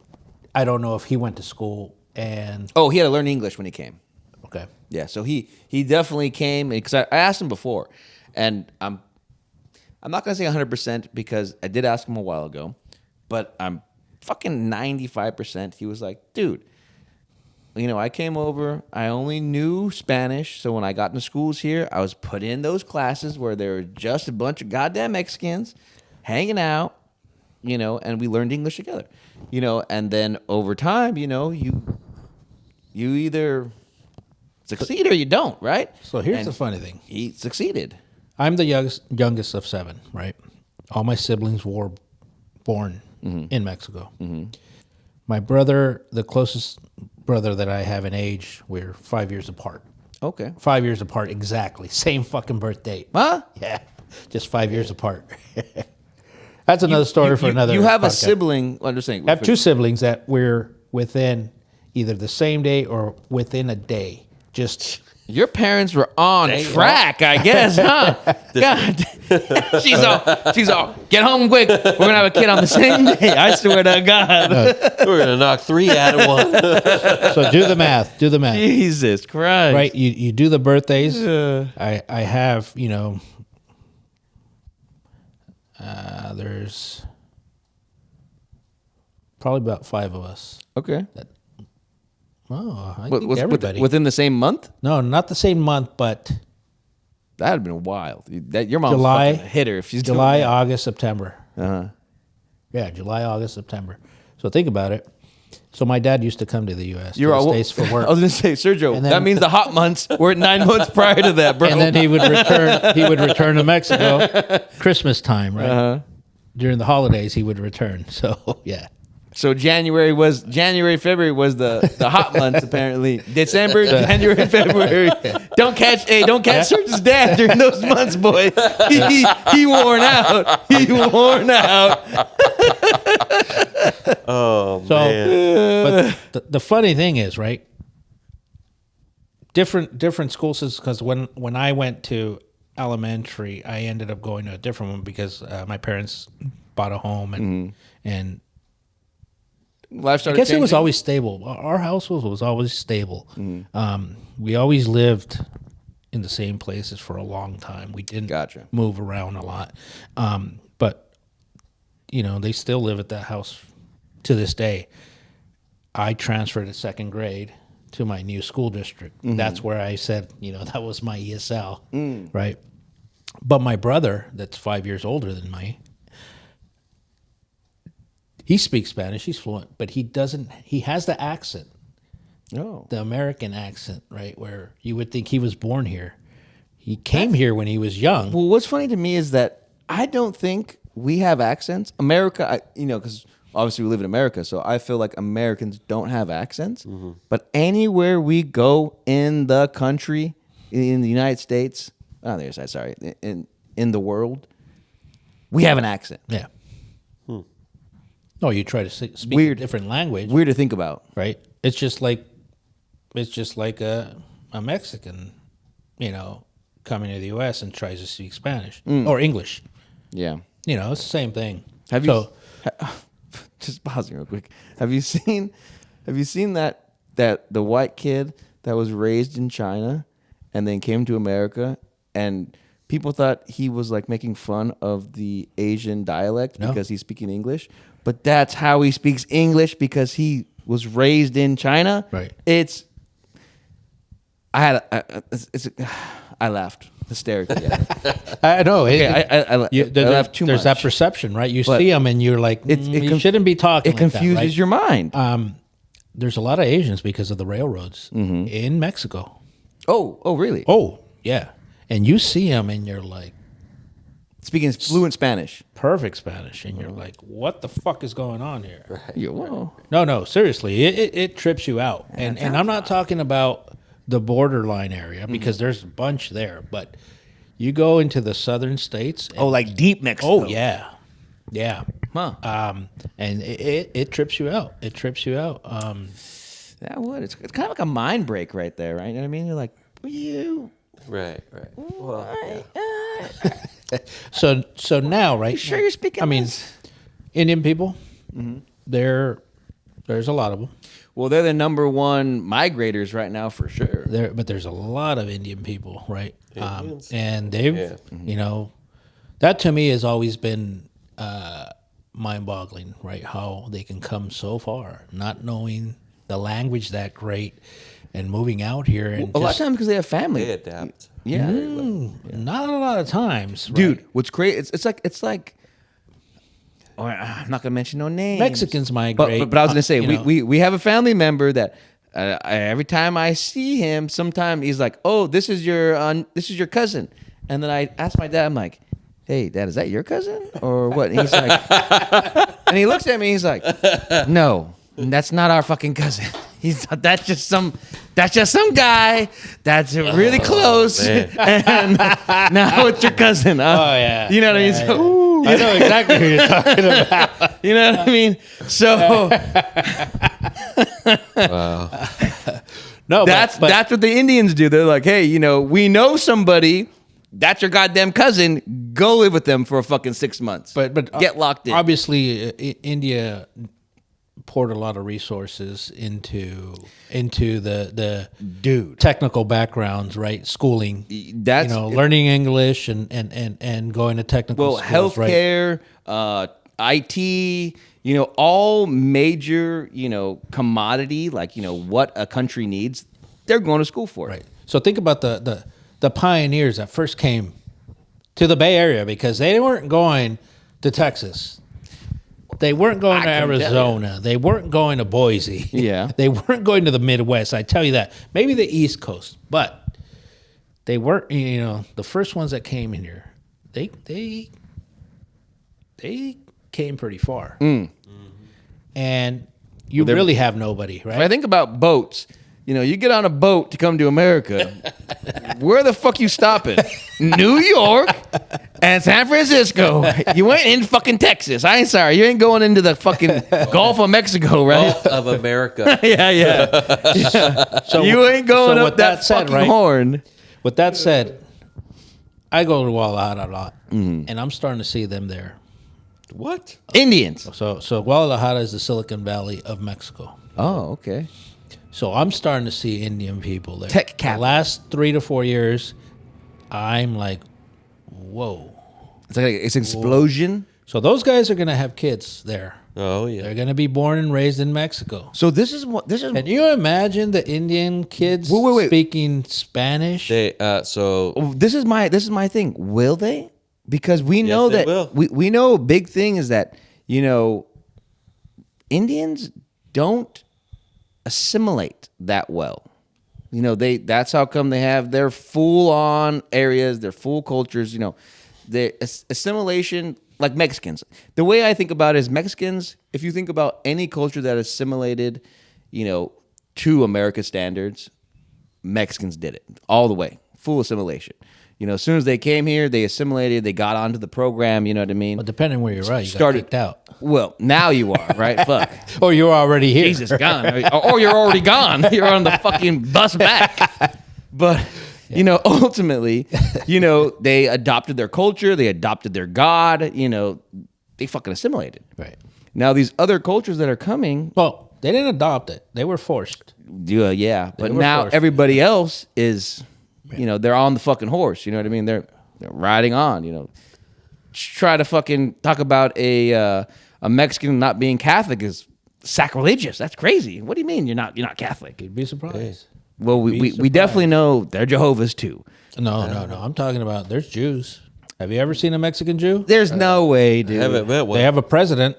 I don't know if he went to school and Oh, he had to learn English when he came. okay. Yeah, so he definitely came because I asked him before, and I'm not gonna say 100% because I did ask him a while ago, but I'm fucking 95%. He was like, dude, I came over, I only knew Spanish, so when I got into schools here, I was put in those classes where there were just a bunch of goddamn Mexicans hanging out, you know, and we learned English together, you know, and then over time, you know, you either succeed or you don't, right? So here's And the funny thing. he succeeded. I'm the youngest of 7, right? All my siblings were born in Mexico. My brother, the closest brother that I have in age, we're 5 years apart. Okay. 5 years apart exactly. Same fucking birth date. Huh? Yeah, just 5 years apart. That's another story for another. You have a podcast. sibling. I'm just saying. I have 2 siblings that we're within either the same day or within a day. Just Your parents were on track, I guess, huh? God, she's all. Get home quick. We're gonna have a kid on the same day. I swear to God. We're gonna knock 3 out of 1. so do the math. Do the math. Jesus Christ. Right, you do the birthdays. I have, you know, there's probably about 5 of us. Okay. Oh, I think everybody. Within the same month? No, not the same month, but That'd have been wild. Your mom's July, fucking a hitter if she's July, doing August, September. that. Uh-huh. Yeah, July, August, September. So think about it. So my dad used to come to the U.S. You're to the all States for work. I was gonna say, Sergio. And then- that means the hot months were 9 months prior to that, bro. And then he would return. He would return to Mexico, Christmas time, right? Uh-huh. During the holidays, he would return. So yeah, So January, February was the hot months apparently. December, January, February. Don't catch Serge's dad during those months, boy. He worn out. He worn out. Oh so man. but the funny thing is, right? Different school systems. Because when I went to elementary, I ended up going to a different one because my parents bought a home and Life I started guess it was changing. always stable. Our household was always stable. We always lived in the same places for a long time. We didn't Gotcha. move around a lot. But, you know, they still live at that house to this day. I transferred at 2nd grade to my new school district. That's where I said, you know, that was my ESL, right? But my brother, that's 5 years older than me, he speaks Spanish. He's fluent, but he doesn't. He has the accent, Oh. the American accent, right? Where you would think he was born here. He came here when he was young. Well, what's funny to me is that I don't think we have accents. America, because obviously we live in America, so I feel like Americans don't have accents. But anywhere we go in the country, in the United States, in the world, we have an accent. Yeah. No, you try to speak Weird. a different language, Weird to think about. right? It's just like a Mexican, you know, coming to the U.S. and tries to speak Spanish or English. Yeah. You know, it's the same thing. Have you So, just pausing real quick? Have you seen that the white kid that was raised in China and then came to America and people thought he was like making fun of the Asian dialect No. because he's speaking English, but that's how he speaks English because he was raised in China. Right. I laughed hysterically. I know. I laughed too there's that much. perception, right? You But see them and you're like, you shouldn't be talking It like that, confuses right? your mind. There's a lot of Asians because of the railroads in Mexico. Oh, really? Oh, yeah. And you see them and you're like, Speaking fluent Spanish. perfect Spanish. And you're like, what the fuck is going on here? Yeah, well, No, seriously. It trips you out. And I'm not talking about the borderline area because there's a bunch there. But you go into the southern states. And, like deep Mexico. oh, yeah. Yeah. Huh. And it trips you out. It trips you out. That would. It's kind of like a mind break right there, right? You know what I mean? You're like, you. Right. Well, yeah. So now, right? Sure you're speaking I mean, this? Indian people, there's a lot of them. Well, they're the number one migrators right now for sure. But there's a lot of Indian people, right? Indians? And they've, Yeah. you know, that to me has always been mind-boggling, right? How they can come so far, not knowing the language that great, and moving out here and A lot of just, times because they have family. They adapt. Yeah. not a lot of times, right? Dude, what's crazy? It's like I'm not gonna mention no names. Mexicans migrate. But I was gonna say you know. we have a family member that every time I see him, sometime he's like, "Oh, this is your cousin," and then I ask my dad, I'm like, "Hey, Dad, is that your cousin or what?" And he's like, and he looks at me, he's like, "No, that's not our fucking cousin. That's just some guy that's really close, man. and now it's your cousin." yeah. You know what I mean? Yeah, So, I know exactly who you're talking about. you know what I mean? So No, that's what the Indians do. They're like, "Hey, we know somebody. That's your goddamn cousin. Go live with them for a fucking 6 months. but get locked in." Obviously, India poured a lot of resources into the Dude. technical backgrounds, right? Schooling, That's learning English and going to technical schools, right? healthcare, IT, all major, commodity, like, what a country needs, they're going to school for it. Right. So think about the pioneers that first came to the Bay Area, because they weren't going to Texas. They weren't going to can tell you. Arizona. They weren't going to Boise. Yeah. They weren't going to the Midwest. I tell you that. Maybe the East Coast, but they weren't. The first ones that came in here, they came pretty far, and you really have nobody, right? When I think about boats, you get on a boat to come to America. Where the fuck you stopping? New York and San Francisco. You ain't in fucking Texas. I ain't sorry. You ain't going into the fucking Gulf of Mexico, right? Gulf of America. Yeah. So You ain't going so up with that said, fucking right? horn. With that said, I go to Guadalajara a lot, and I'm starting to see them there. What? Indians. So Guadalajara is the Silicon Valley of Mexico. Oh, okay. So I'm starting to see Indian people there. Tech The capital. last 3 to 4 years, I'm like, whoa. It's an explosion. So those guys are going to have kids there. Oh yeah. They're going to be born and raised in Mexico. So this is Can you imagine the Indian kids Wait. speaking Spanish? They this is my thing. Will they? Because we know they that will. we know a big thing is that Indians don't assimilate that well. That's how come they have their full on areas, their full cultures. The assimilation, like Mexicans. The way I think about it is Mexicans. If you think about any culture that assimilated, to America standards, Mexicans did it all the way, full assimilation. As soon as they came here, they assimilated, they got onto the program, you know what I mean? But depending where you're at, you Started- got kicked out. Well, now you are, right? Fuck. Or you're already here. Jesus, gone. Or you're already gone. You're on the fucking bus back. But, ultimately, they adopted their culture, they adopted their God, they fucking assimilated. Right. Now, these other cultures that are coming, Well, they didn't adopt it. They were forced. yeah, but were now forced. everybody else is, they're on the fucking horse. You know what I mean? They're riding on. Try to fucking talk about a Mexican not being Catholic is sacrilegious. That's crazy. What do you mean you're not Catholic? You'd be surprised. Well, we definitely know they're Jehovah's too. No. I'm talking about there's Jews. Have you ever seen a Mexican Jew? There's no way, I dude. haven't met one. They have a president.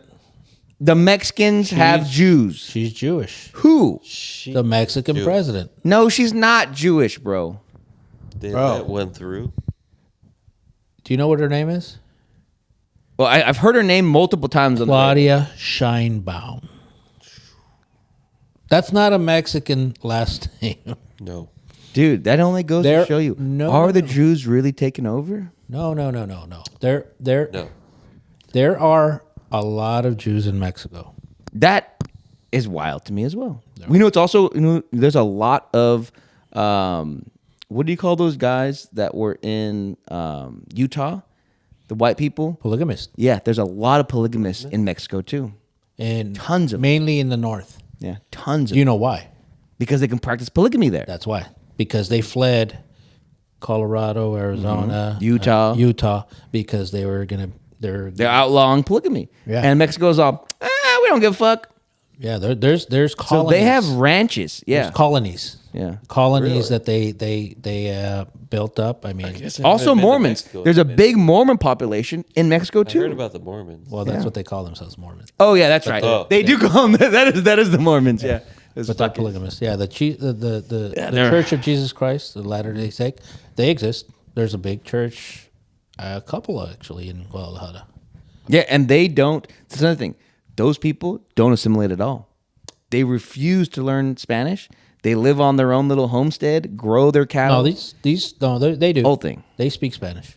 The Mexicans have Jews. She's Jewish. Who? The Mexican Jew. president. No, she's not Jewish, bro. They Bro. let one through. Do you know what her name is? Well, I've heard her name multiple times on Claudia Scheinbaum. That's not a Mexican last name. No. Dude, that only goes There- to show you. no, are the no. Jews really taking over? No. No. There are a lot of Jews in Mexico. That is wild to me as well. We know it's also, there's a lot of, what do you call those guys that were in Utah? The white people? Polygamist. Yeah, there's a lot of polygamists in Mexico too. And Tons of them. mainly in the north. Yeah, tons of Do you know why? because they can practice polygamy there. That's why. Because they fled Colorado, Arizona, Utah. Utah, because they were gonna. They're outlawing polygamy. Yeah. And Mexico's all, we don't give a fuck. There's So colonies. they have ranches. Yeah. There's colonies. Yeah. colonies Really? that they built up. I mean, Guess I Also haven't been to Mormons. Mexico in There's a minute. big Mormon population in Mexico I too. heard about the Mormons. well, that's Yeah. what they call themselves, Mormons. Oh yeah, that's right. Oh. They do call them that is the Mormons. Yeah. But they're polygamous. Yeah, the they're- Church of Jesus Christ, the Latter Day Saint, they exist. There's a big church, a couple actually in Guadalajara. Yeah, and they don't. That's another thing. Those people don't assimilate at all. They refuse to learn Spanish. They live on their own little homestead, grow their cattle. No, they do. Whole thing. They speak Spanish.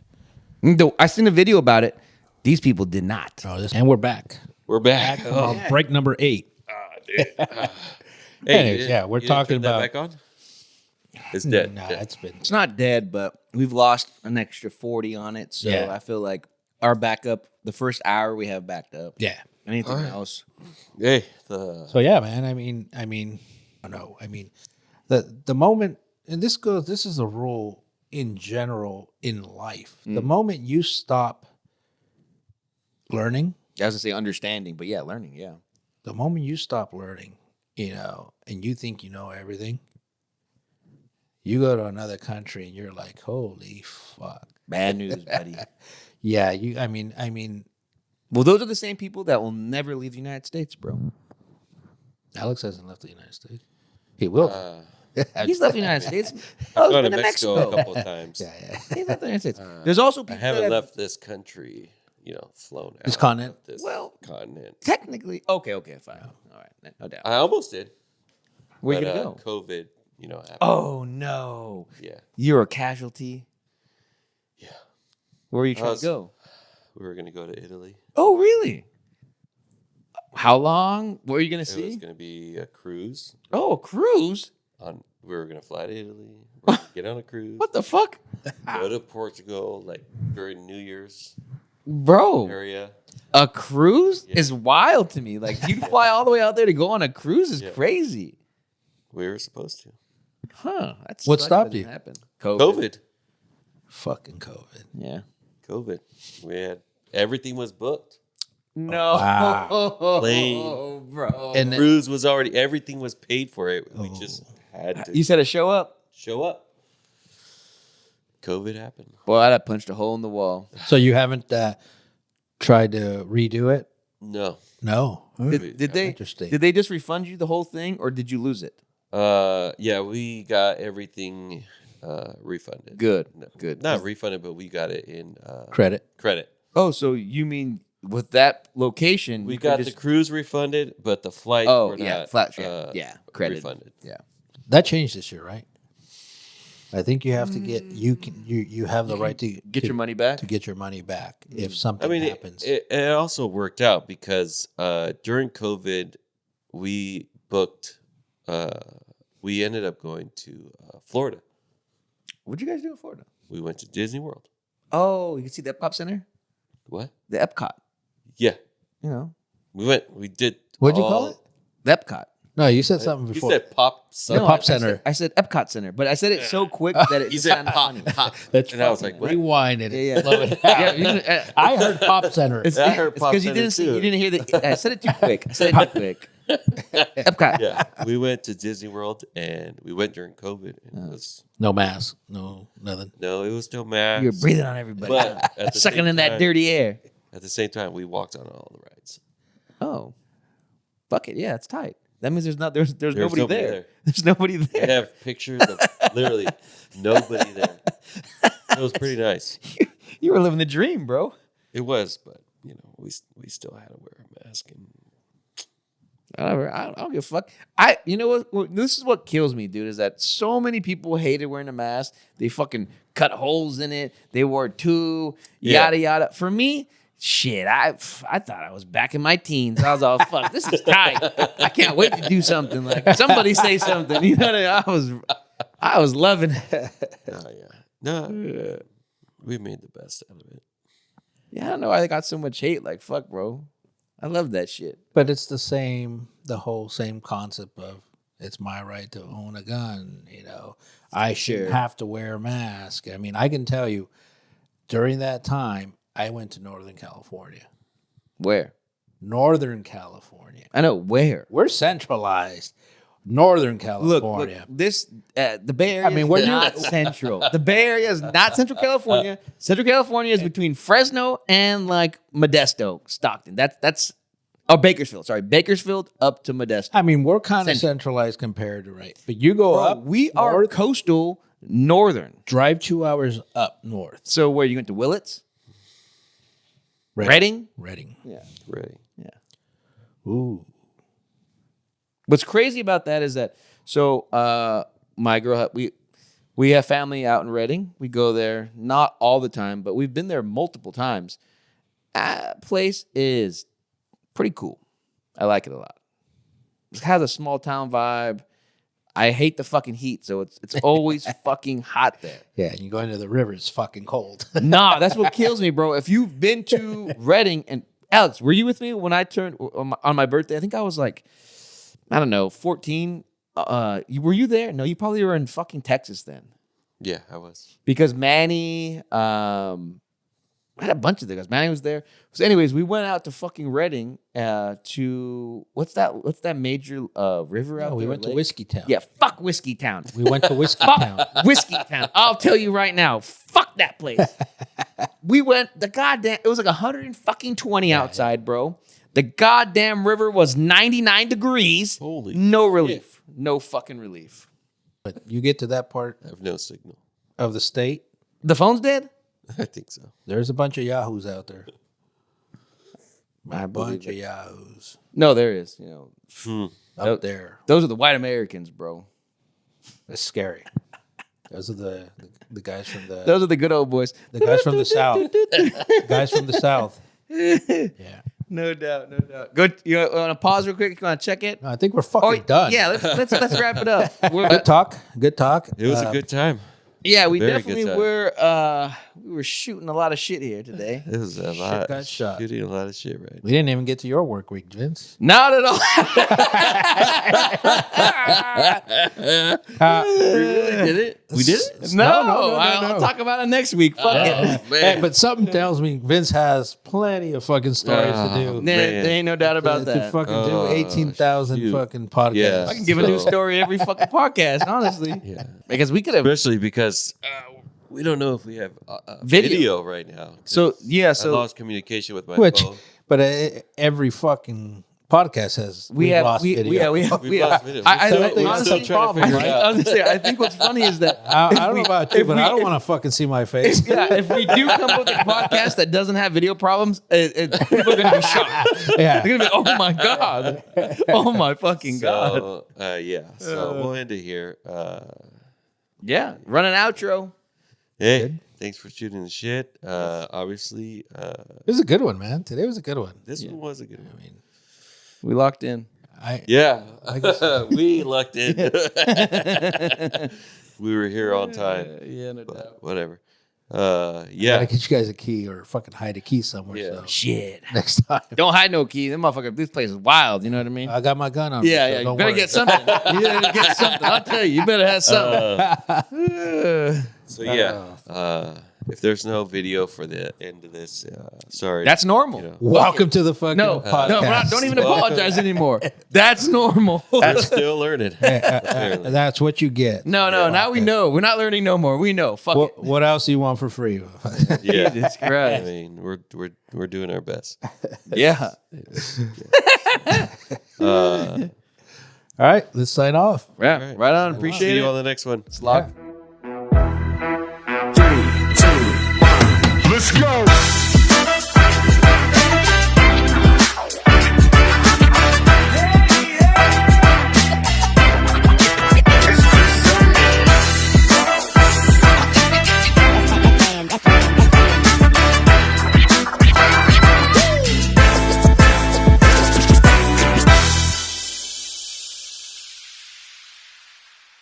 I seen a video about it. These people did not. And we're back. We're back. Break number 8. Hey, Anyways, yeah, we're you didn't talking turn that about- back on? It's dead. Nah, Dead. it's been. It's not dead, but we've lost an extra 40 on it. So Yeah. I feel like our backup, the first hour we have backed up. Yeah. Anything else? Hey, So yeah, man. I mean, no. I mean, the moment, and this is a rule in general in life. The moment you stop learning, I was gonna say understanding, but yeah, learning. Yeah. the moment you stop learning, and you think you know everything, you go to another country and you're like, holy fuck. Bad news, buddy. Yeah, I mean, Well, those are the same people that will never leave the United States, bro. Alex hasn't left the United States. He will. He's left the United States. Oh, he's gone to been to Mexico Mexico. a couple of times. yeah. He left the United States. There's also I people haven't that have- left this country, flown out. This continent? of This Well, continent. technically. Okay, fine. All right, no doubt. I almost did. Where you but, gonna go? COVID, happened. Oh no, Yeah. you're a casualty. Yeah. Where are you trying was- to go? We were going to go to Italy. Oh, really? How long? What are you gonna It was see? going to be a cruise. Oh, a cruise. We were going to fly to Italy. We're gonna get on a cruise. What the fuck, Go to Portugal, like during New Year's bro? area. A cruise Yeah. is wild to me. Like you fly all the way out there to go on a cruise is Yeah. crazy, We were supposed to. huh? That's What that stopped doesn't you? Happen. COVID. Fucking COVID. Yeah. COVID. We had everything was booked. No, Plane. bro. And Cruise was already everything was paid for it. We just had to you said to show up. show up. COVID happened. Boy, I'd have punched a hole in the wall. so you haven't tried to redo it? No. No. Did they? Interesting. Did they just refund you the whole thing, or did you lose it? Yeah, we got everything refunded. Good, No, good. Not refunded, but we got it in Credit. credit. Oh, so you mean with that location? We you could got just, the cruise refunded, but the flights Oh, were yeah, not flat share. Yeah, credited. refunded. Yeah. That changed this year, right? I think you have to get you have the right to Get your money back. to get your money back if I something mean, happens. it also worked out because during COVID, we booked. We ended up going to Florida. What'd you guys do in Florida? We went to Disney World. Oh, you can see the Epcot Center, What? the Epcot. Yeah, You know, we went. We did. What'd you call it? the Epcot. No, you said something You before. said pop. The Pop Center. I said Epcot Center, but I said it so quick that it You said sounded pop. funny. Pop. That's And I was like, what? rewind it. Yeah, Slow it yeah. down. Yeah, I heard Pop Center. It's I heard Pop because you Center didn't see, too. you didn't hear the. I said it too quick. I said it too quick. Epcot. Yeah, we went to Disney World and we went during COVID. And it was No mask. No nothing. no, it was still mask. You're breathing on everybody, But at the sucking same in that time- dirty air. At the same time, we walked on all the rides. Oh, fuck it. Yeah, it's tight. That means there's nobody nobody there. there. There's nobody We there. have pictures of literally nobody there. It was pretty nice. You were living the dream, bro. It was, but we still had to wear a mask. And I don't give a fuck. You know what? This is what kills me, dude. Is that so many people hated wearing a mask. They fucking cut holes in it. They wore two. Yeah. Yada yada. For me, shit. I thought I was back in my teens. I was all fuck. This is tight. I can't wait to do something. Like somebody say something. You know what I mean? I was loving it. no, we made the best out of it. Yeah, I don't know why they got so much hate. Like fuck, bro. I love that shit. But it's the whole same concept of it's my right to own a gun. I shouldn't Sure. have to wear a mask. I mean, I can tell you, during that time, I went to Northern California. Where? Northern California. I know where. We're centralized. Northern Look, California. this the Bay Area. I mean, where is you- not central. The Bay Area is not Central California. Central California is between Fresno and like Modesto, Stockton. That's Bakersfield. Sorry, Bakersfield up to Modesto. I mean, we're kind of Central. centralized compared to right, but you go Bro, up. we are north, coastal northern. drive 2 hours up north. So where you went to Willits, Reading? Reading. Yeah, Ready. yeah. Ooh. What's crazy about that is that my girl we have family out in Reading. We go there not all the time, but we've been there multiple times. That place is pretty cool. I like it a lot. It has a small town vibe. I hate the fucking heat, so it's always fucking hot there. Yeah, and you go into the river, it's fucking cold. Nah, that's what kills me, bro. If you've been to Reading, and Alex, were you with me when I turned on my birthday? I think I was like, I don't know, 14. Were you there? No, you probably were in fucking Texas then. Yeah, I was. Because Manny, I had a bunch of the guys. Manny was there. So, anyways, we went out to fucking Reading to what's that major river out we there? went to lake? Whiskey Town. Yeah, fuck Whiskey Town. We went to Whiskey Town. Whiskey Town. I'll tell you right now. Fuck that place. We went it was like 120 outside, bro. The goddamn river was 99 degrees. Holy no relief. No fucking relief. But you get to that part I have no signal. of the state, The phone's dead? I think so. there's a bunch of yahoos out there. I A bunch believe of it. yahoos No, there is. up there. Those are the white Americans, bro. That's scary. Those are the guys from the Those are the good old boys. guys from the south. Guys from the south. Yeah. No doubt, no doubt. Go. You want to pause real quick? You want to check it? No, I think we're fucking done. Yeah, let's wrap it up. Good talk. Good talk. It was a good time. Yeah, we Very definitely good time. were. We were shooting a lot of shit here today. It was a lot. got shot. Shooting a lot of shit, right? We didn't even get to your work week, Vince. Not at all. We really did it. We did it. No, no, I'll talk about it next week. Fuck it. Hey, but something tells me Vince has plenty of fucking stories to do. There, Man. there ain't no doubt about To that. fucking do Oh, 18,000 shoot. fucking podcasts. Yeah. I can give a new So- story every fucking podcast, honestly. Yeah. Because we could have. Especially because we don't know if we have Video. video right now. So yeah, I so lost communication with my Which, phone. but every fucking podcast has we we've have lost video. we have We've lost video. I So think we're honestly, still trying to figure it I was gonna say, I think what's funny is that I don't know about you, if but we- I don't want to fucking see my face. yeah, if we do come up with a podcast that doesn't have video problems, people are gonna be shocked. Yeah. They're gonna be, oh my god, oh my fucking god. So yeah, so we'll end it here. Yeah, run an outro. Hey, thanks for shooting the shit. Obviously, It was a good one, man. Today was a good one. this one was a good one. We locked in. Yeah, we lucked in. We were here on time. Yeah, no doubt. Whatever. Gotta Yeah. get you guys a key or fucking hide a key somewhere. Yeah. So Shit. next time, Don't hide no key. Them motherfucker. This place is wild. You know what I mean? I got my gun on. me, Yeah, so yeah. You don't better worry. get something. You better get something. I'll tell you. You better have something. So yeah, if there's no video for the end of this, sorry. That's normal. You know. Welcome to the fucking No, podcast. no, we're not, don't even apologize anymore. That's normal. I'm still learning. Apparently. That's what you get. No, now we know. We're not learning no more. We know. Fuck What else do you want for free? Yeah. Jesus I Christ. mean, we're doing our best. Yeah. All right, let's sign off. Yeah. Right on. Appreciate See you it. on the next one. It's locked. Let's go.